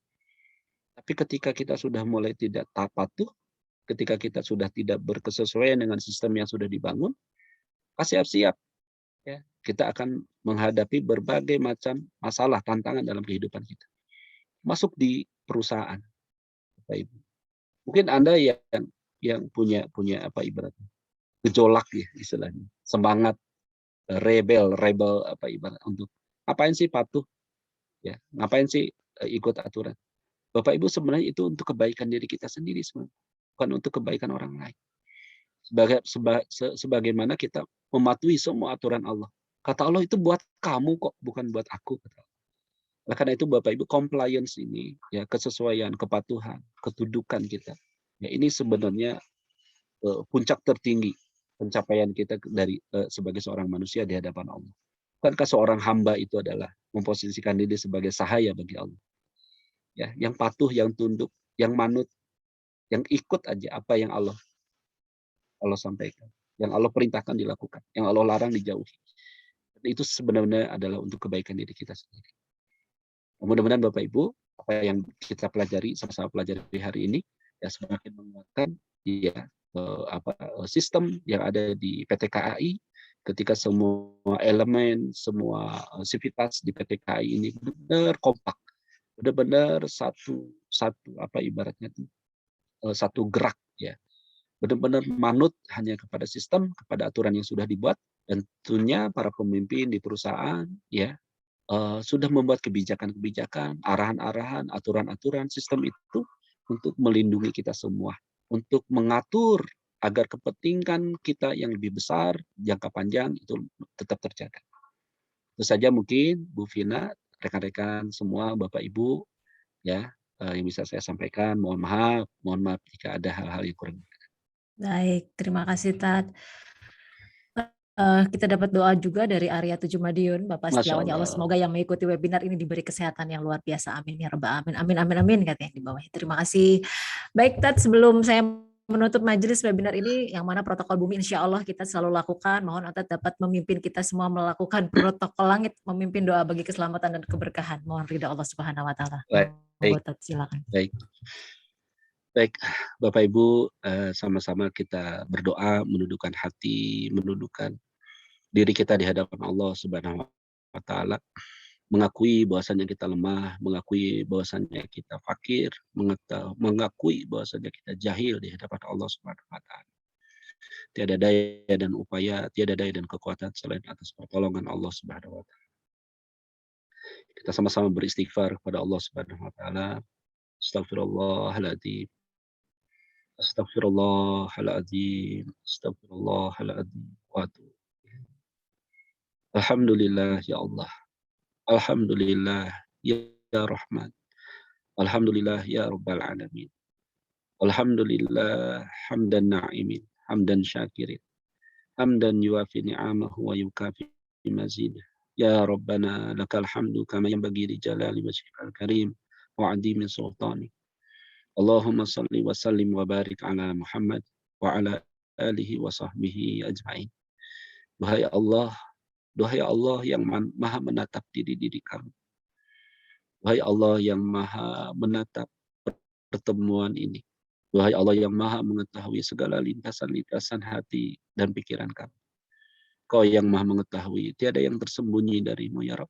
Tapi ketika kita sudah mulai tidak patuh, ketika kita sudah tidak berkesesuaian dengan sistem yang sudah dibangun, siap-siap. Ya, kita akan menghadapi berbagai macam masalah, tantangan dalam kehidupan kita. Masuk di perusahaan, Bapak Ibu. Mungkin Anda yang punya apa ibaratnya gejolak ya istilahnya, semangat rebel apa ibarat untuk ngapain sih patuh, ya ngapain sih ikut aturan. Bapak Ibu sebenarnya itu untuk kebaikan diri kita sendiri sebenarnya, bukan untuk kebaikan orang lain. Sebagaimana kita mematuhi semua aturan Allah. Kata Allah itu buat kamu kok, bukan buat aku. Nah, karena itu Bapak Ibu, compliance ini, ya kesesuaian, kepatuhan, ketudukan kita, ya ini sebenarnya puncak tertinggi pencapaian kita dari sebagai seorang manusia di hadapan Allah. Bukankah seorang hamba itu adalah memposisikan diri sebagai sahaya bagi Allah? Ya, yang patuh, yang tunduk, yang manut, yang ikut aja apa yang Allah sampaikan, yang Allah perintahkan dilakukan, yang Allah larang dijauhi. Itu sebenarnya adalah untuk kebaikan diri kita sendiri. Mudah-mudahan Bapak Ibu, apa yang kita pelajari sama-sama pelajari hari ini ya semakin menguatkan ya sistem yang ada di PT KAI, ketika semua elemen, semua sivitas di PT KAI ini benar kompak, benar-benar satu apa ibaratnya itu satu gerak ya, benar-benar manut hanya kepada sistem, kepada aturan yang sudah dibuat, dan tentunya para pemimpin di perusahaan ya sudah membuat kebijakan-kebijakan, arahan-arahan, aturan-aturan, sistem itu untuk melindungi kita semua, untuk mengatur agar kepentingan kita yang lebih besar, jangka panjang itu tetap terjaga. Itu saja mungkin Bu Vina, rekan-rekan semua, Bapak Ibu, ya yang bisa saya sampaikan. Mohon maaf jika ada hal-hal yang kurang. Baik, terima kasih Tat. Kita dapat doa juga dari Arya 7 Madiun, Bapak Setiawan, ya Allah semoga yang mengikuti webinar ini diberi kesehatan yang luar biasa, amin ya rabbal alamin, amin amin amin katanya di bawah. Terima kasih. Baik Tat, sebelum saya menutup majelis webinar ini, yang mana protokol bumi insya Allah kita selalu lakukan, mohon Tat dapat memimpin kita semua melakukan protokol langit, memimpin doa bagi keselamatan dan keberkahan, mohon ridha Allah Subhanahu Wa Taala. Baik, Tat, silakan. Baik, Bapak Ibu, sama-sama kita berdoa, menundukkan hati, menundukkan diri kita di hadapan Allah Subhanahu Wa Taala, mengakui bahwasannya kita lemah, mengakui bahwasannya kita fakir, mengakui bahwasannya kita jahil di hadapan Allah Subhanahu Wa Taala. Tiada daya dan upaya, tiada daya dan kekuatan selain atas pertolongan Allah Subhanahu wa taala. Kita sama-sama beristighfar kepada Allah Subhanahu wa taala. Astaghfirullahaladzim. Astaghfirullahaladzim. Astaghfirullahaladzim. Wa atubu ilaih. Alhamdulillah ya Allah. Alhamdulillah ya Rahman. Alhamdulillah ya Rabbal Alamin. Alhamdulillah hamdan na'imin, hamdan syakirin, hamdan yuafi ni'amahu wa yukafi mazidah. Ya Rabbana lakal hamdu kama yanbaghi li jalali wajhikal karim wa 'azimi sultani. Allahumma salli wa sallim wa barik ala Muhammad wa ala alihi wa sahbihi ajma'in. Duhai Allah yang maha menatap diri kami. Wahai Allah yang maha menatap pertemuan ini. Wahai Allah yang maha mengetahui segala lintasan-lintasan hati dan pikiran kami. Kau yang maha mengetahui, tiada yang tersembunyi darimu ya Rabb.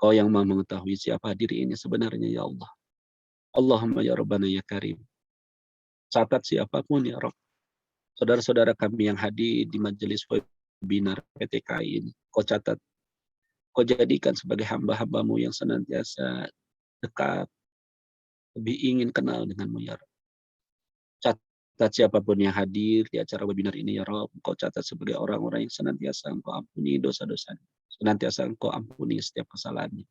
Kau yang maha mengetahui siapa diri ini sebenarnya ya Allah. Allahumma ya Rabbana ya Karim. Catat siapapun ya Rabb. Saudara-saudara kami yang hadir di majelis webinar PTKI ini. Kau catat. Kau jadikan sebagai hamba-hambamu yang senantiasa dekat, lebih ingin kenal denganmu ya Rabb. Catat siapapun yang hadir di acara webinar ini ya Rabb. Kau catat sebagai orang-orang yang senantiasa Engkau ampuni dosa-dosanya. Senantiasa Engkau ampuni setiap kesalahannya.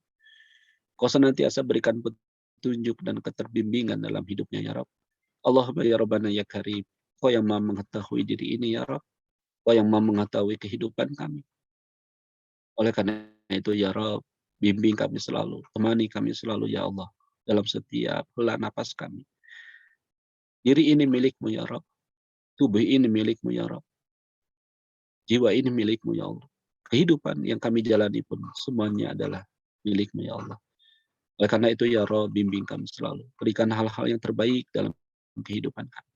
Kau senantiasa berikan petunjuk dan keterbimbingan dalam hidupnya ya Rabb. Allahumma ya Rabbana ya Karim. Kau yang maha mengetahui diri ini ya Rabb. Kau yang maha mengetahui kehidupan kami. Oleh karena itu ya Rabb, bimbing kami selalu, temani kami selalu ya Allah dalam setiap hela napas kami. Diri ini milikmu ya Rabb, tubuh ini milikmu ya Rabb, jiwa ini milikmu ya Allah. Kehidupan yang kami jalani pun semuanya adalah milikmu ya Allah. Oleh karena itu ya Rabb, bimbing kami selalu, berikan hal-hal yang terbaik dalam kehidupan kami.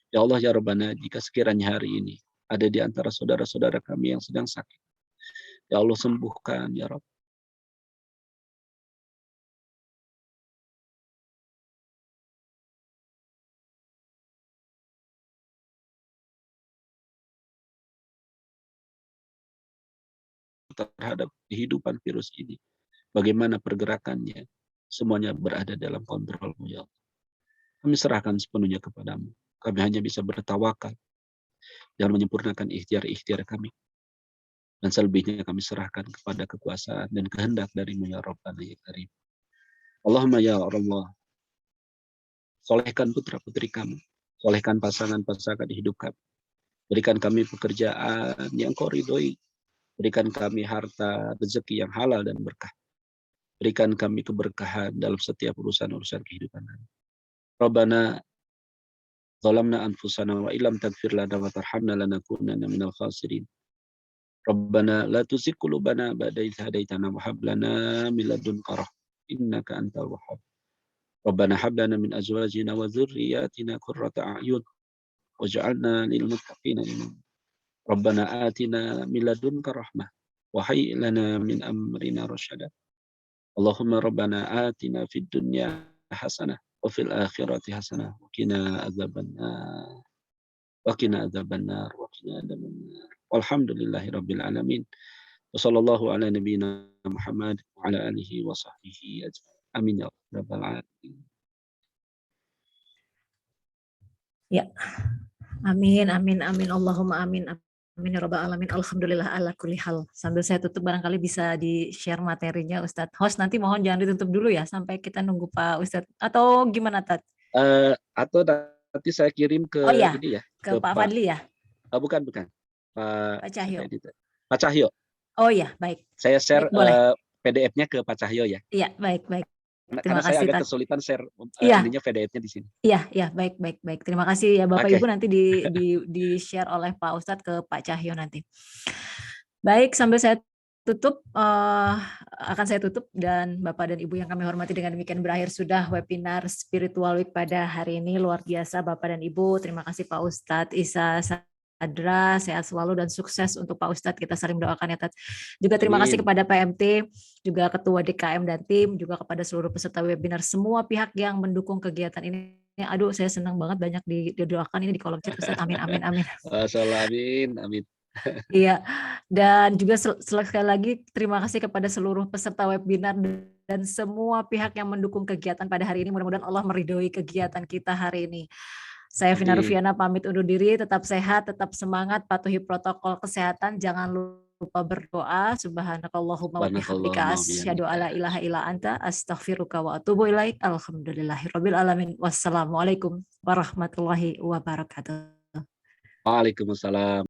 Ya Allah ya Rabbana, jika sekiranya hari ini ada di antara saudara-saudara kami yang sedang sakit, ya Allah sembuhkan ya Rabb. Terhadap kehidupan virus ini, bagaimana pergerakannya, semuanya berada dalam kontrolmu ya Allah. Kami serahkan sepenuhnya kepadamu. Kami hanya bisa bertawakal dan menyempurnakan ikhtiar-ikhtiar kami. Dan selebihnya kami serahkan kepada kekuasaan dan kehendak darimu ya Rabbana ya Karim. Allahumma ya Allah, solehkan putra-putri kami, solehkan pasangan-pasangan hidup kami. Berikan kami pekerjaan yang Kau ridhoi. Berikan kami harta, rezeki yang halal dan berkah. Berikan kami keberkahan dalam setiap urusan-urusan kehidupan kami. Rabbana zalamna anfusana wa illam taghfir lana wa tarhamna lanakunanna minal khasirin. Rabbana la tuzigh qulubana ba'da idh hadaitana wa hab lana min ladunka rahmah innaka antal wahhab. Rabbana hab lana min azwajina wa dhurriyyatina qurrata a'yun waj'alna lil muttaqina imama. Rabbana atina min ladunka rahmah wa hayyi lana min amrina rasyada. Allahumma rabbana atina fid dunya hasanah wa fil akhirati hasanah wa qina adzabannar. Wa qina adzabannar wa qina adzabannar. Walhamdulillahirabbil alamin. Wa sallallahu ala nabiyyina Muhammad wa ala alihi wa sahbihi ajma'in. Amin ya rabbal alamin. Ya. Amin, amin, amin. Allahumma amin. Amin ya rabbal alamin. Alhamdulillah ala kulli hal. Sambil saya tutup barangkali bisa di-share materinya Ustadz. Host nanti mohon jangan ditutup dulu ya sampai kita nunggu Pak Ustadz. Atau gimana Tat? Atau nanti saya kirim ke ini ya. Ke Pak Fadli ya? Bukan. Pak Cahyo. Pak Cahyo. Oh ya, baik. Saya share PDF-nya ke Pak Cahyo ya. Iya, baik. Karena saya agak kesulitan share ininya PDF-nya di sini. Iya, baik. Terima kasih ya Bapak Ibu, nanti di-share oleh Pak Ustadz ke Pak Cahyo nanti. Baik, sambil saya tutup, akan saya tutup, dan Bapak dan Ibu yang kami hormati, dengan demikian berakhir sudah webinar Spiritual Week pada hari ini. Luar biasa Bapak dan Ibu, terima kasih Pak Ustadz Isa Sadra, sehat selalu dan sukses untuk Pak Ustadz, kita saling mendoakan ya Tat. Juga terima kasih kepada PMT, juga Ketua DKM dan tim, juga kepada seluruh peserta webinar, semua pihak yang mendukung kegiatan ini. Aduh, saya senang banget banyak didoakan ini di kolom chat Ustaz. Amin, amin, amin. Masyaallah, amin, amin. Iya, dan juga sekali lagi terima kasih kepada seluruh peserta webinar dan semua pihak yang mendukung kegiatan pada hari ini. Mudah-mudahan Allah meridhoi kegiatan kita hari ini. Saya Vina Amin. Rufiana pamit undur diri, tetap sehat, tetap semangat, patuhi protokol kesehatan, jangan lupa berdoa. Subhanakallahumma wa bihamdika asyhadu alla ilaha illa anta astaghfiruka wa atubu ilaik. Alhamdulillahirabbil alamin. Wassalamualaikum warahmatullahi wabarakatuh. Waalaikumsalam.